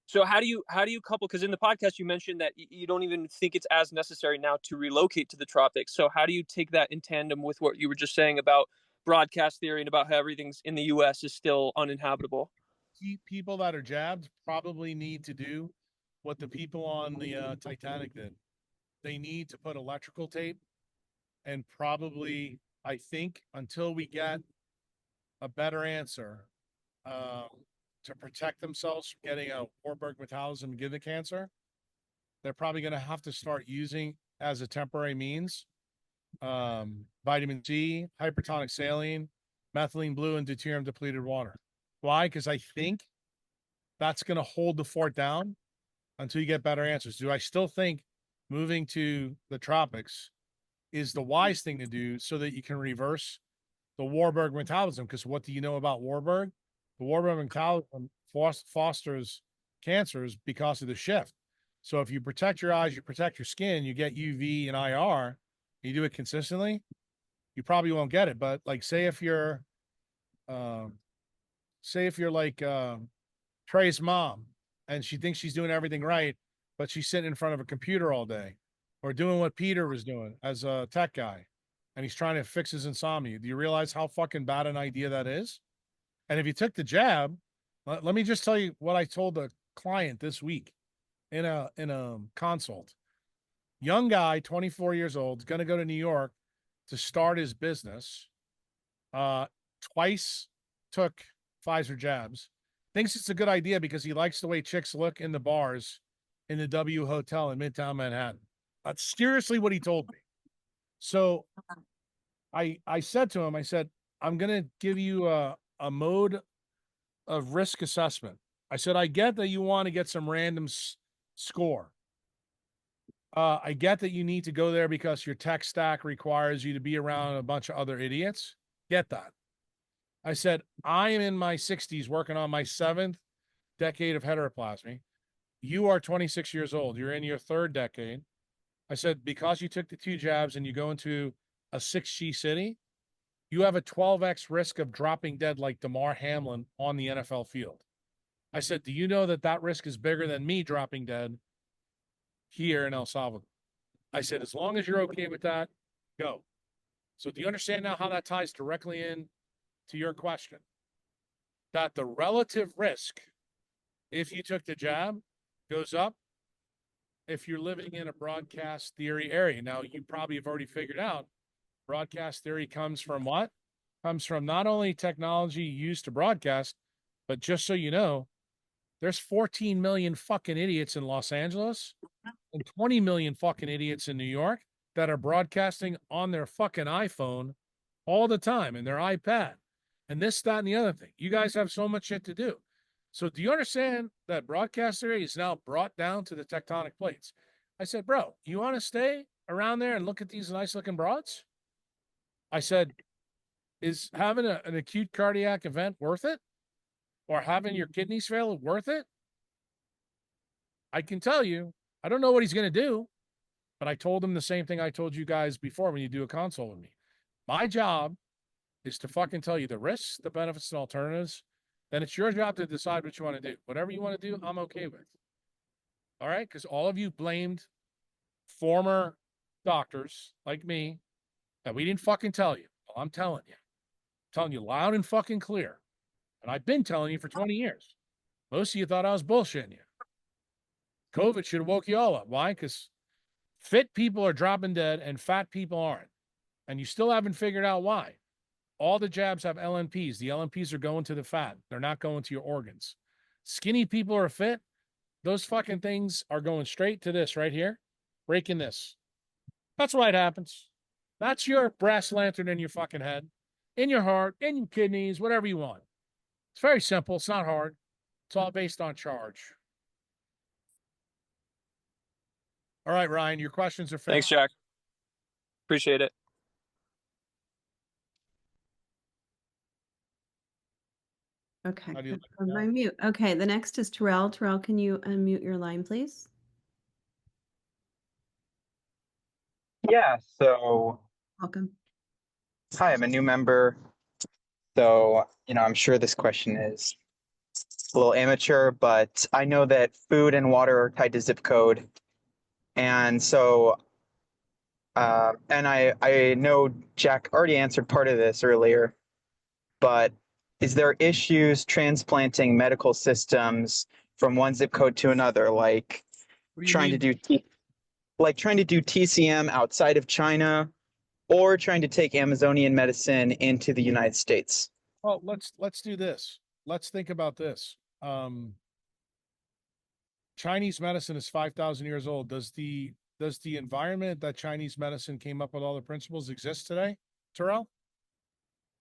So how do you couple? Because in the podcast you mentioned that you don't even think it's as necessary now to relocate to the tropics. So how do you take that in tandem with what you were just saying about broadcast theory and about how everything's in the U.S. is still uninhabitable? People that are jabbed probably need to do what the people on the Titanic did. They need to put electrical tape and probably I think until we get a better answer to protect themselves from getting a Warburg metabolism and give the cancer, they're probably going to have to start using as a temporary means vitamin C, hypertonic saline, methylene blue, and deuterium depleted water. Why? Because I think that's going to hold the fort down until you get better answers. Do I still think moving to the tropics is the wise thing to do so that you can reverse the Warburg metabolism? Because what do you know about Warburg? The Warburg metabolism fosters cancers because of the shift. So if you protect your eyes, you protect your skin, you get UV and IR, you do it consistently, you probably won't get it. But like, say if you're like Trey's mom and she thinks she's doing everything right, but she's sitting in front of a computer all day, or doing what Peter was doing as a tech guy, and he's trying to fix his insomnia. Do you realize how fucking bad an idea that is? And if you took the jab, let me just tell you what I told the client this week in a consult. Young guy, 24 years old, is going to go to New York to start his business. Twice took Pfizer jabs. Thinks it's a good idea because he likes the way chicks look in the bars in the W Hotel in Midtown Manhattan. That's seriously what he told me. So I said to him, I said, I'm going to give you a mode of risk assessment. I said, I get that you want to get some random score. I get that you need to go there because your tech stack requires you to be around a bunch of other idiots. Get that. I said, I am in my 60s working on my 7th decade of heteroplasmy. You are 26 years old. You're in your 3rd decade. I said, because you took the 2 jabs and you go into a 6G city, you have a 12x risk of dropping dead like DeMar Hamlin on the NFL field. I said, do you know that that risk is bigger than me dropping dead here in El Salvador? I said, as long as you're okay with that, go. So do you understand now how that ties directly in to your question? That the relative risk, if you took the jab, goes up if you're living in a broadcast theory area. Now, you probably have already figured out broadcast theory comes from what? Comes from not only technology used to broadcast, but just so you know, there's 14 million fucking idiots in Los Angeles and 20 million fucking idiots in New York that are broadcasting on their fucking iPhone all the time and their iPad and this, that, and the other thing. You guys have so much shit to do. So do you understand that broadcast theory is now brought down to the tectonic plates? I said, bro, you want to stay around there and look at these nice looking broads? I said, is having an acute cardiac event worth it? Or having your kidneys fail worth it? I can tell you, I don't know what he's going to do, but I told him the same thing I told you guys before when you do a consult with me. My job is to fucking tell you the risks, the benefits, and alternatives. Then it's your job to decide what you want to do. Whatever you want to do, I'm okay with. All right? Because all of you blamed former doctors like me that we didn't fucking tell you. Well, I'm telling you. I'm telling you loud and fucking clear. And I've been telling you for 20 years. Most of you thought I was bullshitting you. COVID should have woke you all up. Why? Because fit people are dropping dead and fat people aren't. And you still haven't figured out why. All the jabs have LNPs. The LNPs are going to the fat. They're not going to your organs. Skinny people are fit. Those fucking things are going straight to this right here, breaking this. That's why it happens. That's your brass lantern in your fucking head, in your heart, in your kidneys, whatever you want. It's very simple. It's not hard. It's all based on charge. All right, Ryan, your questions are finished. Thanks, Jack. Appreciate it. Okay, How do you put like on my that? mute. Okay, the next is Terrell. Terrell, can you unmute your line, please? Yeah, so Welcome. hi, I'm a new member. So, I'm sure this question is a little amateur, but I know that food and water are tied to zip code. And so, and I know Jack already answered part of this earlier, but is there issues transplanting medical systems from one zip code to another, like What do you trying to mean? do TCM outside of China or trying to take Amazonian medicine into the United States? Well, let's do this. Let's think about this. Chinese medicine is 5,000 years old. Does the environment that Chinese medicine came up with all the principles exist today, Terrell?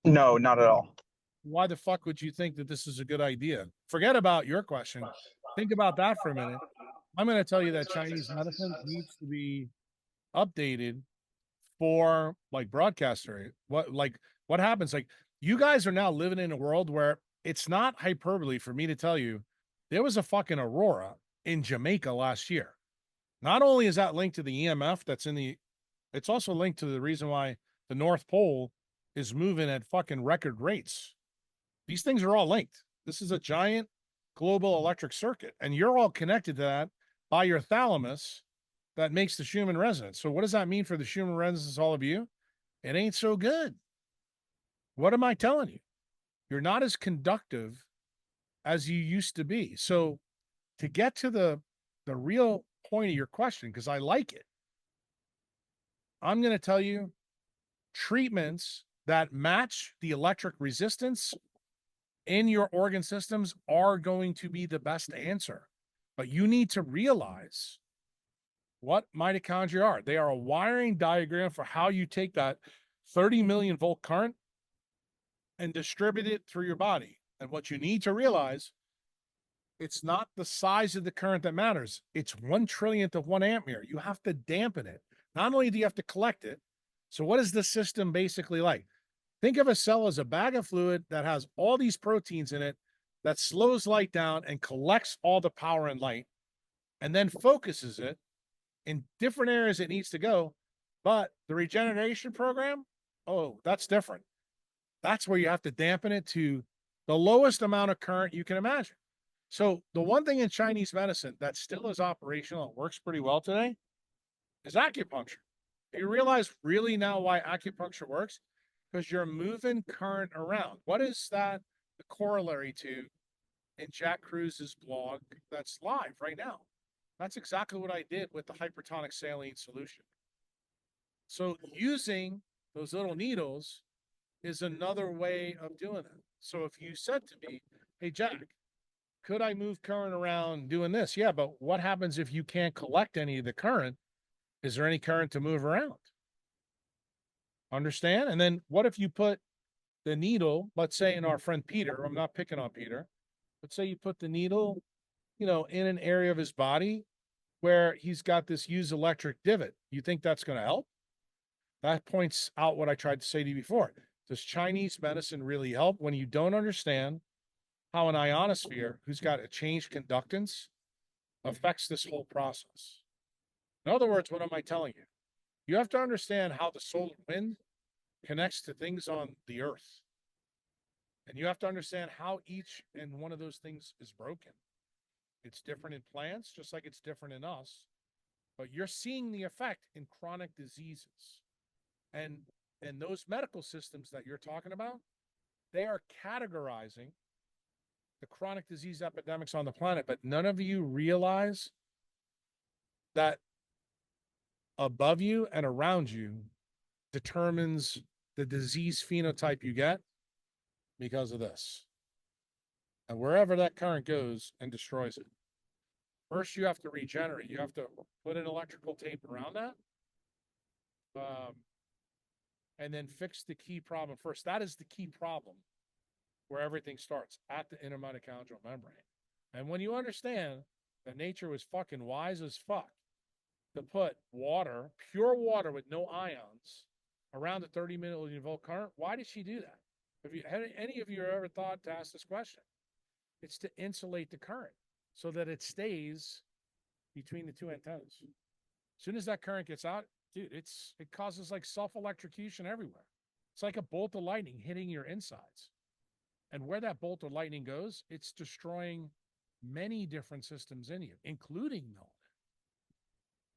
No, not at all. Why the fuck would you think that this is a good idea? Forget about your question. Think about that for a minute. I'm going to tell you that Chinese medicine needs to be updated for like broadcast area. What happens? Like, you guys are now living in a world where it's not hyperbole for me to tell you there was a fucking aurora in Jamaica last year. Not only is that linked to the EMF it's also linked to the reason why the North Pole is moving at fucking record rates. These things are all linked. This is a giant global electric circuit, and you're all connected to that by your thalamus that makes the Schumann resonance. So what does that mean for the Schumann resonance, all of you? It ain't so good. What am I telling you? You're not as conductive as you used to be. So to get to the real point of your question, because I like it, I'm going to tell you treatments that match the electric resistance in your organ systems are going to be the best answer. But you need to realize what mitochondria are. They are a wiring diagram for how you take that 30 million volt current and distribute it through your body. And what you need to realize, it's not the size of the current that matters. It's 1/trillionth of 1 ampere. You have to dampen it. Not only do you have to collect it. So what is the system basically like? Think of a cell as a bag of fluid that has all these proteins in it that slows light down and collects all the power and light and then focuses it in different areas it needs to go. But the regeneration program, oh, that's different. That's where you have to dampen it to the lowest amount of current you can imagine. So the one thing in Chinese medicine that still is operational and works pretty well today is acupuncture. You realize really now why acupuncture works? Because you're moving current around. What is that the corollary to in Jack Cruz's blog that's live right now? That's exactly what I did with the hypertonic saline solution. So using those little needles is another way of doing it. So if you said to me, hey, Jack, could I move current around doing this? Yeah, but what happens if you can't collect any of the current? Is there any current to move around? Understand? And then what if you put the needle, let's say in our friend Peter, I'm not picking on Peter, let's say you put the needle, in an area of his body where he's got this used electric divot. You think that's going to help? That points out what I tried to say to you before. Does Chinese medicine really help when you don't understand how an ionosphere, who's got a changed conductance, affects this whole process? In other words, what am I telling you? You have to understand how the solar wind connects to things on the earth. And you have to understand how each and one of those things is broken. It's different in plants, just like it's different in us. But you're seeing the effect in chronic diseases. And those medical systems that you're talking about, they are categorizing the chronic disease epidemics on the planet. But none of you realize that above you and around you determines the disease phenotype you get because of this. And wherever that current goes and destroys it, first you have to regenerate. You have to put an electrical tape around that. And then fix the key problem first. That is the key problem where everything starts, at the inner mitochondrial membrane. And when you understand that nature was fucking wise as fuck to put water, pure water with no ions, around the 30 million volt current, why did she do that? Have any of you ever thought to ask this question? It's to insulate the current so that it stays between the two antennas. As soon as that current gets out, dude, it causes like self-electrocution everywhere. It's like a bolt of lightning hitting your insides. And where that bolt of lightning goes, it's destroying many different systems in you, including melanin.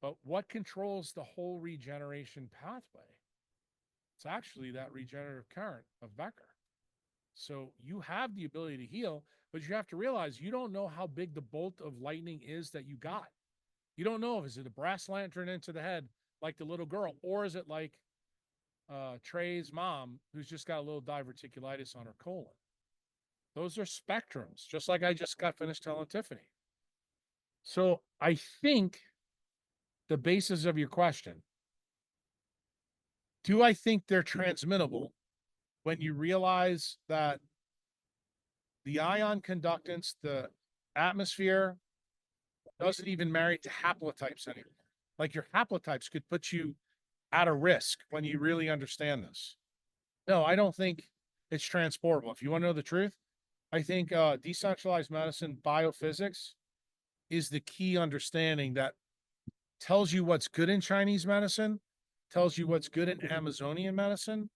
But what controls the whole regeneration pathway? It's actually that regenerative current of Becker. So you have the ability to heal, but you have to realize you don't know how big the bolt of lightning is that you got. You don't know if is it a brass lantern into the head like the little girl, or is it like Trey's mom, who's just got a little diverticulitis on her colon. Those are spectrums, just like I just got finished telling Tiffany. So I think the basis of your question, do I think they're transmittable when you realize that the ion conductance, the atmosphere doesn't even marry to haplotypes anymore? Like your haplotypes could put you at a risk when you really understand this. No, I don't think it's transportable. If you want to know the truth, I think decentralized medicine, biophysics is the key understanding that tells you what's good in Chinese medicine, tells you what's good in Amazonian medicine,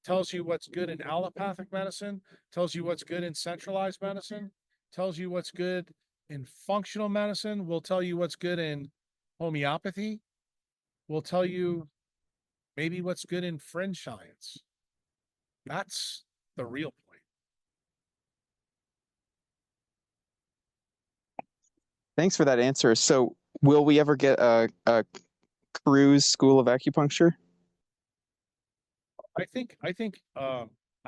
tells you what's good in allopathic medicine, tells you what's good in centralized medicine, tells you what's good in functional medicine, will tell you what's good in homeopathy, will tell you maybe what's good in fringe science. That's the real point. Thanks for that answer. So, will we ever get a cruise school of acupuncture? I think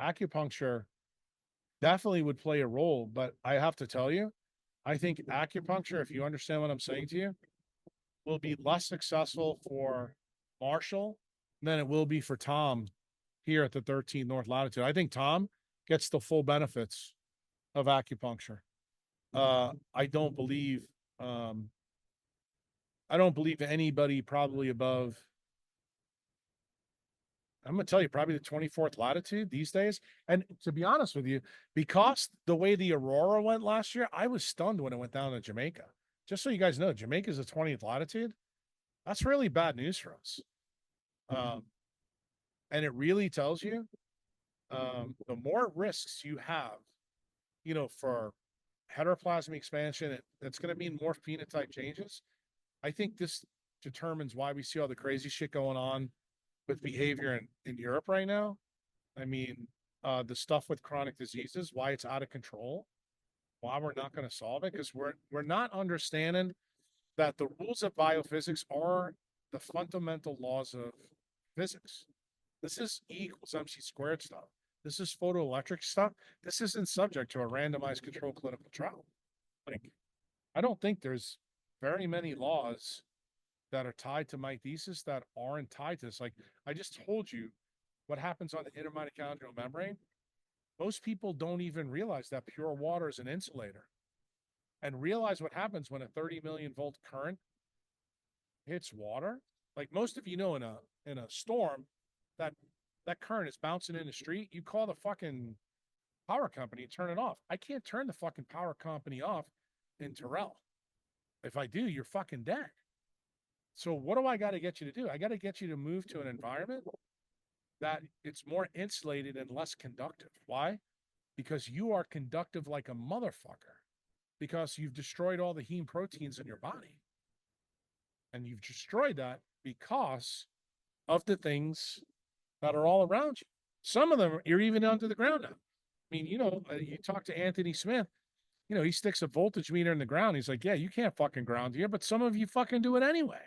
acupuncture definitely would play a role, but I have to tell you, I think acupuncture, if you understand what I'm saying to you, will be less successful for Marshall than it will be for Tom here at the 13th North Latitude. I think Tom gets the full benefits of acupuncture. I don't believe anybody probably above, I'm going to tell you, probably the 24th latitude these days. And to be honest with you, because the way the Aurora went last year, I was stunned when it went down to Jamaica. Just so you guys know, Jamaica is the 20th latitude. That's really bad news for us. And it really tells you the more risks you have, for heteroplasmy expansion, that's going to mean more phenotype changes. I think this determines why we see all the crazy shit going on with behavior in Europe right now. I mean, the stuff with chronic diseases, why it's out of control, why we're not going to solve it, because we're not understanding that the rules of biophysics are the fundamental laws of physics. This is E equals MC squared stuff. This is photoelectric stuff. This isn't subject to a randomized controlled clinical trial. Like, I don't think there's very many laws that are tied to my thesis that aren't tied to this. Like, I just told you what happens on the inner mitochondrial membrane. Most people don't even realize that pure water is an insulator, and realize what happens when a 30 million volt current hits water. Like most of you know, in a storm, that current is bouncing in the street. You call the fucking power company, turn it off. I can't turn the fucking power company off in Terrell. If I do, you're fucking dead. So what do I got to get you to do? I got to get you to move to an environment that it's more insulated and less conductive. Why? Because you are conductive like a motherfucker, because you've destroyed all the heme proteins in your body. And you've destroyed that because of the things that are all around you. Some of them you're even under the ground now. I mean, you talk to Anthony Smith, he sticks a voltage meter in the ground. He's like, yeah, you can't fucking ground here, but some of you fucking do it anyway.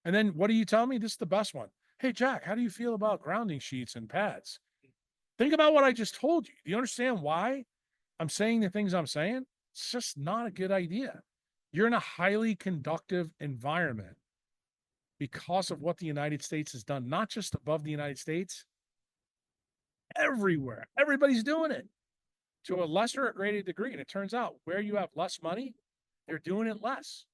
And then what do you tell me? This is the best one. Hey, Jack, how do you feel about grounding sheets and pads? Think about what I just told you. Do you understand why I'm saying the things I'm saying? It's just not a good idea. You're in a highly conductive environment because of what the United States has done, not just above the United States, everywhere. Everybody's doing it to a lesser or greater degree. And it turns out where you have less money, they're doing it less.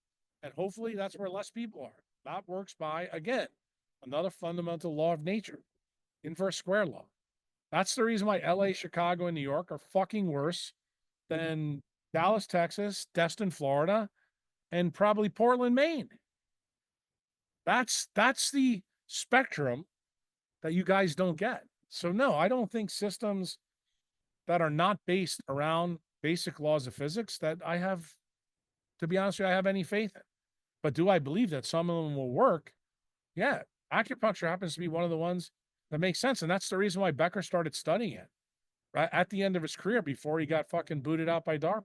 And hopefully that's where less people are. That works by, again, another fundamental law of nature, inverse square law. That's the reason why LA, Chicago, and New York are fucking worse than Dallas, Texas, Destin, Florida, and probably Portland, Maine. That's the spectrum that you guys don't get. So no, I don't think systems that are not based around basic laws of physics that I have, to be honest with you, I have any faith in. But do I believe that some of them will work? Yeah. Acupuncture happens to be one of the ones that makes sense. And that's the reason why Becker started studying it right at the end of his career before he got fucking booted out by DARPA.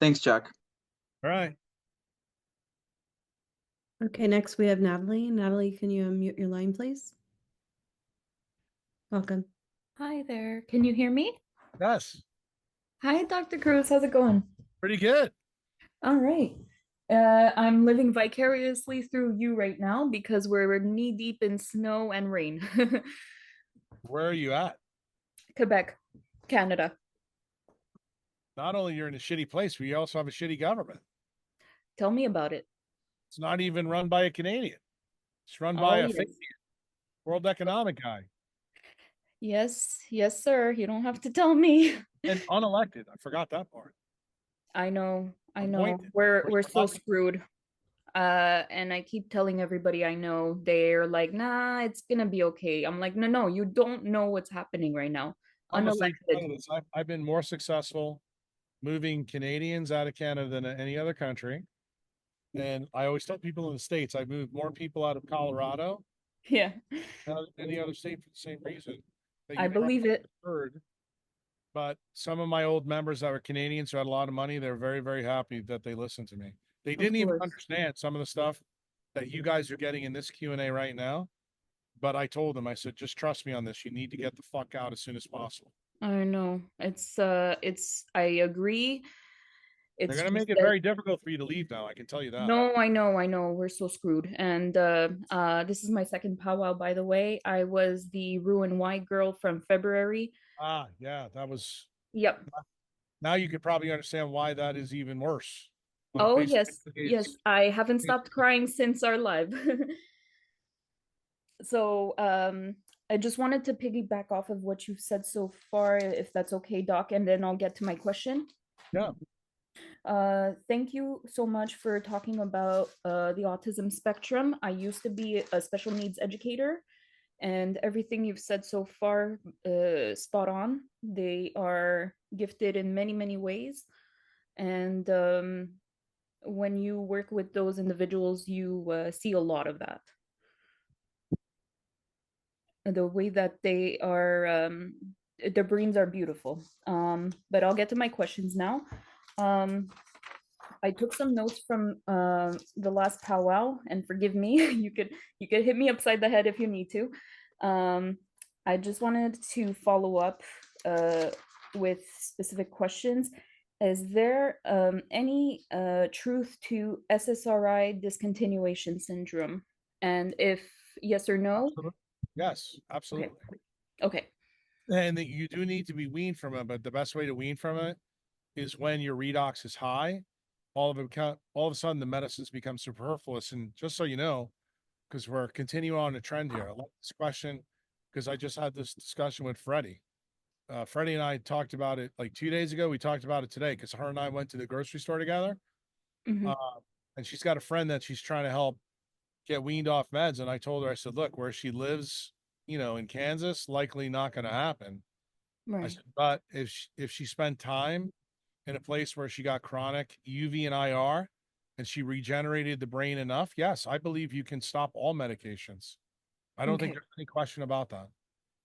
Thanks, Jack. All right. Okay, next we have Natalie. Natalie, can you unmute your line, please? Welcome. Hi there. Can you hear me? Yes. Hi, Dr. Cruz. How's it going? Pretty good. All right. I'm living vicariously through you right now because we're knee deep in snow and rain. Where are you at? Quebec, Canada. Not only you're in a shitty place, but you also have a shitty government. Tell me about it. It's not even run by a Canadian. It's run Oh, by a yes. World Economic guy. Yes, yes, sir. You don't have to tell me. And unelected. I forgot that part. I know. Appointed. We're so screwed. And I keep telling everybody I know, they're like, nah, it's gonna be okay. I'm like, no, you don't know what's happening right now. I'm gonna say Unelected. I've been more successful moving Canadians out of Canada than any other country. And I always tell people in the States, I moved more people out of Colorado Yeah, than any other state for the same reason. That I you believe probably it. heard. But some of my old members that were Canadians who had a lot of money, they're very, very happy that they listened to me. They didn't even course. understand some of the stuff that you guys are getting in this Q&A right now. But I told them, I said, just trust me on this. You need to get the fuck out as soon as possible. I know. I agree. They're It's going to just make it that, very difficult for you to leave now. I can tell you that. no, I know. We're so screwed. And this is my second powwow, by the way. I was the Ruin White girl from February. Ah, yeah, that was. Yep. Now you could probably understand why that is even worse. When Oh, basically yes. I haven't stopped crying since our live. So, I just wanted to piggyback off of what you've said so far, if that's okay, Doc, and then I'll get to my question. Yeah. Thank you so much for talking about the autism spectrum. I used to be a special needs educator, and everything you've said so far, spot on. They are gifted in many, many ways. And when you work with those individuals, you see a lot of that. The way that they are, their brains are beautiful. But I'll get to my questions now. I took some notes from the last powwow, and forgive me, you could hit me upside the head if you need to. I just wanted to follow up with specific questions. Is there any truth to SSRI discontinuation syndrome? And if yes or no? Absolutely. Yes, absolutely. Okay. And that you do need to be weaned from it, but the best way to wean from it is when your redox is high. All of a sudden the medicines become superfluous. And just so you know, because we're continuing on a trend here, I like this question because I just had this discussion with Freddie. Freddie and I talked about it like 2 days ago. We talked about it today because her and I went to the grocery store together. Mhm. And she's got a friend that she's trying to help get weaned off meds. And I told her, I said, look, where she lives, in Kansas, likely not going to happen. I Right. said, but if she spent time in a place where she got chronic UV and IR and she regenerated the brain enough, yes, I believe you can stop all medications. I don't think Okay. there's any question about that.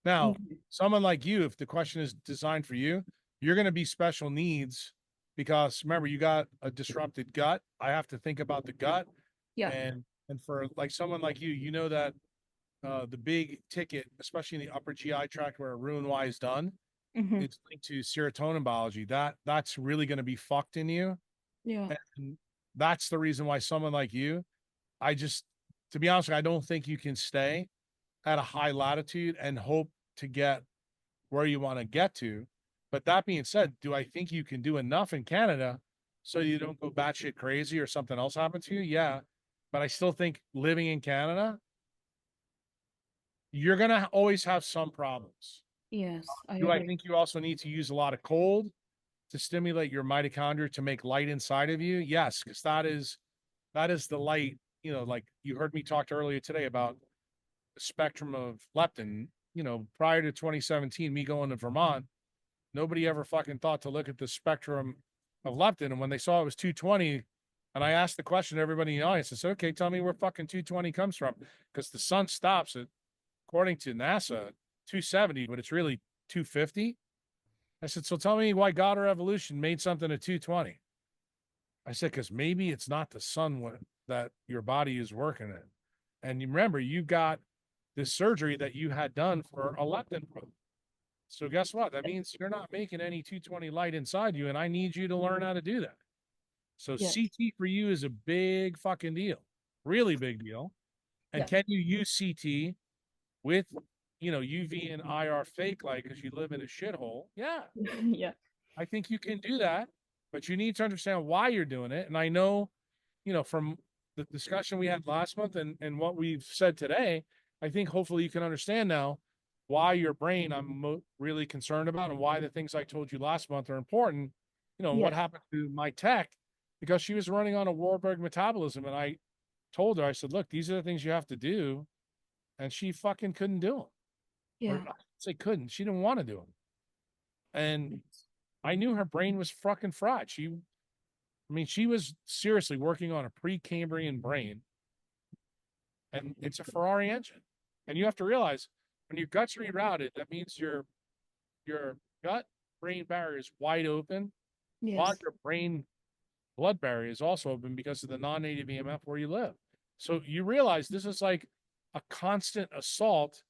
Now, someone like you, if the question is designed for you, you're going to be special needs because remember, you got a disrupted gut. I have to think about the gut. Yeah. And for like someone like you know that the big ticket, especially in the upper GI tract where Roux-en-Y is done, Mhm. it's linked to serotonin biology. That's really going to be fucked in you. Yeah. And that's the reason why someone like you, to be honest, I don't think you can stay at a high latitude and hope to get where you want to get to. But that being said, do I think you can do enough in Canada so you don't go batshit crazy or something else happen to you? Yeah. But I still think living in Canada, you're going to always have some problems. Yes, I Do I agree. think you also need to use a lot of cold to stimulate your mitochondria to make light inside of you? Yes, because that is the light, like you heard me talk earlier today about the spectrum of leptin. Prior to 2017, me going to Vermont, nobody ever fucking thought to look at the spectrum of leptin. And when they saw it was 220, and I asked the question to everybody in the audience, I said, okay, tell me where fucking 220 comes from. Because the sun stops at, according to NASA, 270, but it's really 250. I said, so tell me why God or evolution made something at 220. I said, because maybe it's not the sun. that your body is working in. And you remember, you got this surgery that you had done for a leptin problem. So guess what? That means you're not making any 220 light inside you, and I need you to learn how to do that. So Yes. CT for you is a big fucking deal, really big deal. And Yeah. can you use CT with, UV and IR fake light because you live in a shithole? Yeah, Yeah. I think you can do that, but you need to understand why you're doing it. And I know, from the discussion we had last month and what we've said today, I think hopefully you can understand now why your brain I'm really concerned about and why the things I told you last month are important. What Yes. happened to my tech because she was running on a Warburg metabolism. And I told her, I said, look, these are the things you have to do. And she fucking couldn't do them. Yeah. Or I say couldn't, she didn't want to do them. And I knew her brain was fucking fried. She was seriously working on a Precambrian brain, and it's a Ferrari engine. And you have to realize when your gut's rerouted, that means your gut brain barrier is wide open, while Yes. your brain blood barrier is also open because of the non-native EMF where you live. So you realize this is like a constant assault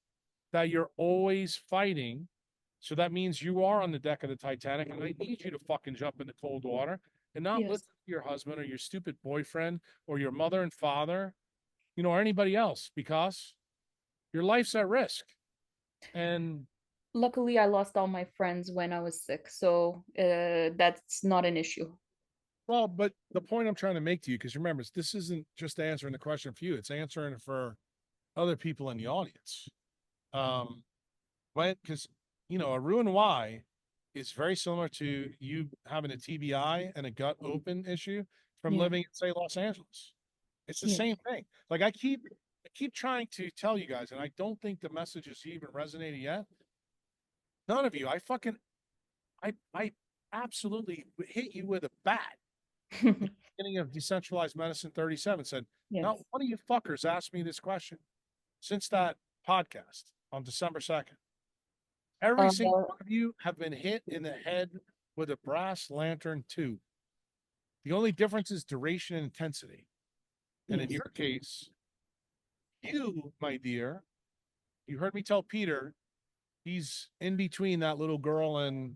that you're always fighting. So that means you are on the deck of the Titanic, and I need you to fucking jump in the cold water and not Yes. listen to your husband or your stupid boyfriend or your mother and father, or anybody else, because your life's at risk. And Luckily, I lost all my friends when I was sick, so that's not an issue. well, but the point I'm trying to make to you, because remember, this isn't just answering the question for you, it's answering it for other people in the audience. Because a Roux-en-Y is very similar to you having a TBI and a gut open issue from Yeah. living in, say, Los Angeles. It's the Yes. same thing. Like I keep trying to tell you guys, and I don't think the message has even resonated yet. None of you, I absolutely hit you with a bat. Beginning of Decentralized Medicine 37 said, Yes. not one of you fuckers asked me this question since that podcast on December 2nd. Every single one of you have been hit in the head with a brass lantern tube. The only difference is duration and intensity. And in Yes. your case, you, my dear, you heard me tell Peter, he's in between that little girl and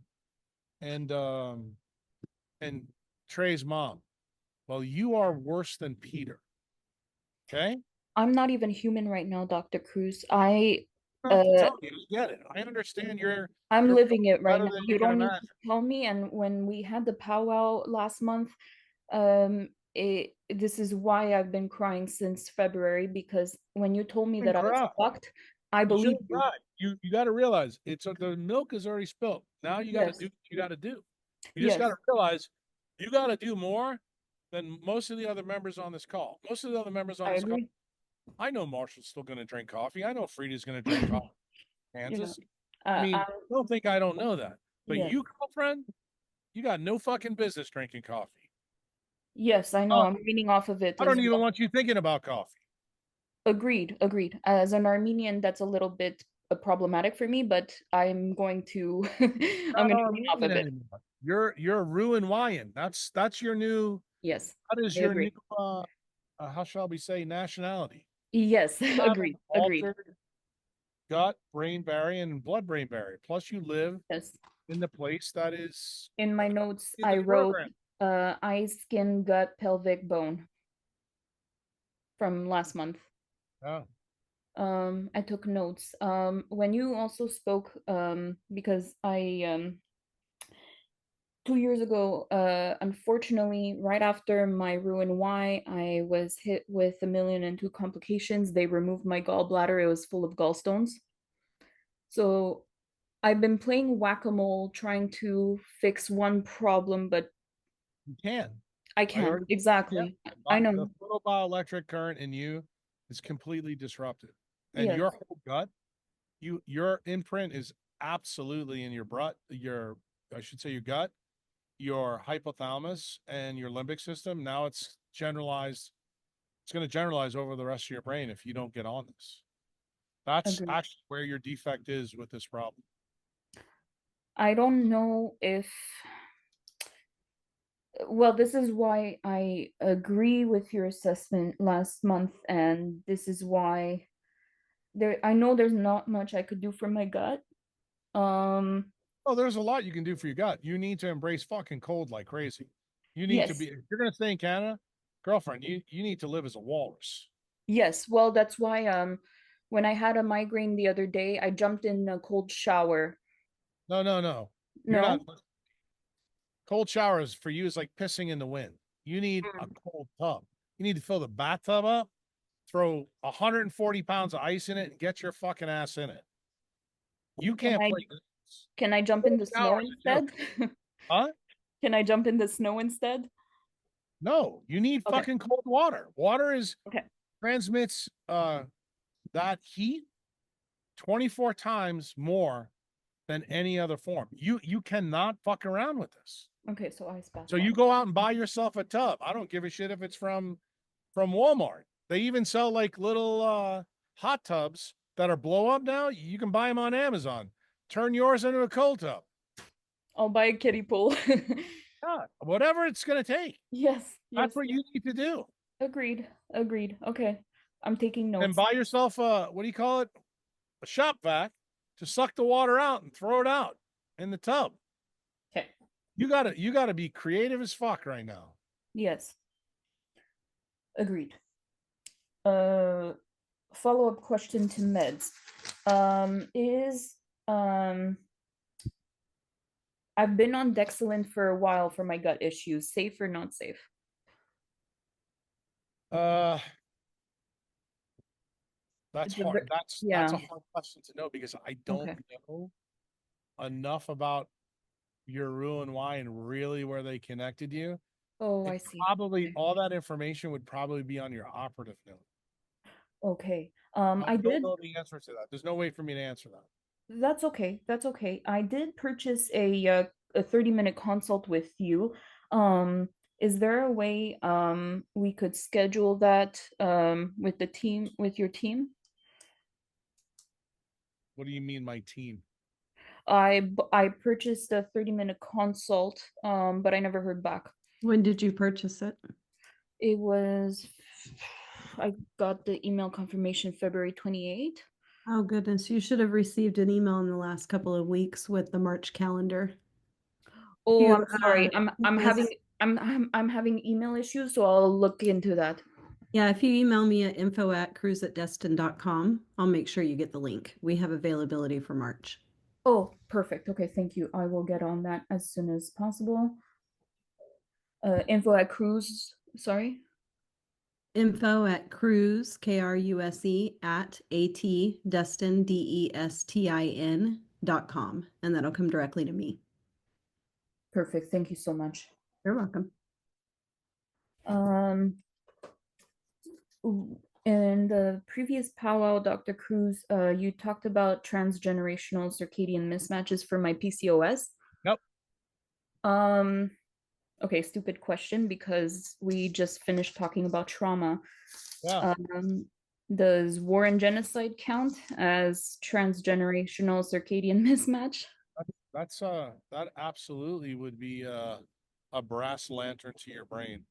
Trey's mom. Well, you are worse than Peter. Okay? I'm not even human right now, Dr. Cruz. I I have to tell you, I get it. I understand I'm you're living it right better now. than You you can don't need imagine. to tell me. And when we had the powwow last month, this is why I've been crying since February, because when you told me that I was Cry. fucked, I You believed shouldn't you. cry. You got to realize the milk is already spilled. Now you got to Yes. do what you got to do. You Yes. just got to realize you got to do more than most of the other members on this call. Most of the other members on I this call, agree. I know Marshall's still going to drink coffee. I know Frida's going to drink coffee. You know, Kansas. I mean, don't think I don't know that. But yes. you, girlfriend, you got no fucking business drinking coffee. Yes, I know. I'm reading off of it I as don't even well. want you thinking about coffee. Agreed, agreed. As an Armenian, that's a little bit problematic for me, but I'm going to I'm going to read off of it. Anymore. You're Roux-en-Y. That's your new. Yes. That is I your agree. new how shall we say nationality? Yes, You have agreed, an agreed. altered gut brain barrier and blood brain barrier. Plus, you live Yes. in the place that is In my notes, in I the wrote program. eye, skin, gut, pelvic, bone from last month. Oh. I took notes. When you also spoke, because I 2 years ago, unfortunately, right after my Roux-en-Y, I was hit with 1,000,002 complications. They removed my gallbladder. It was full of gallstones. So I've been playing whack-a-mole, trying to fix one problem, but You can. I can't. Exactly. I The know. photobioelectric current in you is completely disrupted. And Yes. your whole gut, your imprint is absolutely in your I should say your gut, your hypothalamus, and your limbic system. Now it's generalized. It's going to generalize over the rest of your brain if you don't get on this. That's Agreed. actually where your defect is with this problem. I don't know if Well, this is why I agree with your assessment last month, and this is why I know there's not much I could do for my gut. Oh, there's a lot you can do for your gut. You need to embrace fucking cold like crazy. You need to Yes. be, if you're gonna stay in Canada, girlfriend, you need to live as a walrus. Yes, well, that's why when I had a migraine the other day, I jumped in a cold shower. No, no, no. You're not. No? Cold showers for you is like pissing in the wind. You need a cold tub. You need to fill the bathtub up, throw 140 pounds of ice in it, and get your fucking ass in it. You Can can't I play. can I jump in the snow Showers are a joke. instead? Huh? Can I jump in the snow instead? No, you need Okay. fucking cold water. Water is Okay. transmits that heat 24 times more than any other form. You cannot fuck around with this. Okay, so ice bath. So you go out and buy yourself a tub. I don't give a shit if it's from Walmart. They even sell like little hot tubs that are blow up now. You can buy them on Amazon. Turn yours into a cold tub. I'll buy a kiddie pool. Yeah, whatever it's gonna take. Yes, That's yes. what you need to do. Agreed. Agreed. Okay. I'm taking And notes. buy yourself a, what do you call it? A shop vac to suck the water out and throw it out in the tub. Okay. You gotta be creative as fuck right now. Yes. Agreed. Follow-up question to meds. Is I've been on Dexilin for a while for my gut issues. Safe or not safe? That's It's a hard. ve- That's yeah. a hard question to know because I don't Okay. know enough about your Ru and Y and really where they connected you. Oh, I It's see. probably all that information would probably be on your operative note. Okay. I I don't did. know the answer to that. There's no way for me to answer that. That's okay. That's okay. I did purchase a 30-minute consult with you. Is there a way we could schedule that with the team, with your team? What do you mean, my team? I purchased a 30-minute consult, but I never heard back. When did you purchase it? It was I got the email confirmation February 28th. Oh, goodness. You should have received an email in the last couple of weeks with the March calendar. Oh, You, I'm sorry. I'm yes. having I'm having email issues, so I'll look into that. Yeah, if you email me at info@cruiseatdestin.com, I'll make sure you get the link. We have availability for March. Oh, perfect. Okay, thank you. I will get on that as soon as possible. Info at cruise, sorry. Info at cruise, KRUSE, at atdestin, DESTIN.com. And that'll come directly to me. Perfect. Thank you so much. You're welcome. In the previous powwow, Dr. Cruz, you talked about transgenerational circadian mismatches for my PCOS. Nope. Okay, stupid question because we just finished talking about trauma. Yeah. Does war and genocide count as transgenerational circadian mismatch? That's that absolutely would be a brass lantern to your brain.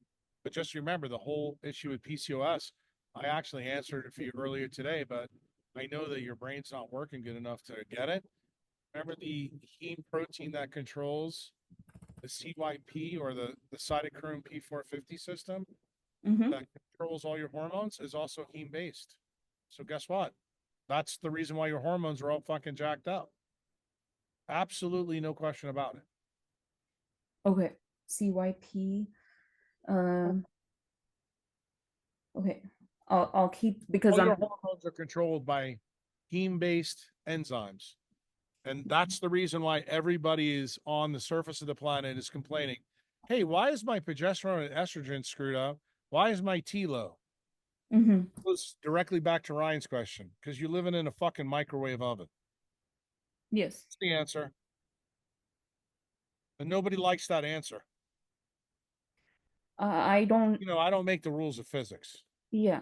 But just remember the whole issue with PCOS. I actually answered it for you earlier today, but I know that your brain's not working good enough to get it. Remember the heme protein that controls the CYP or the cytochrome P450 system that controls all your hormones is also heme based. So guess what? That's the reason why your hormones are all fucking jacked up. Absolutely no question about it. Okay, CYP. Okay, I'll keep because All I'm your hormones are controlled by heme-based enzymes. And that's the reason why everybody is on the surface of the planet is complaining, hey, why is my progesterone and estrogen screwed up? Why is my T low? It goes directly back to Ryan's question, because you're living in a fucking microwave oven. Yes. That's the answer. And nobody likes that answer. I don't. You know, I don't make the rules of physics. Yeah.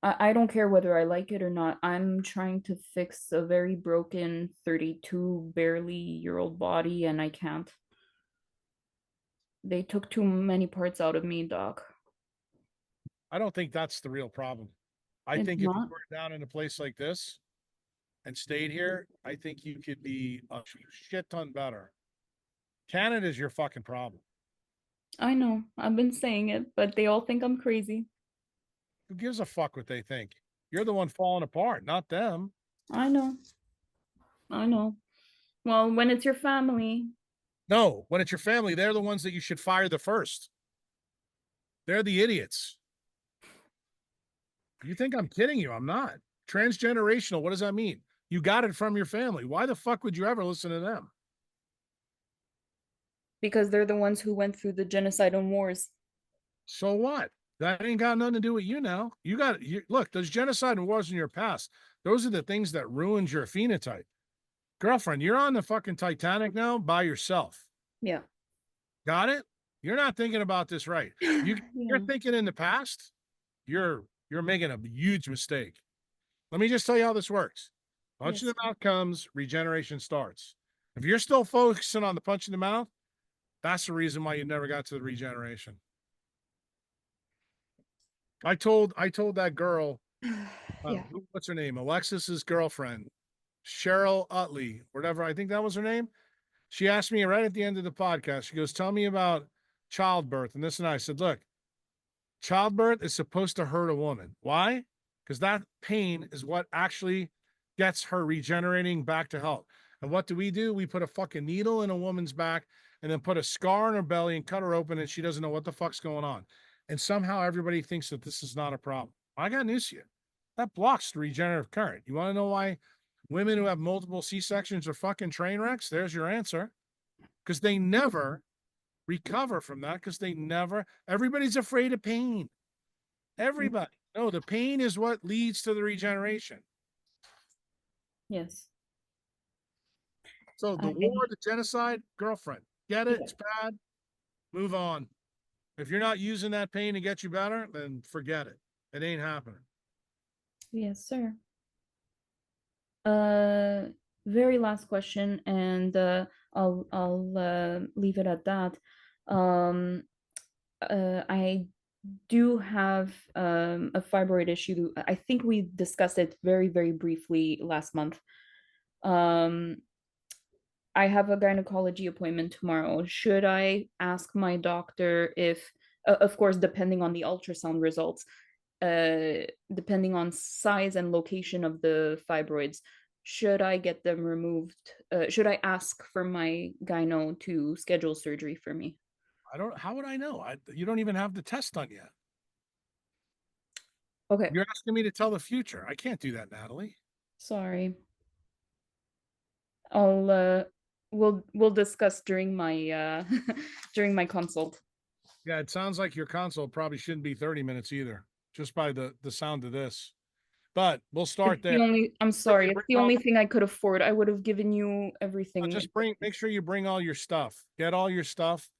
I don't care whether I like it or not. I'm trying to fix a very broken 32 barely year old body and I can't. They took too many parts out of me, Doc. I don't think that's the real problem. I It's think if you not. were down in a place like this and stayed here, I think you could be a shit ton better. Canada's your fucking problem. I know. I've been saying it, but they all think I'm crazy. Who gives a fuck what they think? You're the one falling apart, not them. I know. I know. Well, when it's your family. No, when it's your family, they're the ones that you should fire the first. They're the idiots. You think I'm kidding you? I'm not. Transgenerational, what does that mean? You got it from your family. Why the fuck would you ever listen to them? Because they're the ones who went through the genocide and wars. So what? That ain't got nothing to do with you now. Look, there's genocide and wars in your past. Those are the things that ruined your phenotype. Girlfriend, you're on the fucking Titanic now by yourself. Yeah. Got it? You're not thinking about this right. You're thinking in the past. You're making a huge mistake. Let me just tell you how this works. Punch in the mouth comes, regeneration starts. If you're still focusing on the punch in the mouth, that's the reason why you never got to the regeneration. I told that girl, what's her name? Alexis's girlfriend, Cheryl Utley, whatever. I think that was her name. She asked me right at the end of the podcast. She goes, "Tell me about childbirth." And this and I said, "Look, childbirth is supposed to hurt a woman. Why? Because that pain is what actually gets her regenerating back to health. And what do? We put a fucking needle in a woman's back and then put a scar on her belly and cut her open, and she doesn't know what the fuck's going on. And somehow everybody thinks that this is not a problem. I got news for you. That blocks the regenerative current. You want to know why women who have multiple C-sections are fucking train wrecks? There's your answer. Because they never recover from that, because everybody's afraid of pain. Everybody. No, the pain is what leads to the regeneration. Yes. So the war, the genocide, girlfriend, get it? It's bad. Move on. If you're not using that pain to get you better, then forget it. It ain't happening. Yes, sir. Very last question, and I'll leave it at that. I do have a fibroid issue. I think we discussed it very, very briefly last month. I have a gynecology appointment tomorrow. Should I ask my doctor if, of course, depending on the ultrasound results, depending on size and location of the fibroids, should I get them removed? Should I ask for my gyno to schedule surgery for me? How would I know? You don't even have the test done yet. Okay. You're asking me to tell the future. I can't do that, Natalie. Sorry. We'll discuss during my during my consult. Yeah, it sounds like your consult probably shouldn't be 30 minutes either, just by the sound of this. But we'll start there. I'm sorry, it's the only thing I could afford. I would have given you everything. Just make sure you bring all your stuff. Get all your stuff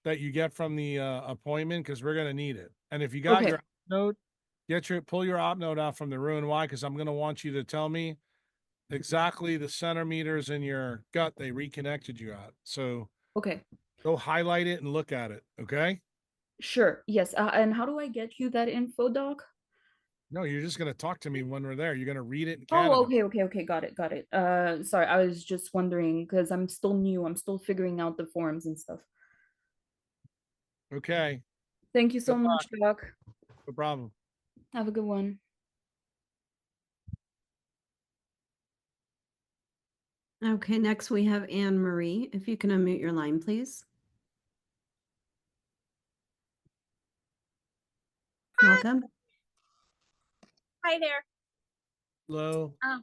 that you get from the appointment, because we're gonna need it. And if you got your op note, pull your op note out from the room. Why? Because I'm gonna want you to tell me exactly the centimeters in your gut they reconnected you at. So go highlight it and look at it. Okay. Sure. Yes. And how do I get you that info, Doc? No, you're just gonna talk to me when we're there. You're gonna read it in Canada. Canada. Okay. Got it. Sorry, I was just wondering because I'm still new. I'm still figuring out the forms and stuff. Okay. Thank you so much, Doc. No problem. Have a good one. Okay, next we have Anne Marie. If you can unmute your line, please. Welcome. Hi there. Hello. I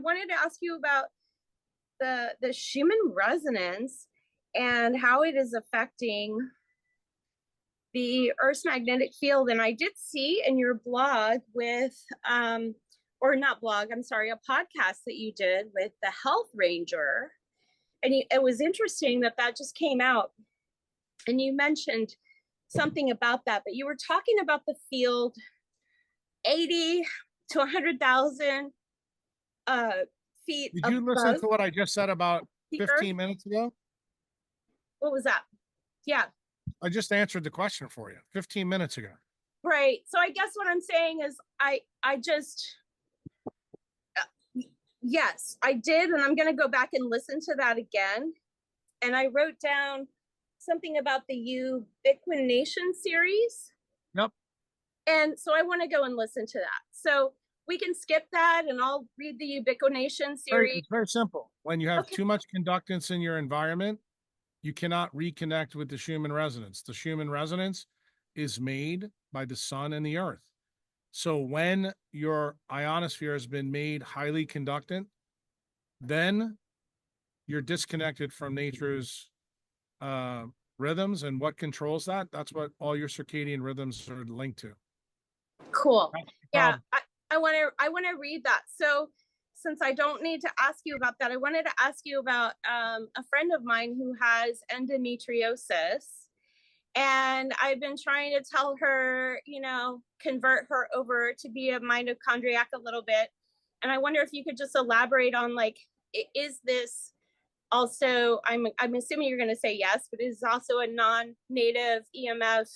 wanted to ask you about the Schumann resonance and how it is affecting the Earth's magnetic field. And I did see in your blog with, or not blog, I'm sorry, a podcast that you did with the Health Ranger. And it was interesting that just came out. And you mentioned something about that, but you were talking about the field 80 to 100,000 feet Did you listen above to what I just said about the 15 earth. minutes ago? What was that? Yeah, I just answered the question for you 15 minutes ago. right. So I guess what I'm saying is I just yes, I did, and I'm going to go back and listen to that again. And I wrote down something about the Ubiquination series. Yep. And so I want to go and listen to that. So we can skip that and I'll read the Ubiquination series. It's very simple. When you have too much conductance in your environment, you cannot reconnect with the Schumann resonance. The Schumann resonance is made by the sun and the earth. So when your ionosphere has been made highly conductant, then you're disconnected from nature's rhythms. And what controls that? That's what all your circadian rhythms are linked to. Cool. Yeah, I want to read that. So since I don't need to ask you about that, I wanted to ask you about a friend of mine who has endometriosis. And I've been trying to tell her, you know, convert her over to be a mitochondriac a little bit. And I wonder if you could just elaborate on, like, is this also, I'm assuming you're going to say yes, but is also a non-native EMF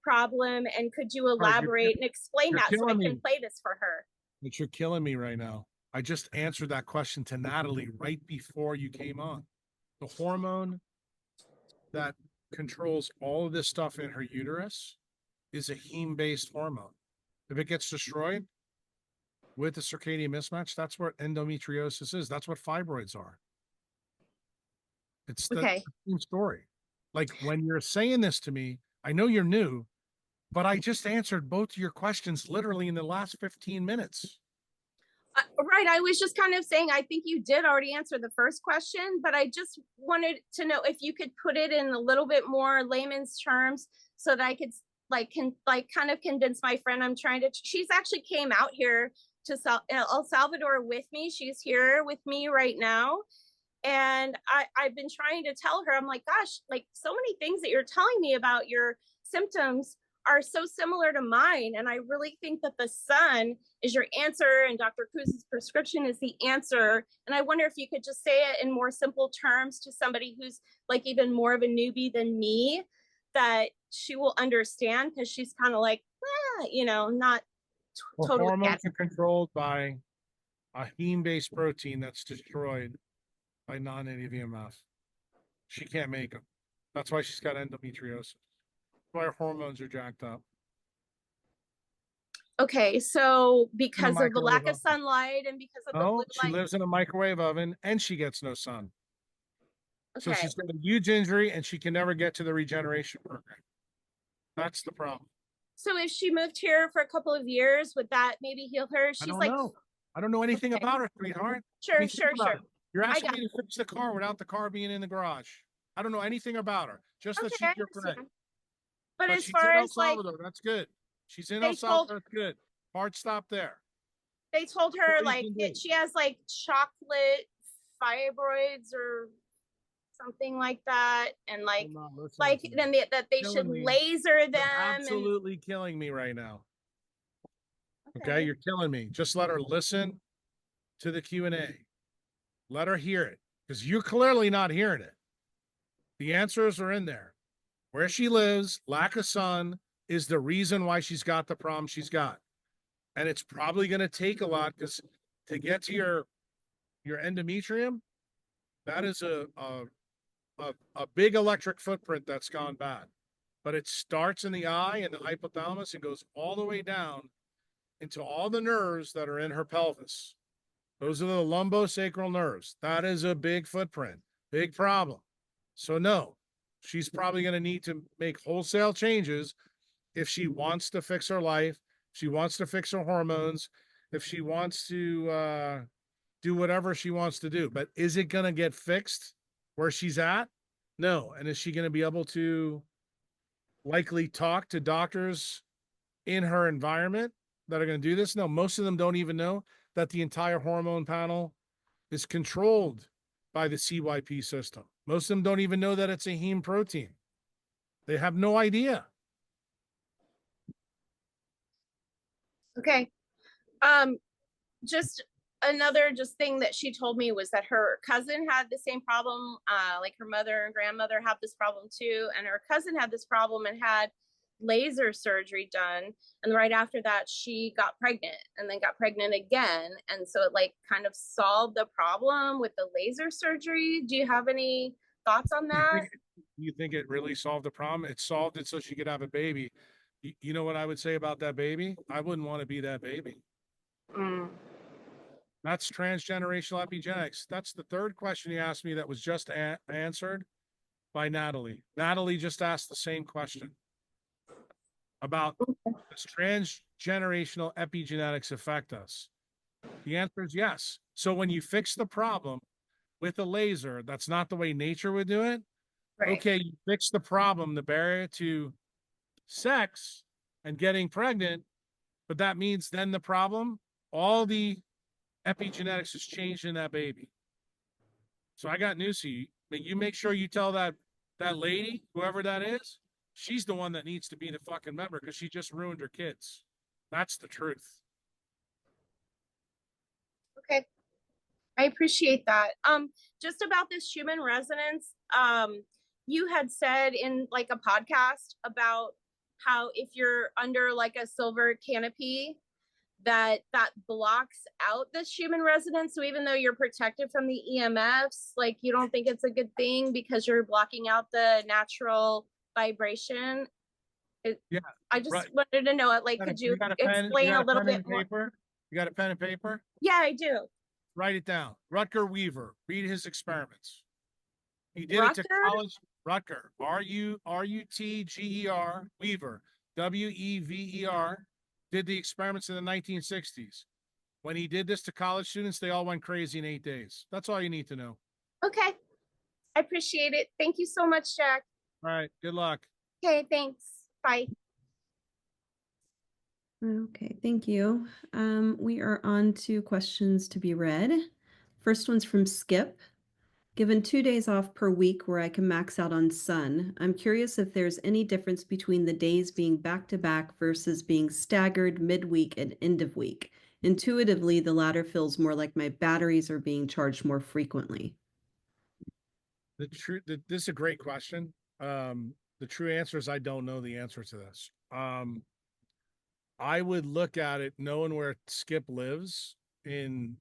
problem? And could you elaborate and explain that so I can play this for her? But you're killing me right now. I just answered that question to Natalie right before you came on. The hormone that controls all of this stuff in her uterus is a heme-based hormone. If it gets destroyed with the circadian mismatch, that's what endometriosis is. That's what fibroids are. It's the same story. Like when you're saying this to me, I know you're new, but I just answered both of your questions literally in the last 15 minutes. Right. I was just kind of saying, I think you did already answer the first question, but I just wanted to know if you could put it in a little bit more layman's terms so that I could kind of convince my friend. She's actually came out here to El Salvador with me. She's here with me right now. And I've been trying to tell her, I'm like, gosh, like so many things that you're telling me about your symptoms are so similar to mine. And I really think that the sun is your answer and Dr. Cruz's prescription is the answer. And I wonder if you could just say it in more simple terms to somebody who's like even more of a newbie than me, that she will understand, because she's kind of like, you know, not totally. Hormones are controlled by a heme-based protein that's destroyed by non-native EMF. She can't make them. That's why she's got endometriosis. Why her hormones are jacked up. Okay, so because of the lack of sunlight and because of the blue light. She lives in a microwave oven and she gets no sun. Okay. So she's got a huge injury and she can never get to the regeneration program. That's the problem. So if she moved here for a couple of years, would that maybe heal her? I don't know anything about her, sweetheart. Sure. You're asking me to fix the car without the car being in the garage. I don't know anything about her. Just that she's your friend. But as far as like, that's good. She's in El Salvador. That's good. Hard stop there. They told her like she has like chocolate fibroids or something like that, and like then that they should laser them. You're absolutely killing me right now. Okay, you're killing me. Just let her listen to the Q&A. Let her hear it, because you're clearly not hearing it. The answers are in there. Where she lives, lack of sun is the reason why she's got the problem she's got. And it's probably going to take a lot, because to get to your endometrium, that is a big electric footprint that's gone bad. But it starts in the eye and the hypothalamus and goes all the way down into all the nerves that are in her pelvis. Those are the lumbosacral nerves. That is a big footprint, big problem. So no, she's probably going to need to make wholesale changes if she wants to fix her life, if she wants to fix her hormones, if she wants to do whatever she wants to do. But is it going to get fixed where she's at? No. And is she going to be able to likely talk to doctors in her environment that are going to do this? No, most of them don't even know that the entire hormone panel is controlled by the CYP system. Most of them don't even know that it's a heme protein. They have no idea. Okay. Just another just thing that she told me was that her cousin had the same problem. Like her mother and grandmother have this problem too, and her cousin had this problem and had laser surgery done, and right after that she got pregnant and then got pregnant again, and so it like kind of solved the problem with the laser surgery. Do you have any thoughts on that? You think it really solved the problem? It solved it so she could have a baby. You know what I would say about that baby? I wouldn't want to be that baby. That's transgenerational epigenetics. That's the third question you asked me that was just answered by Natalie. Natalie just asked the same question about does transgenerational epigenetics affect us? The answer is yes. So when you fix the problem with a laser, that's not the way nature would do it. Right. Okay, you fix the problem, the barrier to sex and getting pregnant, but that means then the problem, all the epigenetics is changed in that baby. So I got news for you. But you make sure you tell that lady, whoever that is, she's the one that needs to be the fucking member because she just ruined her kids. That's the truth. Okay. I appreciate that. Just about this human resonance, you had said in like a podcast about how if you're under like a silver canopy, that blocks out this human resonance. So even though you're protected from the EMFs, like you don't think it's a good thing because you're blocking out the natural vibration. Yeah. I just wanted to know it. Like, could you explain a little bit more? You got a pen and paper? Yeah, I do. Write it down. Rutger Weaver. Read his experiments. He did it to college. Rutger. Rutger. Weaver. Wever. Did the experiments in the 1960s. When he did this to college students, they all went crazy in 8 days. That's all you need to know. Okay. I appreciate it. Thank you so much, Jack. All right. Good luck. Okay, thanks. Bye. Okay, thank you. We are on to questions to be read. First one's from Skip. Given 2 days off per week where I can max out on sun, I'm curious if there's any difference between the days being back to back versus being staggered midweek and end of week. Intuitively, the latter feels more like my batteries are being charged more frequently. This is a great question. The true answer is I don't know the answer to this. I would look at it knowing where Skip lives on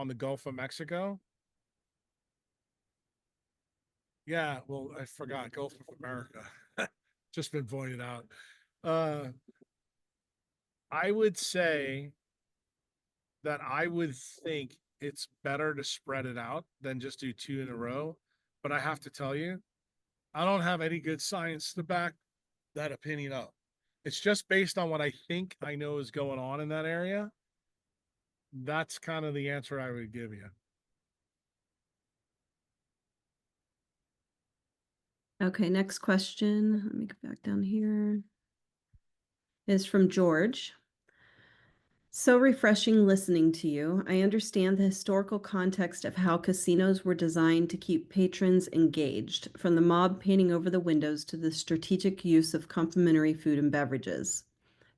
the Gulf of Mexico. Yeah, well, I forgot Gulf of America. Just been pointed out. I would say that I would think it's better to spread it out than just do 2 in a row. But I have to tell you, I don't have any good science to back that opinion up. It's just based on what I think I know is going on in that area. That's kind of the answer I would give you. Okay, next question. Let me go back down here. Is from George. So refreshing listening to you. I understand the historical context of how casinos were designed to keep patrons engaged, from the mob painting over the windows to the strategic use of complimentary food and beverages.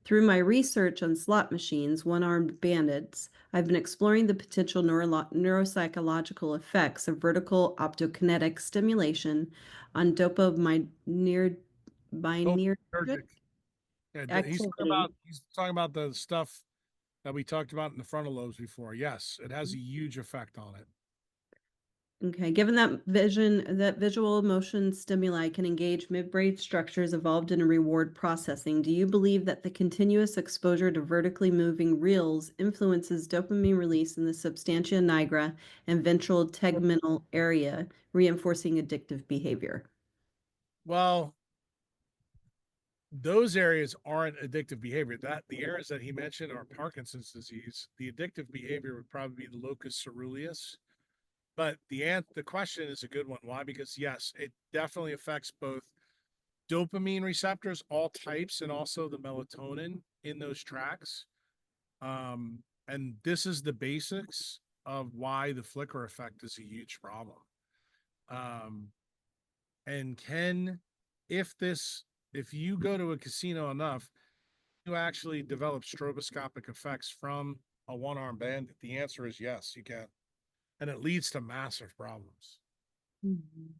Through my research on slot machines, one-armed bandits, I've been exploring the potential neuropsychological effects of vertical optokinetic stimulation on dopaminergic Yeah, he's talking about the stuff that we talked about in the frontal lobes before. Yes, it has a huge effect on it. Okay, given that visual motion stimuli can engage midbrain structures involved in reward processing, do you believe that the continuous exposure to vertically moving reels influences dopamine release in the substantia nigra and ventral tegmental area, reinforcing addictive behavior? Well, those areas aren't addictive behavior. The areas that he mentioned are Parkinson's disease. The addictive behavior would probably be the locus coeruleus. But the question is a good one. Why? Because yes, it definitely affects both dopamine receptors, all types, and also the melatonin in those tracks. And this is the basics of why the flicker effect is a huge problem. And if you go to a casino enough, you actually develop stroboscopic effects from a one-armed bandit? The answer is yes, you can. And it leads to massive problems. Mhm.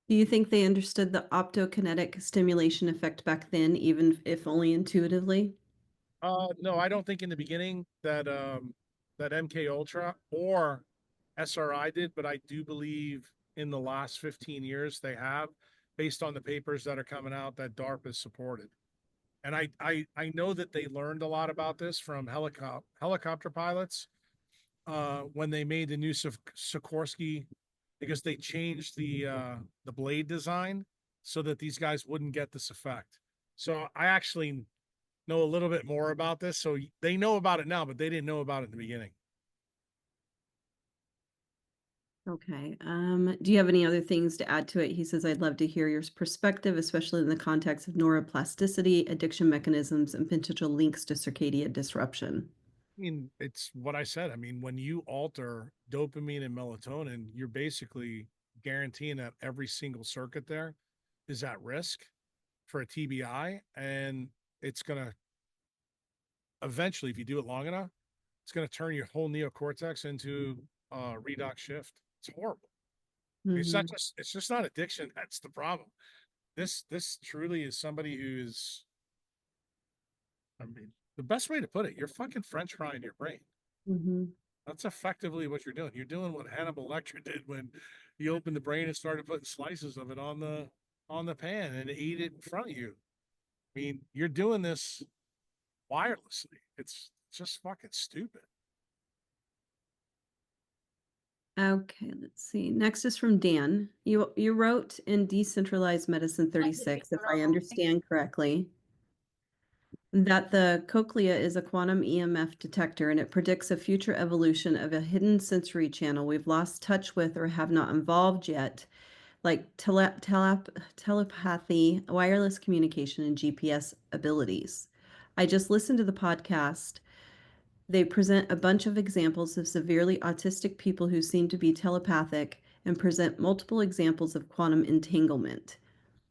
Do you think they understood the optokinetic stimulation effect back then, even if only intuitively? No, I don't think in the beginning that that MK Ultra or SRI did, but I do believe in the last 15 years they have, based on the papers that are coming out that DARPA is supported. And I know that they learned a lot about this from helicopter pilots when they made the new Sikorsky, because they changed the blade design so that these guys wouldn't get this effect. So I actually know a little bit more about this. So they know about it now, but they didn't know about it in the beginning. Okay. Do you have any other things to add to it? He says, I'd love to hear your perspective, especially in the context of neuroplasticity, addiction mechanisms, and potential links to circadian disruption. I mean, it's what I said. I mean, when you alter dopamine and melatonin, you're basically guaranteeing that every single circuit there is at risk for a TBI. And it's going to eventually, if you do it long enough, it's going to turn your whole neocortex into redox shift. It's horrible. It's not just, it's just not addiction. That's the problem. This truly is somebody who is, I mean, the best way to put it, you're fucking French frying your brain. That's effectively what you're doing. You're doing what Hannibal Lecter did when he opened the brain and started putting slices of it on the pan and ate it in front of you. I mean, you're doing this wirelessly. It's just fucking stupid. Okay, let's see. Next is from Dan. You wrote in Decentralized Medicine 36, if I understand correctly, that the cochlea is a quantum EMF detector and it predicts a future evolution of a hidden sensory channel we've lost touch with or have not evolved yet, like telepathy, wireless communication, and GPS abilities. I just listened to the podcast. They present a bunch of examples of severely autistic people who seem to be telepathic and present multiple examples of quantum entanglement.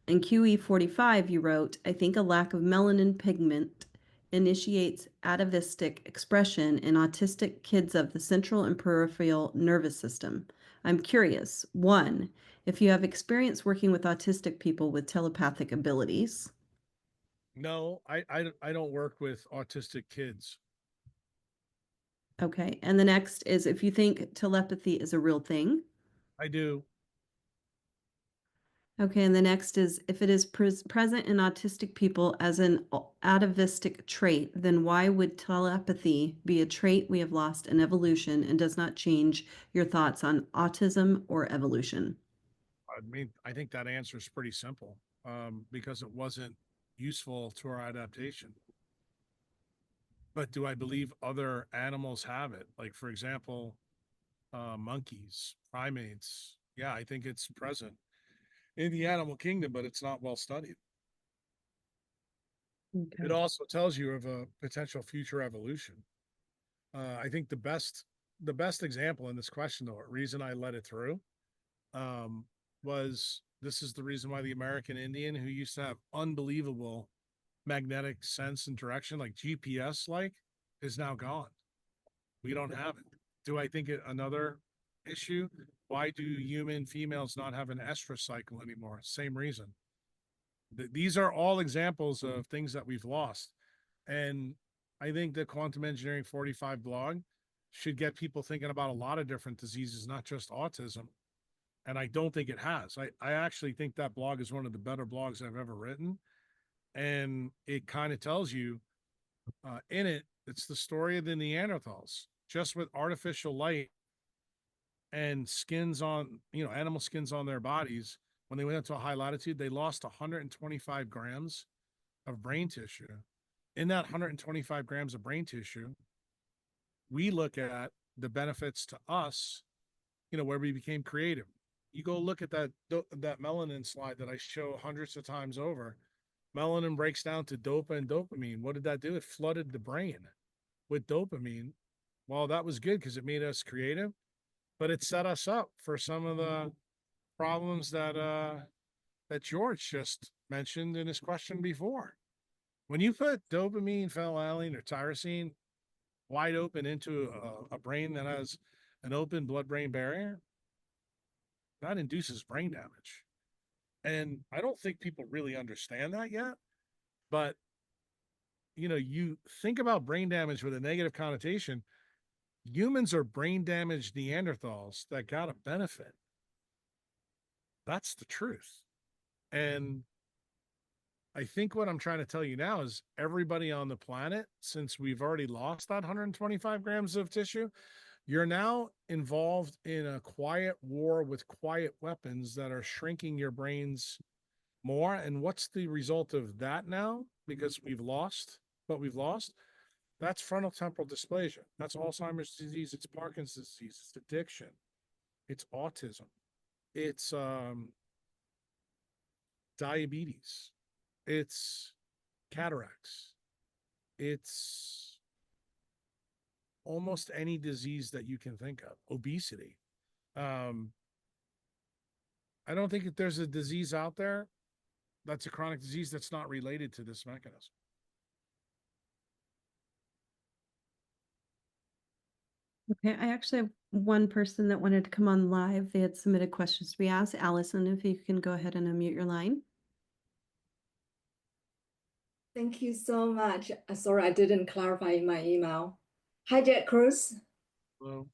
In QE45, you wrote, I think a lack of melanin pigment initiates atavistic expression in autistic kids of the central and peripheral nervous system. I'm curious, one, if you have experience working with autistic people with telepathic abilities. No, I don't work with autistic kids. Okay. And the next is if you think telepathy is a real thing. I do. Okay. And the next is if it is present in autistic people as an atavistic trait, then why would telepathy be a trait we have lost in evolution and does not change your thoughts on autism or evolution? I mean, I think that answer is pretty simple, because it wasn't useful to our adaptation. But do I believe other animals have it? Like, for example, monkeys, primates. Yeah, I think it's present in the animal kingdom, but it's not well studied. It also tells you of a potential future evolution. I think the best example in this question, though, reason I let it through, was this is the reason why the American Indian, who used to have unbelievable magnetic sense and direction, like GPS, like, is now gone. We don't have it. Do I think another issue? Why do human females not have an estrous cycle anymore? Same reason. These are all examples of things that we've lost. And I think the Quantum Engineering 45 blog should get people thinking about a lot of different diseases, not just autism. And I don't think it has. I actually think that blog is one of the better blogs I've ever written. And it kind of tells you in it, it's the story of the Neanderthals, just with artificial light and skins on, animal skins on their bodies. When they went up to a high latitude, they lost 125 grams of brain tissue. In that 125 grams of brain tissue, we look at the benefits to us, where we became creative. You go look at that melanin slide that I show hundreds of times over. Melanin breaks down to dopa and dopamine. What did that do? It flooded the brain with dopamine. Well, that was good because it made us creative, but it set us up for some of the problems that George just mentioned in his question before. When you put dopamine, phenylalanine, or tyrosine wide open into a brain that has an open blood-brain barrier, that induces brain damage. And I don't think people really understand that yet. But, you know, you think about brain damage with a negative connotation. Humans are brain damaged Neanderthals that got a benefit. That's the truth. And I think what I'm trying to tell you now is everybody on the planet, since we've already lost that 125 grams of tissue, you're now involved in a quiet war with quiet weapons that are shrinking your brains more. And what's the result of that now? Because we've lost what we've lost. That's frontal temporal dysplasia. That's Alzheimer's disease. It's Parkinson's disease. It's addiction. It's autism. It's diabetes. It's cataracts. It's almost any disease that you can think of. Obesity. I don't think that there's a disease out there that's a chronic disease that's not related to this mechanism. Okay, I actually have one person that wanted to come on live. They had submitted questions to be asked. Allison, if you can go ahead and unmute your line. Thank you so much. Sorry, I didn't clarify in my email. Hi, Jack Cruz. Hello.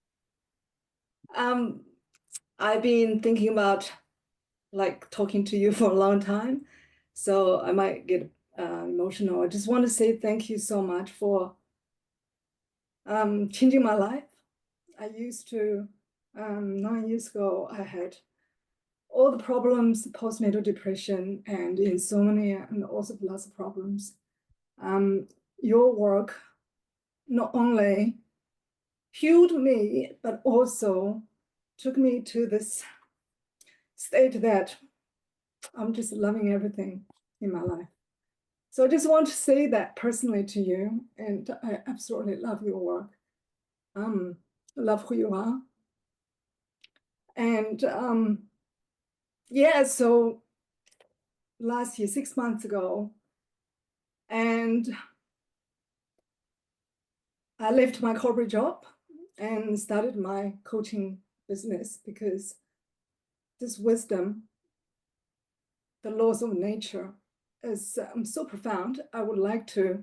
I've been thinking about like talking to you for a long time, so I might get emotional. I just want to say thank you so much for changing my life. I used to, 9 years ago, I had all the problems, postnatal depression and insomnia, and also lots of problems. Your work not only healed me, but also took me to this state that I'm just loving everything in my life. So I just want to say that personally to you, and I absolutely love your work. Love who you are. And yeah, so last year, 6 months ago, and I left my corporate job and started my coaching business because this wisdom, the laws of nature, is so profound. I would like to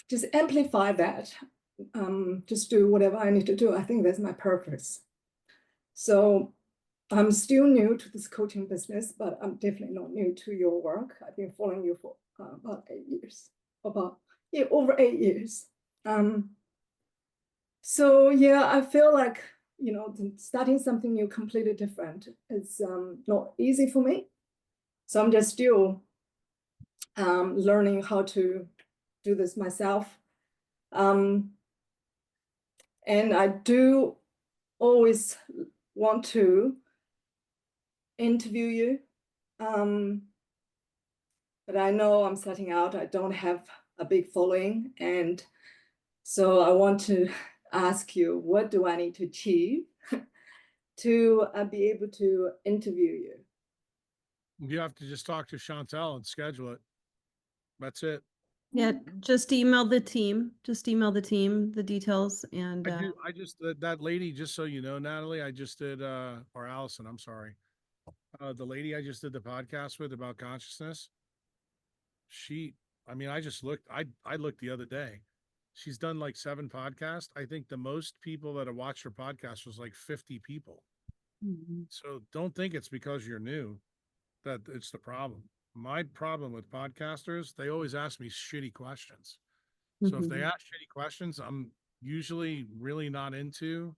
just amplify that, just do whatever I need to do. I think that's my purpose. So I'm still new to this coaching business, but I'm definitely not new to your work. I've been following you for about 8 years, over 8 years. So yeah, I feel like, you know, starting something new, completely different, is not easy for me. So I'm just still learning how to do this myself. And I do always want to interview you. But I know I'm starting out, I don't have a big following. And so I want to ask you, what do I need to achieve to be able to interview you? You have to just talk to Chantel and schedule it. That's it. Yeah, just email the team. Just email the team the details. And I just that lady, just so you know, Natalie, I just did or Allison, I'm sorry. The lady I just did the podcast with about consciousness. I mean, I just looked, I looked the other day. She's done like 7 podcasts. I think the most people that have watched her podcast was like 50 people. So don't think it's because you're new that it's the problem. My problem with podcasters, they always ask me shitty questions. So if they ask shitty questions, I'm usually really not into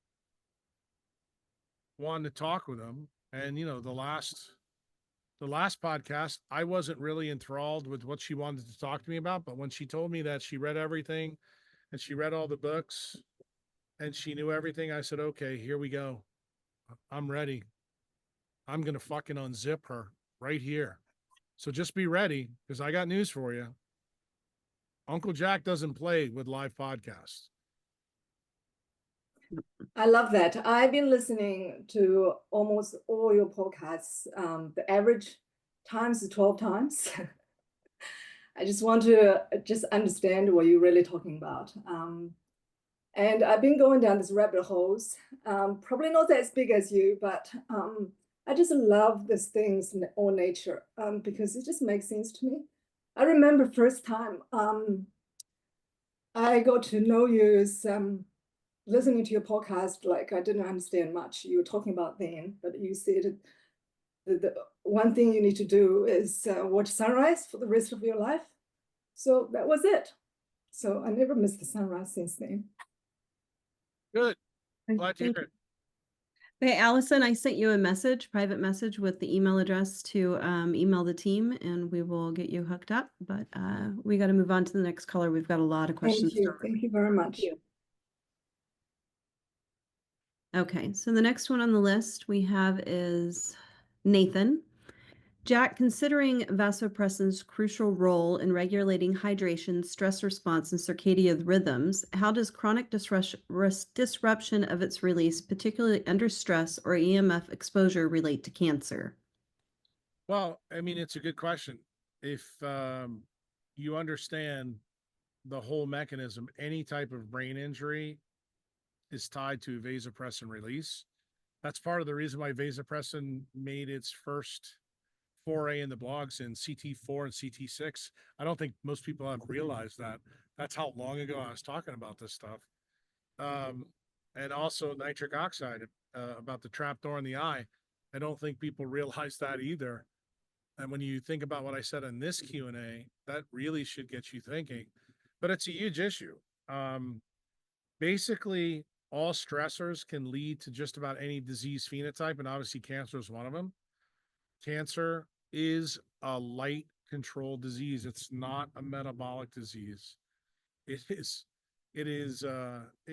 wanting to talk with them. And you know, the last podcast, I wasn't really enthralled with what she wanted to talk to me about. But when she told me that she read everything and she read all the books and she knew everything, I said, okay, here we go. I'm ready. I'm going to fucking unzip her right here. So just be ready, because I got news for you. Uncle Jack doesn't play with live podcasts. I love that. I've been listening to almost all your podcasts. The average times is 12 times. I just want to just understand what you're really talking about. And I've been going down these rabbit holes, probably not as big as you, but I just love these things in all nature because it just makes sense to me. I remember first time I got to know you is listening to your podcast. Like I didn't understand much you were talking about then, but you said the one thing you need to do is watch sunrise for the rest of your life. So that was it. So I never missed the sunrise since then. Good. Glad to hear it. Hey, Allison, I sent you a message, private message with the email address to email the team and we will get you hooked up. But we got to move on to the next caller. We've got a lot of questions. Thank you. Thank you very much. Okay, so the next one on the list we have is Nathan. Jack, considering vasopressin's crucial role in regulating hydration, stress response, and circadian rhythms, how does chronic disruption of its release, particularly under stress or EMF exposure, relate to cancer? Well, I mean, it's a good question. If you understand the whole mechanism, any type of brain injury is tied to vasopressin release. That's part of the reason why vasopressin made its first foray in the blogs in CT4 and CT6. I don't think most people have realized that. That's how long ago I was talking about this stuff. And also nitric oxide about the trapdoor in the eye. I don't think people realize that either. And when you think about what I said in this Q&A, that really should get you thinking. But it's a huge issue. Basically, all stressors can lead to just about any disease phenotype, and obviously cancer is one of them. Cancer is a light control disease. It's not a metabolic disease. It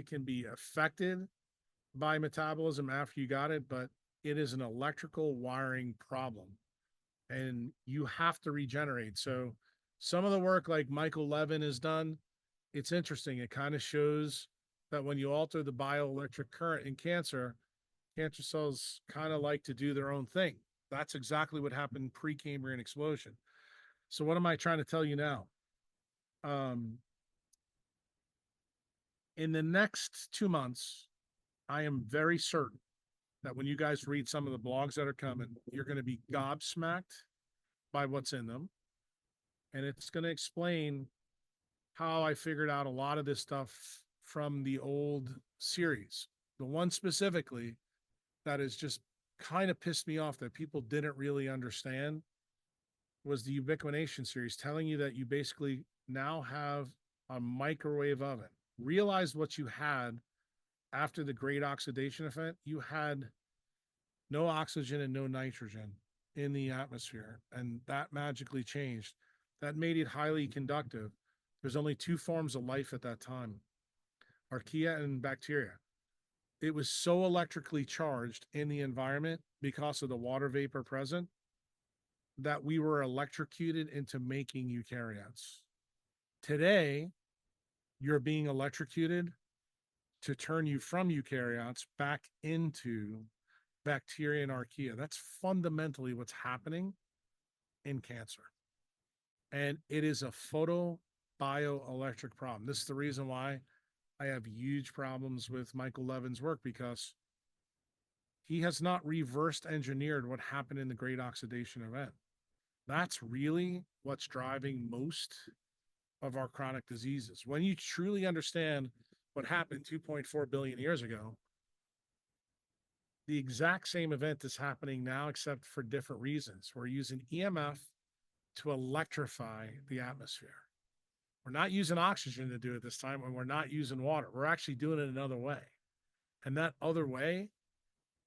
can be affected by metabolism after you got it, but it is an electrical wiring problem and you have to regenerate. So some of the work like Michael Levin has done, it's interesting. It kind of shows that when you alter the bioelectric current in cancer, cancer cells kind of like to do their own thing. That's exactly what happened pre-Cambrian explosion. So what am I trying to tell you now? In the next 2 months, I am very certain that when you guys read some of the blogs that are coming, you're going to be gobsmacked by what's in them. And it's going to explain how I figured out a lot of this stuff from the old series. The one specifically that has just kind of pissed me off that people didn't really understand was the ubiquination series, telling you that you basically now have a microwave oven. Realize what you had after the great oxidation event. You had no oxygen and no nitrogen in the atmosphere, and that magically changed. That made it highly conductive. There's only two forms of life at that time, archaea and bacteria. It was so electrically charged in the environment because of the water vapor present that we were electrocuted into making eukaryotes. Today, you're being electrocuted to turn you from eukaryotes back into bacteria and archaea. That's fundamentally what's happening in cancer. And it is a photobioelectric problem. This is the reason why I have huge problems with Michael Levin's work, because he has not reversed engineered what happened in the great oxidation event. That's really what's driving most of our chronic diseases. When you truly understand what happened 2.4 billion years ago, the exact same event is happening now, except for different reasons. We're using EMF to electrify the atmosphere. We're not using oxygen to do it this time, and we're not using water. We're actually doing it another way. And that other way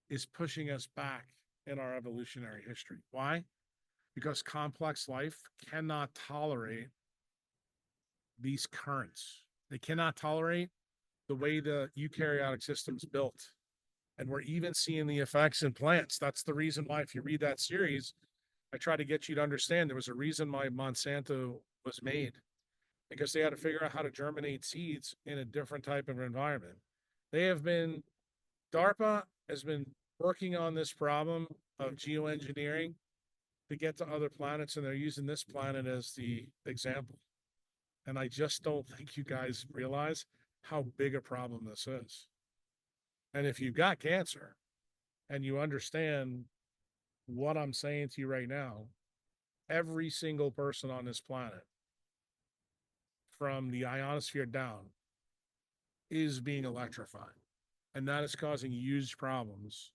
is pushing us back in our evolutionary history. Why? Because complex life cannot tolerate these currents. They cannot tolerate the way the eukaryotic system's built. And we're even seeing the effects in plants. That's the reason why, if you read that series, I try to get you to understand there was a reason why Monsanto was made, because they had to figure out how to germinate seeds in a different type of environment. DARPA has been working on this problem of geoengineering to get to other planets, and they're using this planet as the example. And I just don't think you guys realize how big a problem this is. And if you've got cancer and you understand what I'm saying to you right now, every single person on this planet, from the ionosphere down, is being electrified. And that is causing huge problems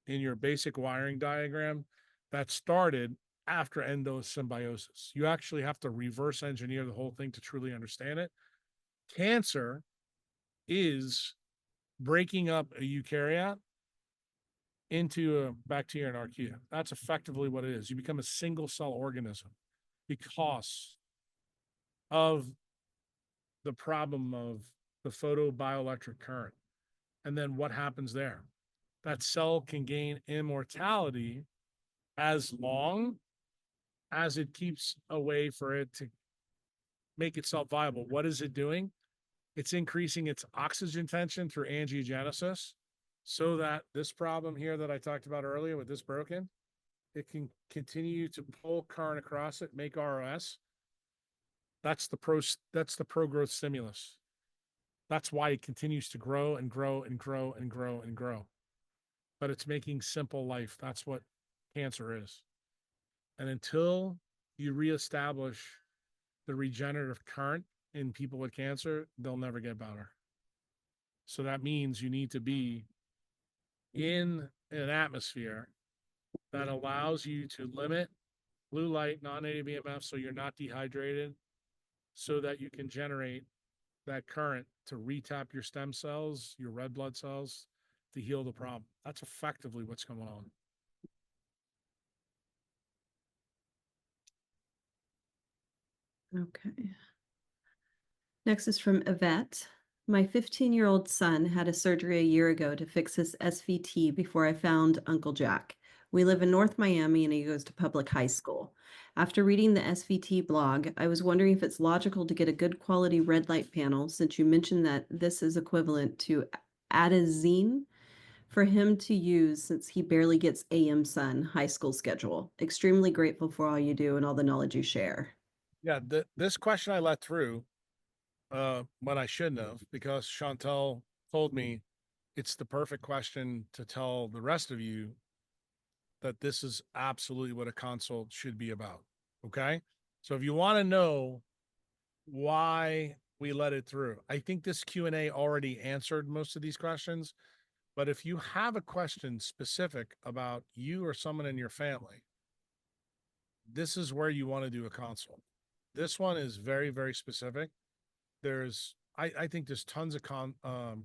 in your basic wiring diagram that started after endosymbiosis. You actually have to reverse engineer the whole thing to truly understand it. Cancer is breaking up a eukaryote into a bacteria and archaea. That's effectively what it is. You become a single cell organism because of the problem of the photobioelectric current. And then what happens there? That cell can gain immortality as long as it keeps a way for it to make itself viable. What is it doing? It's increasing its oxygen tension through angiogenesis so that this problem here that I talked about earlier with this broken, it can continue to pull current across it, make ROS. That's the pro growth stimulus. That's why it continues to grow and grow and grow and grow and grow. But it's making simple life. That's what cancer is. And until you reestablish the regenerative current in people with cancer, they'll never get better. So that means you need to be in an atmosphere that allows you to limit blue light, non-native EMF, so you're not dehydrated, so that you can generate that current to retap your stem cells, your red blood cells, to heal the problem. That's effectively what's going on. Okay. Next is from Yvette. My 15-year-old son had a surgery a year ago to fix his SVT before I found Uncle Jack. We live in North Miami and he goes to public high school. After reading the SVT blog, I was wondering if it's logical to get a good quality red light panel, since you mentioned that this is equivalent to Adazine, for him to use since he barely gets AM sun high school schedule. Extremely grateful for all you do and all the knowledge you share. Yeah, this question I let through when I shouldn't have, because Chantel told me it's the perfect question to tell the rest of you that this is absolutely what a consult should be about. Okay. So if you want to know why we let it through, I think this Q&A already answered most of these questions. But if you have a question specific about you or someone in your family, this is where you want to do a consult. This one is very, very specific. I think there's tons of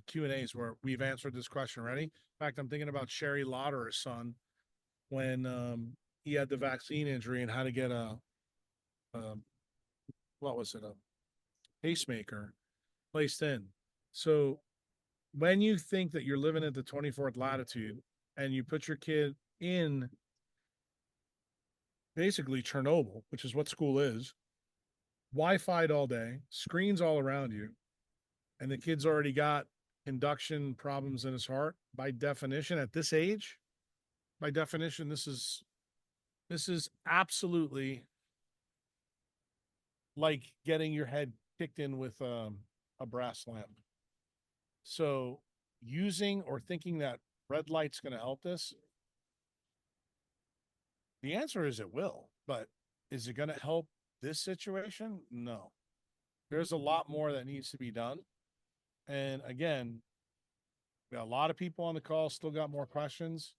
Q&As where we've answered this question already. In fact, I'm thinking about Sherry Lauderer's son when he had the vaccine injury and how to get a pacemaker placed in. So when you think that you're living at the 24th latitude and you put your kid in basically Chernobyl, which is what school is, Wi-Fi'd all day, screens all around you, and the kid's already got induction problems in his heart, by definition, at this age, by definition, this is absolutely like getting your head kicked in with a brass lamp. So using or thinking that red light's going to help this, the answer is it will, but is it going to help this situation? No. There's a lot more that needs to be done. And again, we got a lot of people on the call, still got more questions.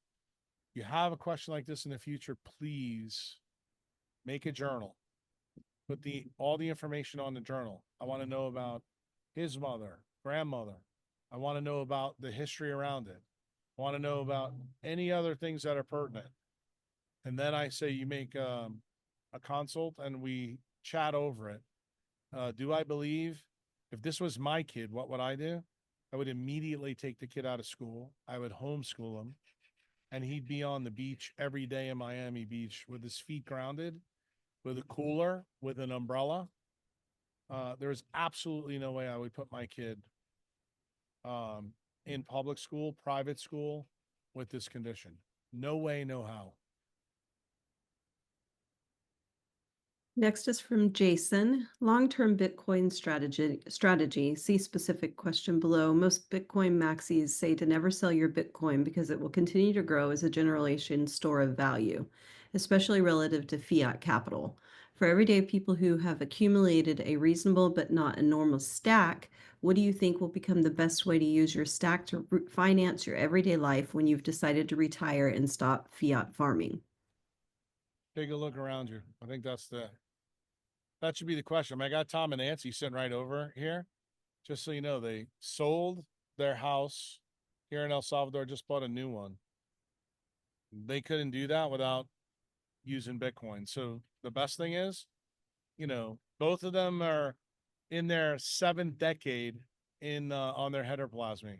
You have a question like this in the future, please make a journal. Put all the information on the journal. I want to know about his mother, grandmother. I want to know about the history around it. I want to know about any other things that are pertinent. And then I say you make a consult and we chat over it. Do I believe if this was my kid, what would I do? I would immediately take the kid out of school. I would homeschool him, and he'd be on the beach every day in Miami Beach with his feet grounded, with a cooler, with an umbrella. There's absolutely no way I would put my kid in public school, private school with this condition. No way, no how. Next is from Jason. Long-term Bitcoin strategy. See specific question below. Most Bitcoin maxis say to never sell your Bitcoin because it will continue to grow as a generation store of value, especially relative to fiat capital. For everyday people who have accumulated a reasonable but not enormous stack, what do you think will become the best way to use your stack to finance your everyday life when you've decided to retire and stop fiat farming? Take a look around you. I think that should be the question. I got Tom and Nancy sitting right over here. Just so you know, they sold their house here in El Salvador, just bought a new one. They couldn't do that without using Bitcoin. So the best thing is, both of them are in their 7th decade in on their heteroplasmy.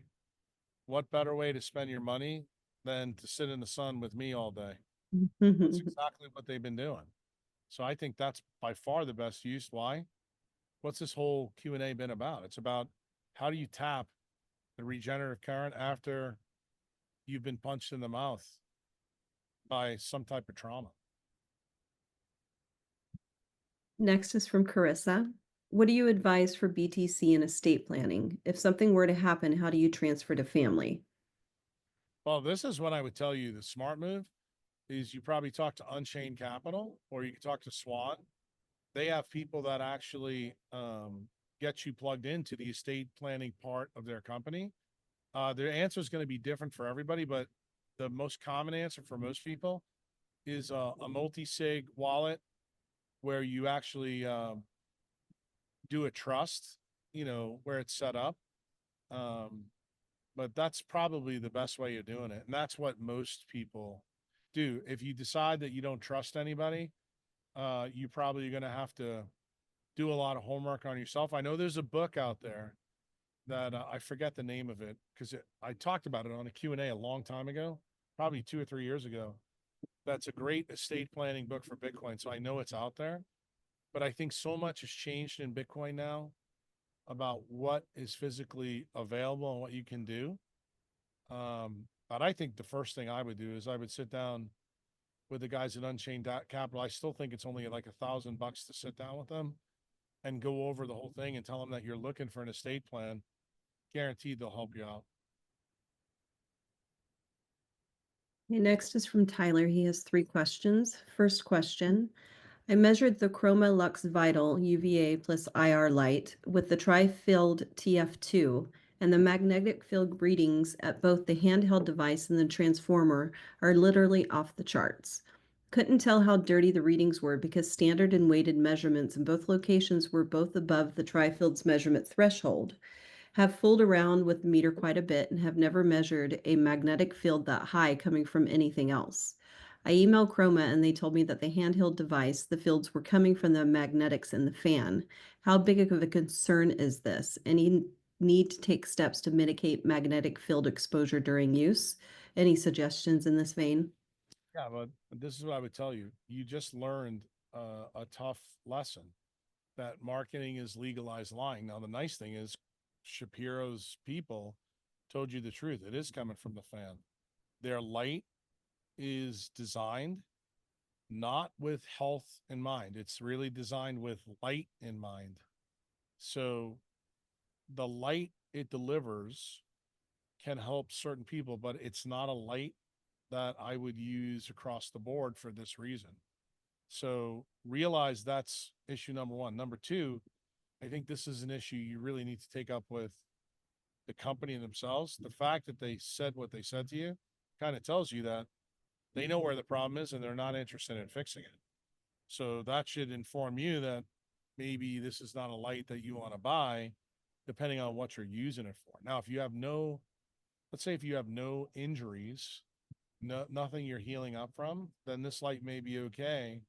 What better way to spend your money than to sit in the sun with me all day? That's exactly what they've been doing. So I think that's by far the best use. Why? What's this whole Q&A been about? It's about how do you tap the regenerative current after you've been punched in the mouth by some type of trauma. Next is from Carissa. What do you advise for BTC and estate planning? If something were to happen, how do you transfer to family? Well, this is what I would tell you. The smart move is you probably talk to Unchained Capital, or you can talk to Swan. They have people that actually get you plugged into the estate planning part of their company. Their answer is going to be different for everybody, but the most common answer for most people is a multi-sig wallet where you actually do a trust, where it's set up. But that's probably the best way of doing it. And that's what most people do. If you decide that you don't trust anybody, you probably are going to have to do a lot of homework on yourself. I know there's a book out there that I forget the name of it because I talked about it on a Q&A a long time ago, probably 2 or 3 years ago. That's a great estate planning book for Bitcoin. So I know it's out there, but I think so much has changed in Bitcoin now about what is physically available and what you can do. But I think the first thing I would do is I would sit down with the guys at Unchained Capital. I still think it's only like $1,000 to sit down with them and go over the whole thing and tell them that you're looking for an estate plan. Guaranteed they'll help you out. Okay, next is from Tyler. He has 3 questions. First question. I measured the Chroma Lux Vital UVA plus IR light with the tri-field TF2, and the magnetic field readings at both the handheld device and the transformer are literally off the charts. Couldn't tell how dirty the readings were because standard and weighted measurements in both locations were both above the tri-field's measurement threshold. Have fooled around with the meter quite a bit and have never measured a magnetic field that high coming from anything else. I emailed Chroma and they told me that the handheld device, the fields were coming from the magnetics in the fan. How big of a concern is this? Any need to take steps to mitigate magnetic field exposure during use? Any suggestions in this vein? Yeah, but this is what I would tell you. You just learned a tough lesson that marketing is legalized lying. Now, the nice thing is Shapiro's people told you the truth. It is coming from the fan. Their light is designed not with health in mind. It's really designed with light in mind. So the light it delivers can help certain people, but it's not a light that I would use across the board for this reason. So realize that's issue number 1. Number 2, I think this is an issue you really need to take up with the company themselves. The fact that they said what they said to you kind of tells you that they know where the problem is and they're not interested in fixing it. So that should inform you that maybe this is not a light that you want to buy, depending on what you're using it for. Now, if you have let's say if you have no injuries, nothing you're healing up from, then this light may be okay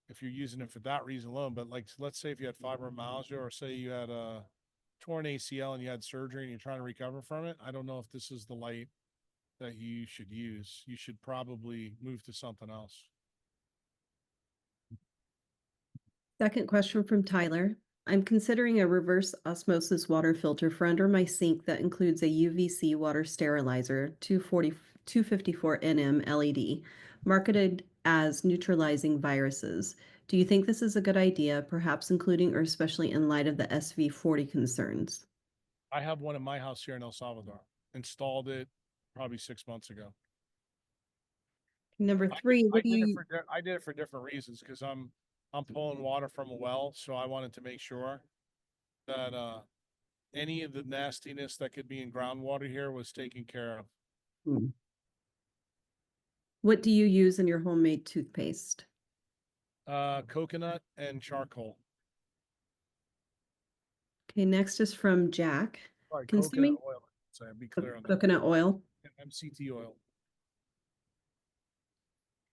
if you're using it for that reason alone. But like, let's say if you had fibromyalgia, or say you had a torn ACL and you had surgery and you're trying to recover from it, I don't know if this is the light that you should use. You should probably move to something else. Second question from Tyler. I'm considering a reverse osmosis water filter for under my sink that includes a UVC water sterilizer, 254 nm LED, marketed as neutralizing viruses. Do you think this is a good idea, perhaps including or especially in light of the SV40 concerns? I have one in my house here in El Salvador. Installed it probably 6 months ago. Number three, what do you I did it for different reasons because I'm pulling water from a well, so I wanted to make sure that any of the nastiness that could be in groundwater here was taken care of. what do you use in your homemade toothpaste? Coconut and charcoal. Okay, next is from Jack. Sorry, Consuming coconut oil. So be clear on that. coconut oil. MCT oil.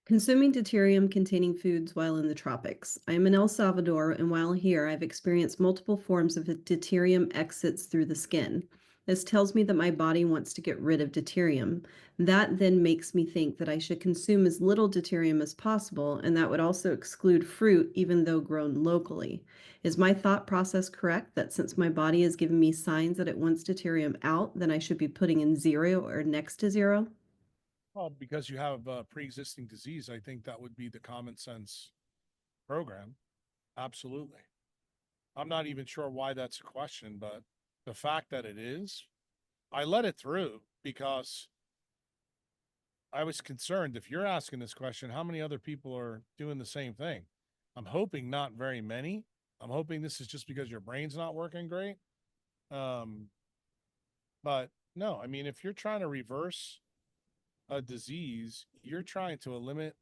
Consuming deuterium-containing foods while in the tropics. I am in El Salvador, and while here, I've experienced multiple forms of deuterium exits through the skin. This tells me that my body wants to get rid of deuterium. That then makes me think that I should consume as little deuterium as possible, and that would also exclude fruit, even though grown locally. Is my thought process correct that since my body is giving me signs that it wants deuterium out, then I should be putting in 0 or next to 0? Well, because you have pre-existing disease, I think that would be the common sense program. Absolutely. I'm not even sure why that's a question, but the fact that it is, I let it through because I was concerned if you're asking this question, how many other people are doing the same thing? I'm hoping not very many. I'm hoping this is just because your brain's not working great. But no, I mean, if you're trying to reverse a disease, you're trying to eliminate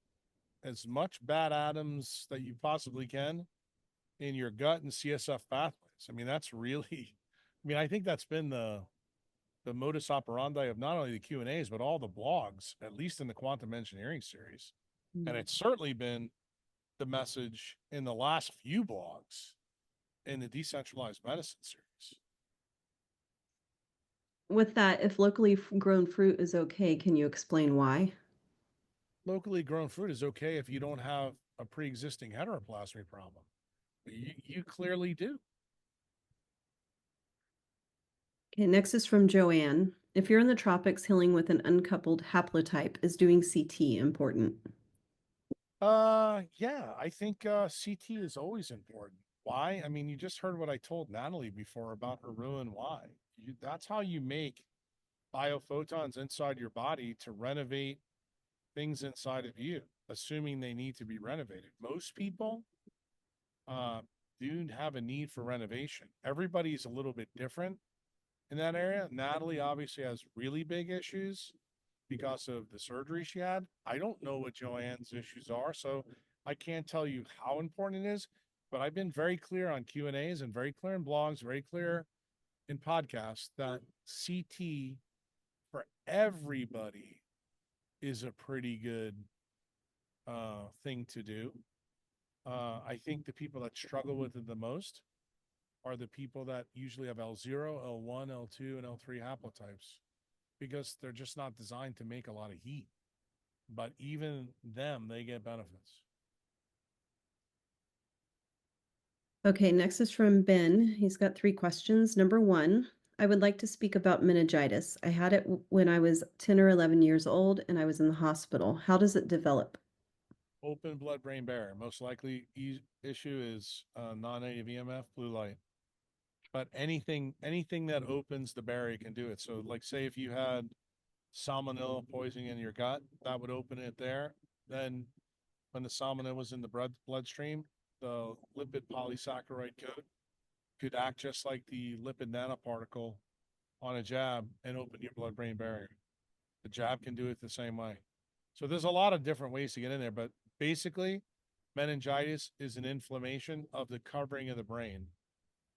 as much bad atoms that you possibly can in your gut and CSF pathways. I mean, that's really, I mean, I think that's been the modus operandi of not only the Q&As, but all the blogs, at least in the quantum engineering series. And it's certainly been the message in the last few blogs in the decentralized medicine series. With that, if locally grown fruit is okay, can you explain why? Locally grown fruit is okay if you don't have a pre-existing heteroplasmy problem. You clearly do. Okay, next is from Joanne. If you're in the tropics, healing with an uncoupled haplotype, is doing CT important? Yeah, I think CT is always important. Why? I mean, you just heard what I told Natalie before about her ruin. Why? That's how you make biophotons inside your body to renovate things inside of you, assuming they need to be renovated. Most people uh, do have a need for renovation. Everybody's a little bit different in that area. Natalie obviously has really big issues because of the surgery she had. I don't know what Joanne's issues are, so I can't tell you how important it is, but I've been very clear on Q&As and very clear in blogs, very clear in podcasts that CT for everybody is a pretty good thing to do. I think the people that struggle with it the most are the people that usually have L0, L1, L2, and L3 haplotypes because they're just not designed to make a lot of heat. But even them, they get benefits. Okay, next is from Ben. He's got 3 questions. Number 1, I would like to speak about meningitis. I had it when I was 10 or 11 years old and I was in the hospital. How does it develop? Open blood-brain barrier. Most likely issue is non-native EMF, blue light. But anything that opens the barrier can do it. So like say if you had salmonella poisoning in your gut, that would open it there. Then when the salmonella was in the bloodstream, the lipid polysaccharide coat could act just like the lipid nanoparticle on a jab and open your blood-brain barrier. The jab can do it the same way. So there's a lot of different ways to get in there, but basically meningitis is an inflammation of the covering of the brain,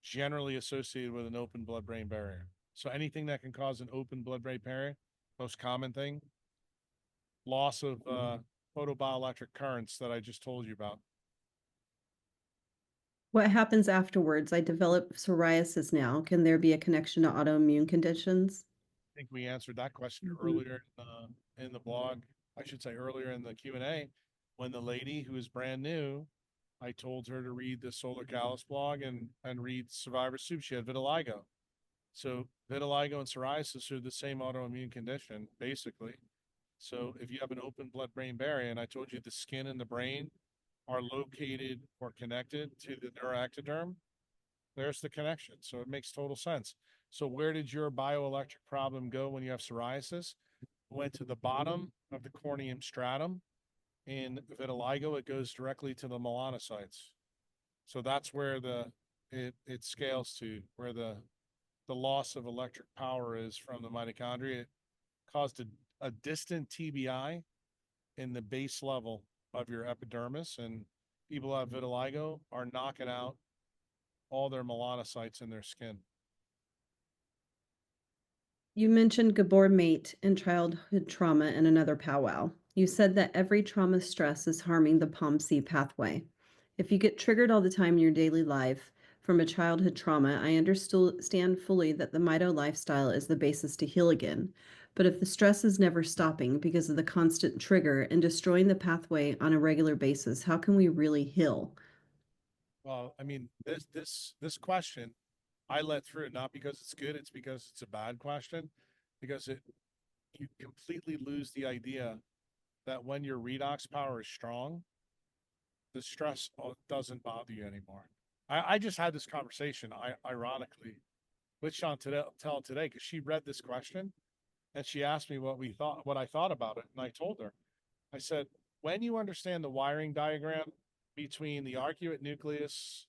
generally associated with an open blood-brain barrier. So anything that can cause an open blood-brain barrier, most common thing, loss of photobioelectric currents that I just told you about. What happens afterwards? I develop psoriasis now. Can there be a connection to autoimmune conditions? I think we answered that question earlier in the blog. I should say earlier in the Q&A, when the lady who is brand new, I told her to read the Solar Callus blog and read Survivor Soup. She had vitiligo. So vitiligo and psoriasis are the same autoimmune condition, basically. So if you have an open blood-brain barrier, and I told you the skin and the brain are located or connected to the neuroectoderm, there's the connection. So it makes total sense. So where did your bioelectric problem go when you have psoriasis? Went to the bottom of the corneum stratum. In vitiligo, it goes directly to the melanocytes. So that's where it scales to, where the loss of electric power is from the mitochondria. It caused a distant TBI in the base level of your epidermis, and people who have vitiligo are knocking out all their melanocytes in their skin. You mentioned Gabor mate and childhood trauma in another powwow. You said that every trauma stress is harming the POMC pathway. If you get triggered all the time in your daily life from a childhood trauma, I understand fully that the mito lifestyle is the basis to heal again. But if the stress is never stopping because of the constant trigger and destroying the pathway on a regular basis, how can we really heal? Well, I mean, this question I let through, not because it's good, it's because it's a bad question, because you completely lose the idea that when your redox power is strong, the stress doesn't bother you anymore. I just had this conversation, ironically, with Chantel today, because she read this question and she asked me what I thought about it, and I told her, I said, when you understand the wiring diagram between the arcuate nucleus,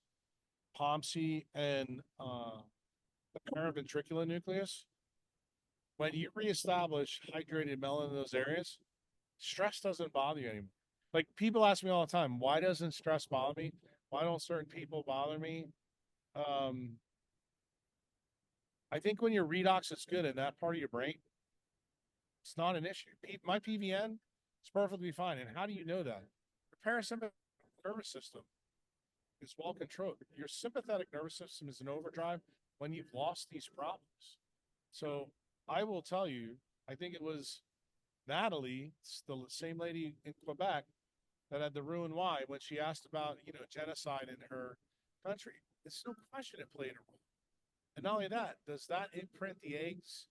POMC, and the paraventricular nucleus, when you reestablish hydrated melanin in those areas, stress doesn't bother you anymore. Like, people ask me all the time, why doesn't stress bother me? Why don't certain people bother me? I think when your redox is good in that part of your brain, it's not an issue. My PVN is perfectly fine. And how do you know that? Your parasympathetic nervous system is well controlled. Your sympathetic nervous system is in overdrive when you've lost these problems. So I will tell you, I think it was Natalie, the same lady in Quebec that had the Rouen-Y, when she asked about, genocide in her country. It's no question it played a role. And not only that, does that imprint the eggs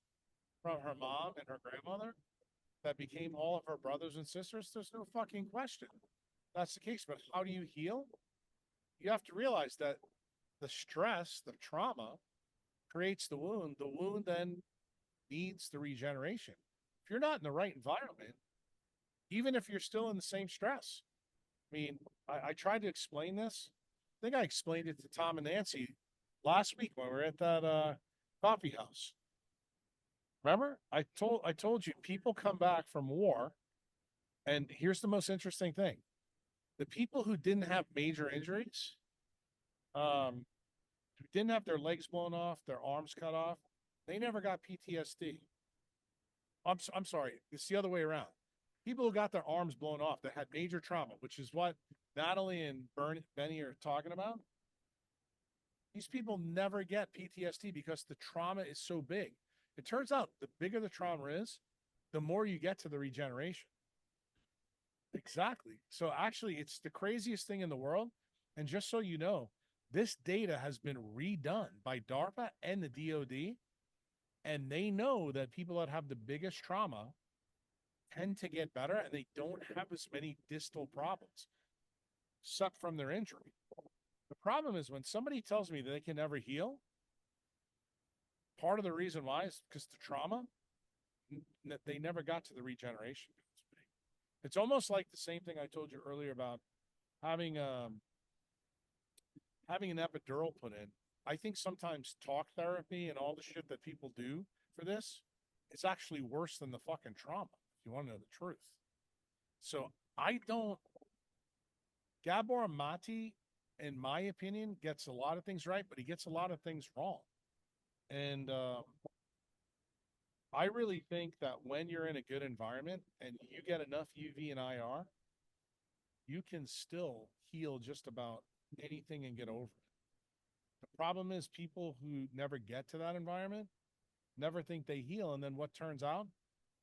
from her mom and her grandmother that became all of her brothers and sisters? There's no fucking question that's the case. But how do you heal? You have to realize that the stress, the trauma, creates the wound. The wound then needs the regeneration. If you're not in the right environment, even if you're still in the same stress, I mean, I tried to explain this. I think I explained it to Tom and Nancy last week when we were at that coffee house. Remember? I told you, people come back from war, and here's the most interesting thing. The people who didn't have major injuries, who didn't have their legs blown off, their arms cut off, they never got PTSD. I'm sorry, it's the other way around. People who got their arms blown off that had major trauma, which is what Natalie and Benny are talking about, these people never get PTSD because the trauma is so big. It turns out the bigger the trauma is, the more you get to the regeneration. Exactly. So actually, it's the craziest thing in the world. And just so you know, this data has been redone by DARPA and the DoD, and they know that people that have the biggest trauma tend to get better, and they don't have as many distal problems except from their injury. The problem is when somebody tells me that they can never heal, part of the reason why is because the trauma, that they never got to the regeneration. It's almost like the same thing I told you earlier about having an epidural put in. I think sometimes talk therapy and all the shit that people do for this is actually worse than the fucking trauma, if you want to know the truth. So Gabor Mate, in my opinion, gets a lot of things right, but he gets a lot of things wrong. And I really think that when you're in a good environment and you get enough UV and IR, you can still heal just about anything and get over it. The problem is people who never get to that environment never think they heal. And then what turns out?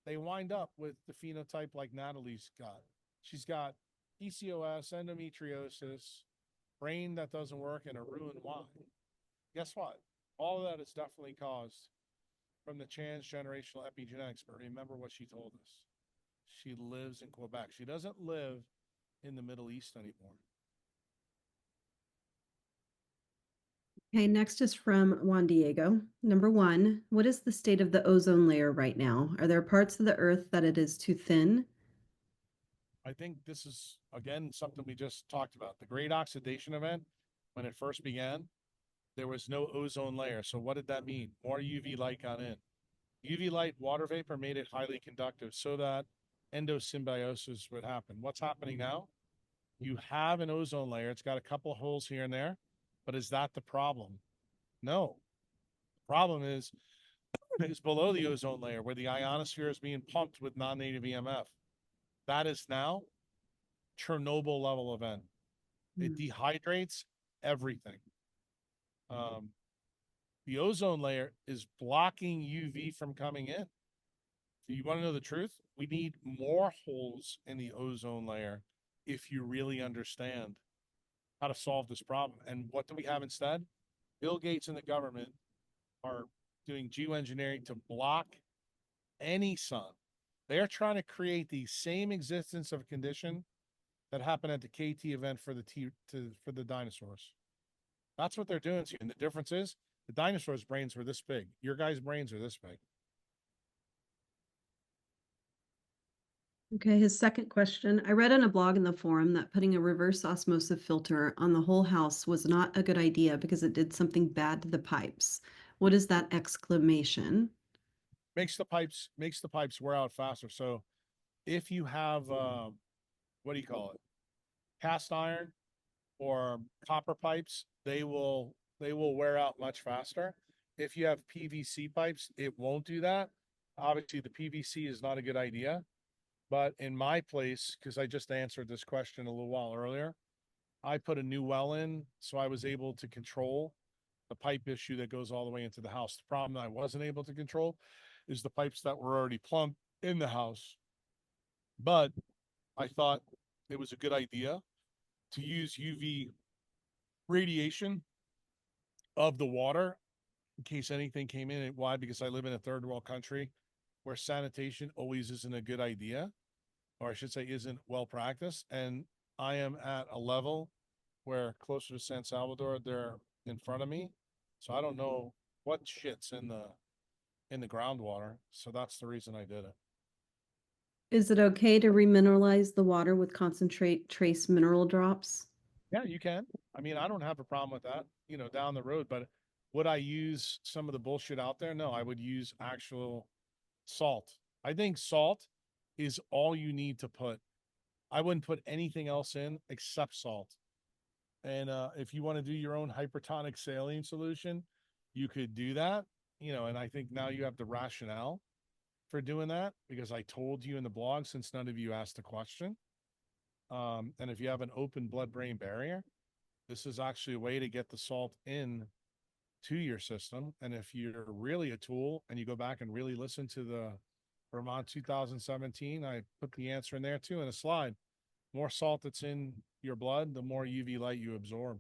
They wind up with the phenotype like Natalie's got. She's got PCOS, endometriosis, brain that doesn't work, and a Roux-en-Y. Guess what? All of that is definitely caused from the transgenerational epigenetics. But remember what she told us. She lives in Quebec. She doesn't live in the Middle East anymore. Okay, next is from Juan Diego. Number one, what is the state of the ozone layer right now? Are there parts of the Earth that it is too thin? I think this is, again, something we just talked about. The Great Oxidation Event, when it first began, there was no ozone layer. So what did that mean? More UV light got in. UV light, water vapor made it highly conductive so that endosymbiosis would happen. What's happening now? You have an ozone layer. It's got a couple of holes here and there, but is that the problem? No. The problem is below the ozone layer where the ionosphere is being pumped with non-native EMF. That is now Chernobyl level event. It dehydrates everything. The ozone layer is blocking UV from coming in. You want to know the truth? We need more holes in the ozone layer if you really understand how to solve this problem. And what do we have instead? Bill Gates and the government are doing geoengineering to block any sun. They are trying to create the same existence of condition that happened at the KT event for the dinosaurs. That's what they're doing to you. And the difference is the dinosaurs' brains were this big. Your guys' brains are this big. Okay, his second question. I read in a blog in the forum that putting a reverse osmosis filter on the whole house was not a good idea because it did something bad to the pipes. What is that exclamation? Makes the pipes wear out faster. So if you have what do you call it? Cast iron or copper pipes, they will wear out much faster. If you have PVC pipes, it won't do that. Obviously, the PVC is not a good idea. But in my place, because I just answered this question a little while earlier, I put a new well in, so I was able to control the pipe issue that goes all the way into the house. The problem that I wasn't able to control is the pipes that were already plumbed in the house. But I thought it was a good idea to use UV radiation of the water in case anything came in. Why? Because I live in a third world country where sanitation always isn't a good idea, or I should say isn't well practiced. And I am at a level where closer to San Salvador, they're in front of me. So I don't know what shit's in the groundwater. So that's the reason I did it. Is it okay to remineralize the water with concentrate trace mineral drops? Yeah, you can. I mean, I don't have a problem with that, down the road, but would I use some of the bullshit out there? No, I would use actual salt. I think salt is all you need to put. I wouldn't put anything else in except salt. And if you want to do your own hypertonic saline solution, you could do that, and I think now you have the rationale for doing that because I told you in the blog since none of you asked a question. And if you have an open blood-brain barrier, this is actually a way to get the salt in to your system. And if you're really a tool and you go back and really listen to the Vermont 2017, I put the answer in there too in a slide. More salt that's in your blood, the more UV light you absorb.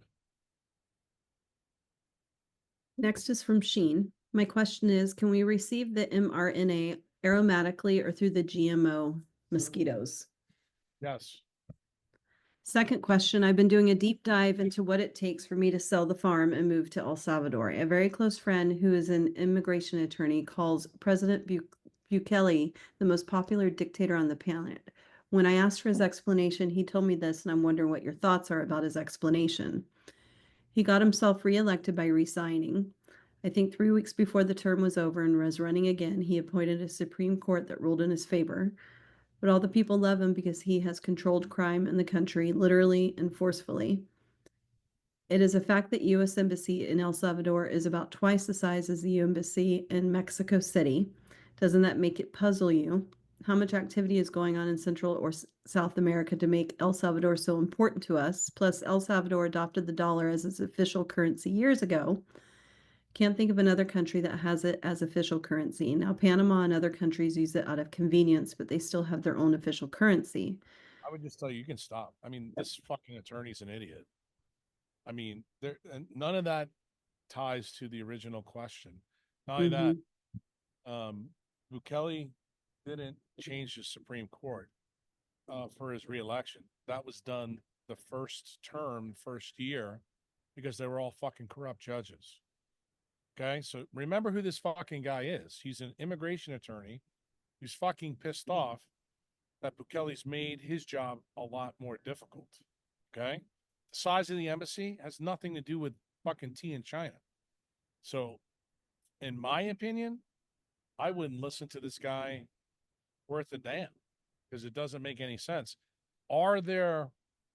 Next is from Sheen. My question is, can we receive the mRNA aromatically or through the GMO mosquitoes? Yes. Second question, I've been doing a deep dive into what it takes for me to sell the farm and move to El Salvador. A very close friend who is an immigration attorney calls President Bukele the most popular dictator on the planet. When I asked for his explanation, he told me this, and I'm wondering what your thoughts are about his explanation. He got himself reelected by resigning. I think 3 weeks before the term was over and was running again, he appointed a Supreme Court that ruled in his favor. But all the people love him because he has controlled crime in the country, literally and forcefully. It is a fact that U.S. Embassy in El Salvador is about twice the size as the embassy in Mexico City. Doesn't that make it puzzle you? How much activity is going on in Central or South America to make El Salvador so important to us? Plus, El Salvador adopted the dollar as its official currency years ago. Can't think of another country that has it as official currency. Now, Panama and other countries use it out of convenience, but they still have their own official currency. I would just tell you, you can stop. I mean, this fucking attorney's an idiot. I mean, none of that ties to the original question. Not only that, Bukele didn't change the Supreme Court for his reelection. That was done the first term, first year, because they were all fucking corrupt judges. Okay, so remember who this fucking guy is. He's an immigration attorney who's fucking pissed off that Bukele's made his job a lot more difficult. Okay, the size of the embassy has nothing to do with fucking tea in China. So, in my opinion, I wouldn't listen to this guy worth a damn because it doesn't make any sense. Are there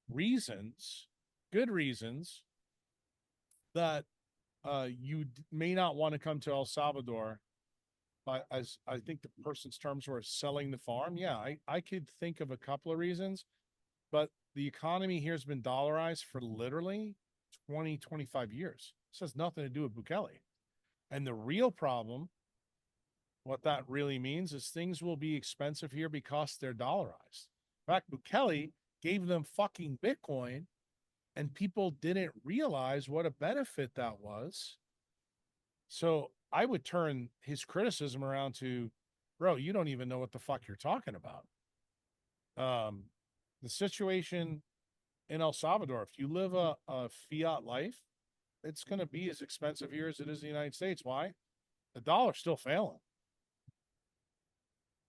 reasons, good reasons, that you may not want to come to El Salvador? But as I think the person's terms were selling the farm. Yeah, I could think of a couple of reasons, but the economy here has been dollarized for literally 20, 25 years. This has nothing to do with Bukele. And the real problem, what that really means is things will be expensive here because they're dollarized. In fact, Bukele gave them fucking Bitcoin and people didn't realize what a benefit that was. So I would turn his criticism around to, bro, you don't even know what the fuck you're talking about. The situation in El Salvador, if you live a fiat life, it's going to be as expensive here as it is in the United States. Why? The dollar's still failing.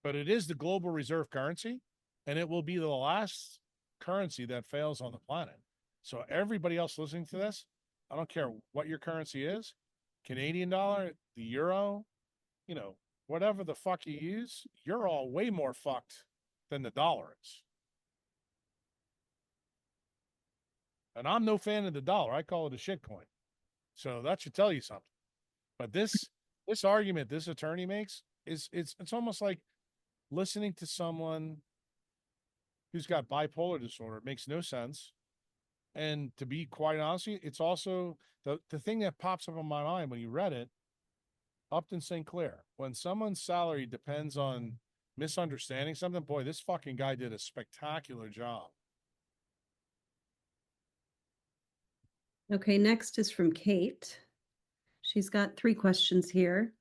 But it is the global reserve currency, and it will be the last currency that fails on the planet. So everybody else listening to this, I don't care what your currency is, Canadian dollar, the euro, you know, whatever the fuck you use, you're all way more fucked than the dollar is. And I'm no fan of the dollar. I call it a shit coin. So that should tell you something. But this argument this attorney makes is it's almost like listening to someone who's got bipolar disorder. It makes no sense. And to be quite honest with you, it's also the thing that pops up in my mind when you read it, Upton St. Clair. When someone's salary depends on misunderstanding something, boy, this fucking guy did a spectacular job. Okay, next is from Kate. She's got 3 questions here.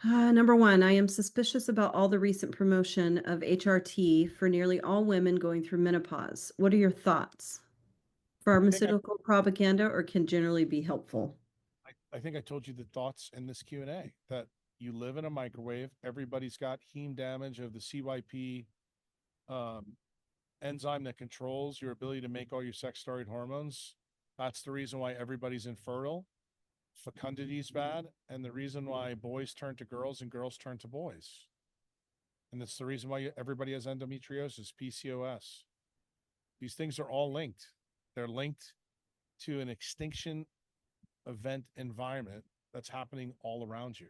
Number 1, I am suspicious about all the recent promotion of HRT for nearly all women going through menopause. What are your thoughts? Pharmaceutical propaganda or can generally be helpful? I think I told you the thoughts in this Q&A that you live in a microwave. Everybody's got heme damage of the CYP enzyme that controls your ability to make all your sex steroid hormones. That's the reason why everybody's infertile. Fecundity is bad, and the reason why boys turn to girls and girls turn to boys. And that's the reason why everybody has endometriosis, PCOS. These things are all linked. They're linked to an extinction event environment that's happening all around you.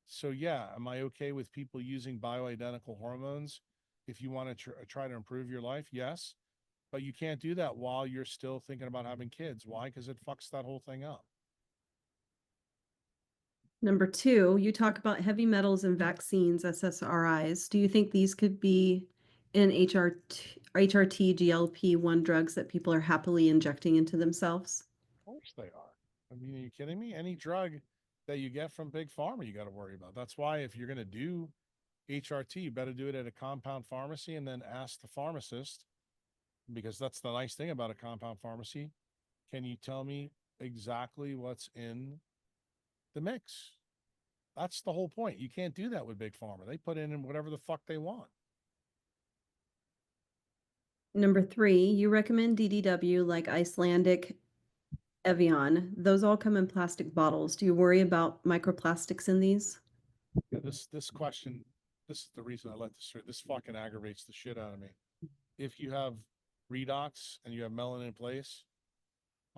So yeah, am I okay with people using bioidentical hormones if you want to try to improve your life? Yes, but you can't do that while you're still thinking about having kids. Why? Because it fucks that whole thing up. Number 2, you talk about heavy metals and vaccines, SSRIs. Do you think these could be in HRT, GLP-1 drugs that people are happily injecting into themselves? Of course they are. I mean, are you kidding me? Any drug that you get from Big Pharma, you got to worry about. That's why if you're going to do HRT, you better do it at a compound pharmacy and then ask the pharmacist, because that's the nice thing about a compound pharmacy. Can you tell me exactly what's in the mix? That's the whole point. You can't do that with Big Pharma. They put in whatever the fuck they want. Number 3, you recommend DDW like Icelandic Evian. Those all come in plastic bottles. Do you worry about microplastics in these? Yeah, this question, this is the reason I let this fucking aggravates the shit out of me. If you have redox and you have melanin in place,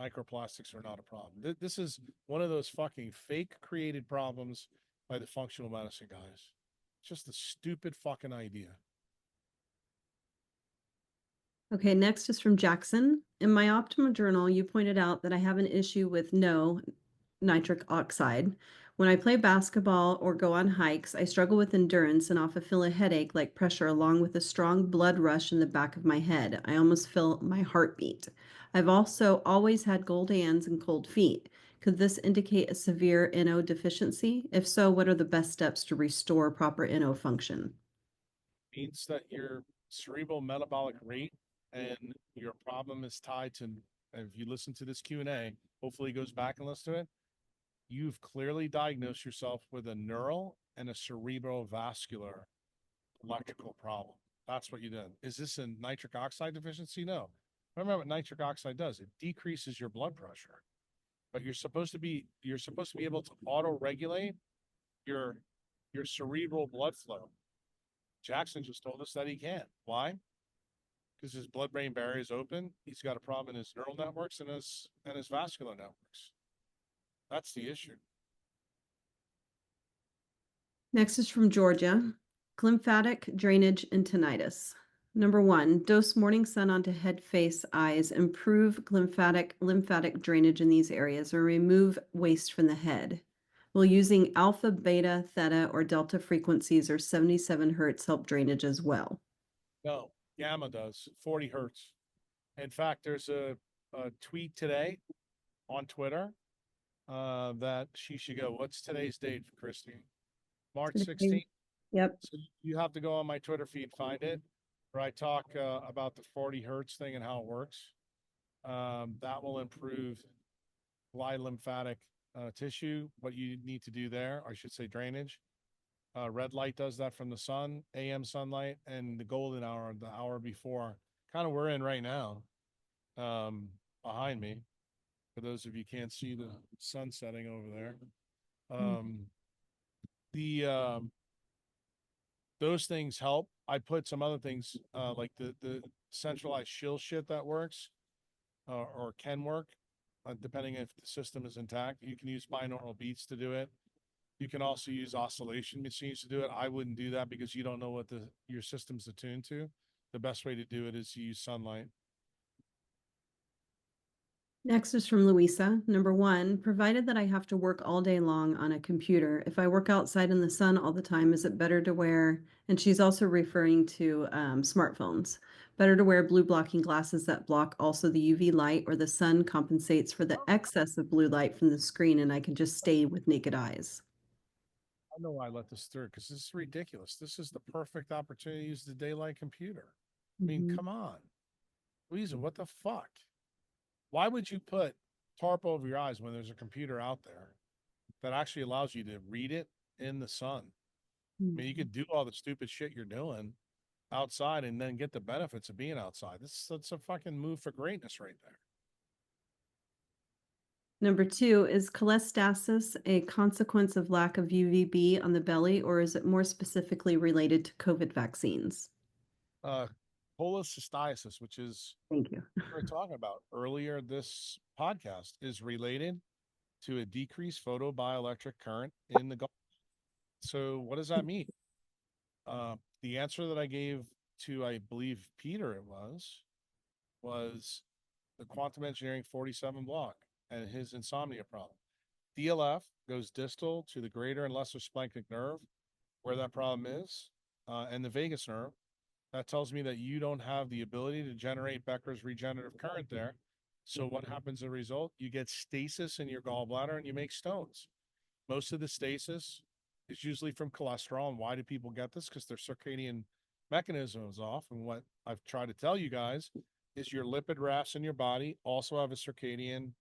microplastics are not a problem. This is one of those fucking fake created problems by the functional medicine guys. It's just a stupid fucking idea. Okay, next is from Jackson. In my Optima journal, you pointed out that I have an issue with no nitric oxide. When I play basketball or go on hikes, I struggle with endurance and often feel a headache like pressure along with a strong blood rush in the back of my head. I almost feel my heartbeat. I've also always had cold hands and cold feet. Could this indicate a severe NO deficiency? If so, what are the best steps to restore proper NO function? Means that your cerebral metabolic rate and your problem is tied to if you listen to this Q&A, hopefully he goes back and listen to it. You've clearly diagnosed yourself with a neural and a cerebrovascular electrical problem. That's what you did. Is this a nitric oxide deficiency? No. Remember what nitric oxide does. It decreases your blood pressure. But you're supposed to be able to auto-regulate your cerebral blood flow. Jackson just told us that he can't. Why? Because his blood-brain barrier is open. He's got a problem in his neural networks and his vascular networks. That's the issue. Next is from Georgia. Glymphatic drainage and tinnitus. Number 1, dose morning sun onto head, face, eyes, improve lymphatic drainage in these areas, or remove waste from the head. Will using alpha, beta, theta, or delta frequencies or 77 hertz help drainage as well? No, gamma does 40 hertz. In fact, there's a tweet today on Twitter that she should go. What's today's date, Christine? March 16th. Yep. So you have to go on my Twitter feed, find it, where I talk about the 40 hertz thing and how it works. That will improve light lymphatic tissue. What you need to do there, I should say drainage. Red light does that from the sun, AM sunlight, and the golden hour, the hour before, kind of we're in right now, behind me. For those of you can't see the sun setting over there. Those things help. I put some other things like the centralized shield shit that works or can work, depending if the system is intact. You can use binaural beats to do it. You can also use oscillation machines to do it. I wouldn't do that because you don't know what your system's attuned to. The best way to do it is to use sunlight. Next is from Louisa. Number 1, provided that I have to work all day long on a computer, if I work outside in the sun all the time, is it better to wear, and she's also referring to smartphones, better to wear blue blocking glasses that block also the UV light, or the sun compensates for the excess of blue light from the screen and I can just stay with naked eyes? I know why I let this through because this is ridiculous. This is the perfect opportunity to use the daylight computer. I mean, come on. Louisa, what the fuck? Why would you put tarp over your eyes when there's a computer out there that actually allows you to read it in the sun? I mean, you could do all the stupid shit you're doing outside and then get the benefits of being outside. That's a fucking move for greatness right there. Number 2, is cholestasis a consequence of lack of UVB on the belly, or is it more specifically related to COVID vaccines? Cholecystitis, which is Thank you. we were talking about earlier this podcast, is related to a decreased photobioelectric current in the gallbladder. So what does that mean? The answer that I gave to, I believe, Peter, it was the quantum engineering 47 block and his insomnia problem. DLF goes distal to the greater and lesser splanchnic nerve, where that problem is, and the vagus nerve. That tells me that you don't have the ability to generate Becker's regenerative current there. So what happens as a result? You get stasis in your gallbladder and you make stones. Most of the stasis is usually from cholesterol. And why do people get this? Because their circadian mechanism is off. And what I've tried to tell you guys is your lipid rafts in your body also have a circadian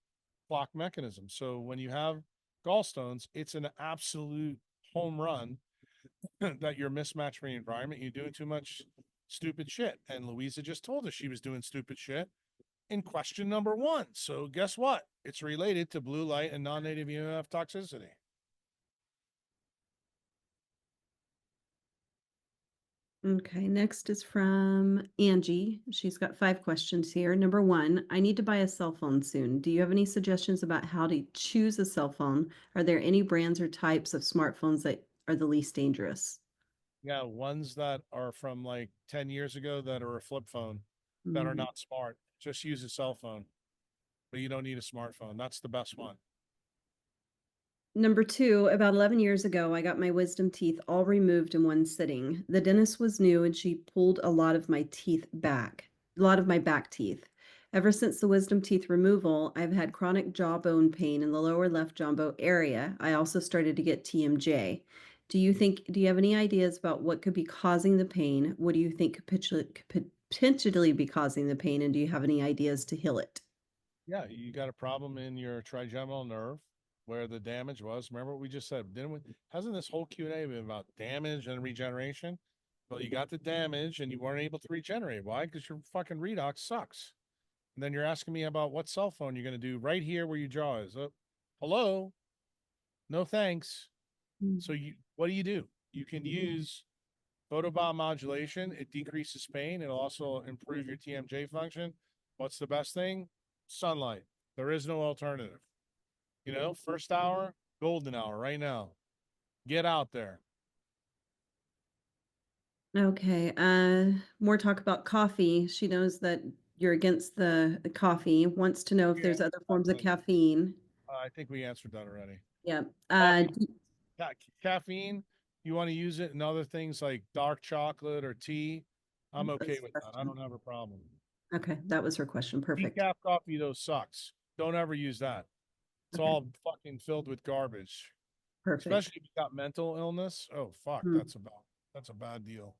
clock mechanism. So when you have gallstones, it's an absolute home run that you're mismatched for your environment. You're doing too much stupid shit. And Louisa just told us she was doing stupid shit in question number 1. So guess what? It's related to blue light and non-native EMF toxicity. Okay, next is from Angie. She's got 5 questions here. Number 1, I need to buy a cell phone soon. Do you have any suggestions about how to choose a cell phone? Are there any brands or types of smartphones that are the least dangerous? Yeah, ones that are from like 10 years ago that are a flip phone that are not smart. Just use a cell phone, but you don't need a smartphone. That's the best one. Number 2, about 11 years ago, I got my wisdom teeth all removed in one sitting. The dentist was new and she pulled a lot of my back teeth. Ever since the wisdom teeth removal, I've had chronic jawbone pain in the lower left jawbone area. I also started to get TMJ. Do you have any ideas about what could be causing the pain? What do you think could potentially be causing the pain? And do you have any ideas to heal it? Yeah, you got a problem in your trigeminal nerve where the damage was. Remember what we just said? Didn't we? Hasn't this whole Q&A been about damage and regeneration? Well, you got the damage and you weren't able to regenerate. Why? Because your fucking redox sucks. And then you're asking me about what cell phone you're going to do right here where your jaw is. Oh, hello? No thanks. So what do? You can use photobiomodulation. It decreases pain. It'll also improve your TMJ function. What's the best thing? Sunlight. There is no alternative. You know, first hour, golden hour right now. Get out there. Okay. More talk about coffee. She knows that you're against the coffee, wants to know if there's other forms of caffeine. I think we answered that already. Yeah. Coffee, caffeine, you want to use it in other things like dark chocolate or tea. I'm okay with that. I don't have a problem. Okay, that was her question. Perfect. Decaf coffee, though, sucks. Don't ever use that. It's all fucking filled with garbage. Perfect. Especially if you got mental illness. Oh, fuck. That's a bad deal.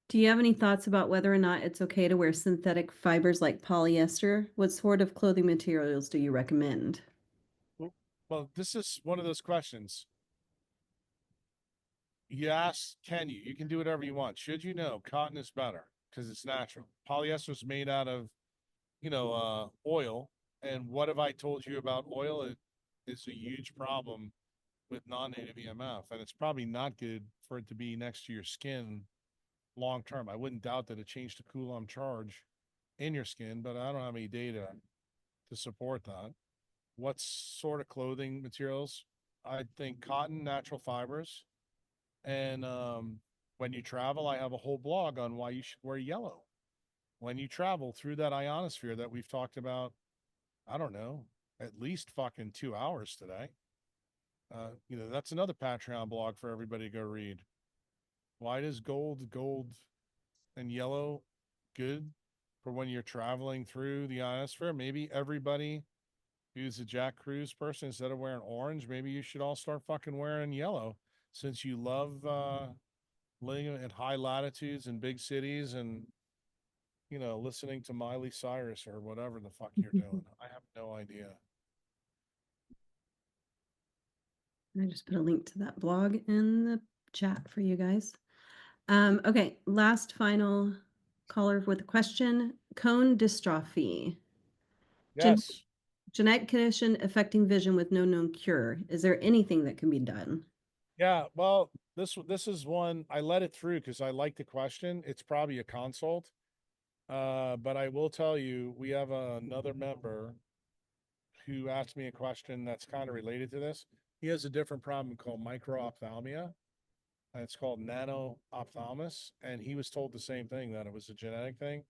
Do you have any thoughts about whether or not it's okay to wear synthetic fibers like polyester? What sort of clothing materials do you recommend? Well, this is one of those questions. You ask, can you? You can do whatever you want. Should you know? Cotton is better because it's natural. Polyester is made out of, oil. And what have I told you about oil? It is a huge problem with non-native EMF, and it's probably not good for it to be next to your skin long term. I wouldn't doubt that it changed the Coulomb charge in your skin, but I don't have any data to support that. What sort of clothing materials? I think cotton, natural fibers, and when you travel, I have a whole blog on why you should wear yellow when you travel through that ionosphere that we've talked about. I don't know, at least fucking 2 hours today. That's another Patreon blog for everybody to go read. Why does gold, and yellow good for when you're traveling through the ionosphere? Maybe everybody who's a Jack Cruz person, instead of wearing orange, maybe you should all start fucking wearing yellow since you love living at high latitudes in big cities and, listening to Miley Cyrus or whatever the fuck you're doing. I have no idea. I just put a link to that blog in the chat for you guys. Okay, last final caller with a question. Cone dystrophy. Yes. Genetic condition affecting vision with no known cure. Is there anything that can be done? Yeah, well, this is one I let it through because I like the question. It's probably a consult. But I will tell you, we have another member who asked me a question that's kind of related to this. He has a different problem called microophthalmia, and it's called nano-ophthalmus, and he was told the same thing, that it was a genetic thing.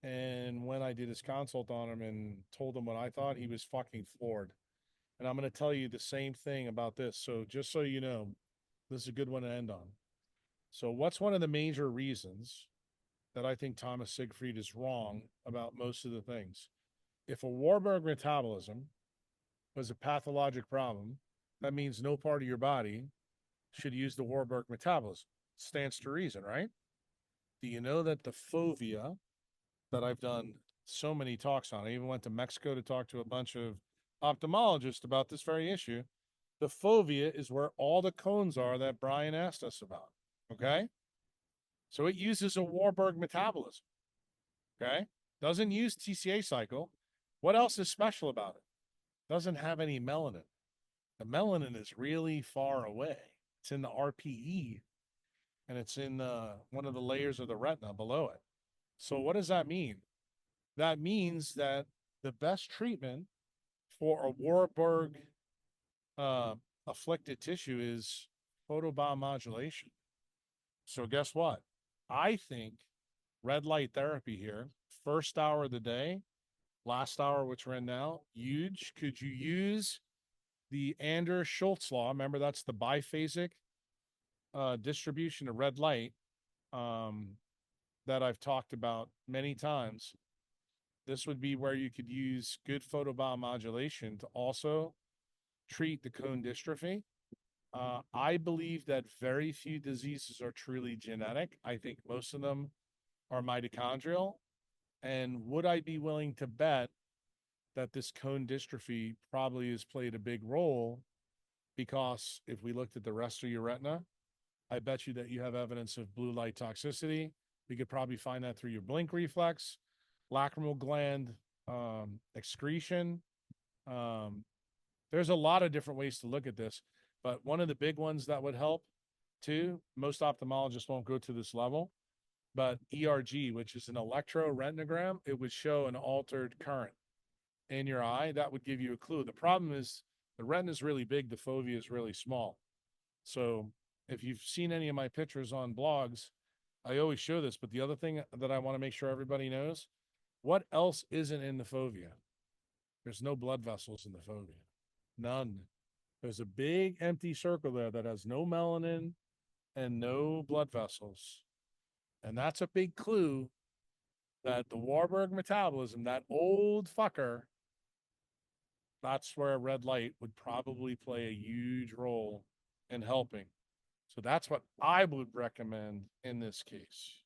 And when I did his consult on him and told him what I thought, he was fucking floored. And I'm going to tell you the same thing about this. So just so you know, this is a good one to end on. So what's one of the major reasons that I think Thomas Siegfried is wrong about most of the things? If a Warburg metabolism was a pathologic problem, that means no part of your body should use the Warburg metabolism. Stands to reason, right? Do you know that the fovea that I've done so many talks on, I even went to Mexico to talk to a bunch of ophthalmologists about this very issue. The fovea is where all the cones are that Brian asked us about. Okay. So it uses a Warburg metabolism. Okay. Doesn't use TCA cycle. What else is special about it? Doesn't have any melanin. The melanin is really far away. It's in the RPE and it's in one of the layers of the retina below it. So what does that mean? That means that the best treatment for a Warburg afflicted tissue is photobiomodulation. So guess what? I think red light therapy here, first hour of the day, last hour, which we're in now, huge. Could you use the Anders-Schultz law? Remember, that's the biphasic distribution of red light that I've talked about many times. This would be where you could use good photobiomodulation to also treat the cone dystrophy. I believe that very few diseases are truly genetic. I think most of them are mitochondrial. And would I be willing to bet that this cone dystrophy probably has played a big role? Because if we looked at the rest of your retina, I bet you that you have evidence of blue light toxicity. We could probably find that through your blink reflex, lacrimal gland excretion. There's a lot of different ways to look at this, but one of the big ones that would help too, most ophthalmologists won't go to this level, but ERG, which is an electroretinogram, it would show an altered current in your eye. That would give you a clue. The problem is the retina is really big, the fovea is really small. So if you've seen any of my pictures on blogs, I always show this, but the other thing that I want to make sure everybody knows, what else isn't in the fovea? There's no blood vessels in the fovea. None. There's a big empty circle there that has no melanin and no blood vessels. And that's a big clue that the Warburg metabolism, that old fucker, that's where red light would probably play a huge role in helping. So that's what I would recommend in this case.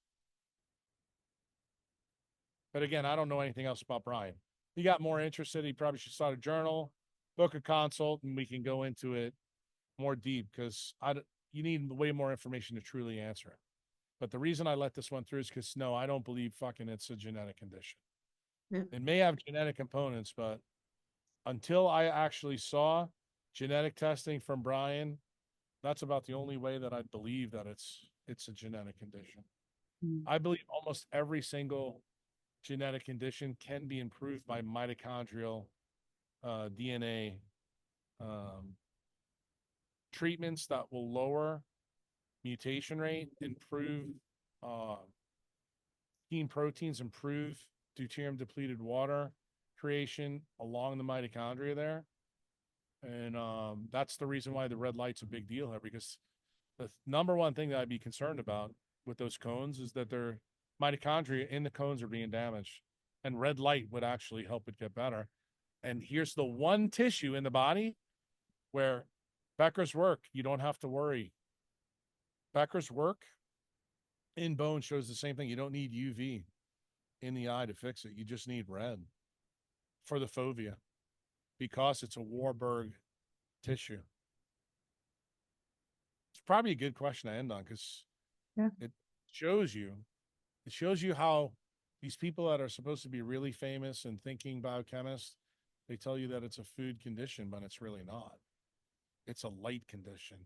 But again, I don't know anything else about Brian. If he got more interested, he probably should start a journal, book a consult, and we can go into it more deep because you need way more information to truly answer it. But the reason I let this one through is because no, I don't believe fucking it's a genetic condition. Yeah. It may have genetic components, but until I actually saw genetic testing from Brian, that's about the only way that I believe that it's a genetic condition. I believe almost every single genetic condition can be improved by mitochondrial DNA treatments that will lower mutation rate, improve heme proteins, improve deuterium depleted water creation along the mitochondria there. And that's the reason why the red light's a big deal here, because the number one thing that I'd be concerned about with those cones is that their mitochondria in the cones are being damaged, and red light would actually help it get better. And here's the one tissue in the body where Becker's work, you don't have to worry. Becker's work in bone shows the same thing. You don't need UV in the eye to fix it. You just need red for the fovea because it's a Warburg tissue. It's probably a good question to end on because it shows you how these people that are supposed to be really famous and thinking biochemists, they tell you that it's a food condition, but it's really not. It's a light condition.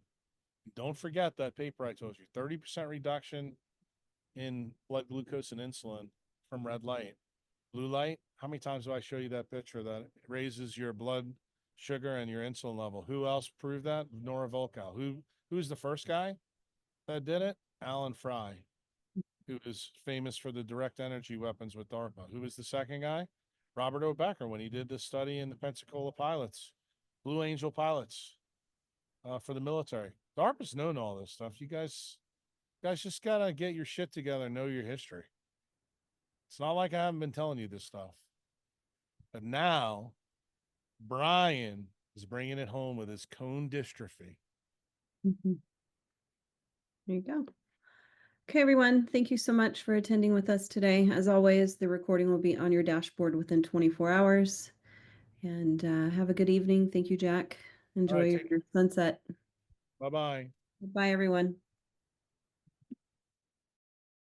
Don't forget that paper I told you, 30% reduction in blood glucose and insulin from red light. Blue light, how many times do I show you that picture that raises your blood sugar and your insulin level? Who else proved that? Nora Volkow. Who's the first guy that did it? Alan Fry, who is famous for the direct energy weapons with DARPA. Who was the second guy? Robert O. Becker, when he did the study in the Pensacola pilots, Blue Angel pilots for the military. DARPA's known all this stuff. You guys just gotta get your shit together and know your history. It's not like I haven't been telling you this stuff. But now, Brian is bringing it home with his cone dystrophy. There you go. Okay, everyone. Thank you so much for attending with us today. As always, the recording will be on your dashboard within 24 hours. And have a good evening. Thank you, Jack. Enjoy your sunset. Bye-bye. Bye, everyone.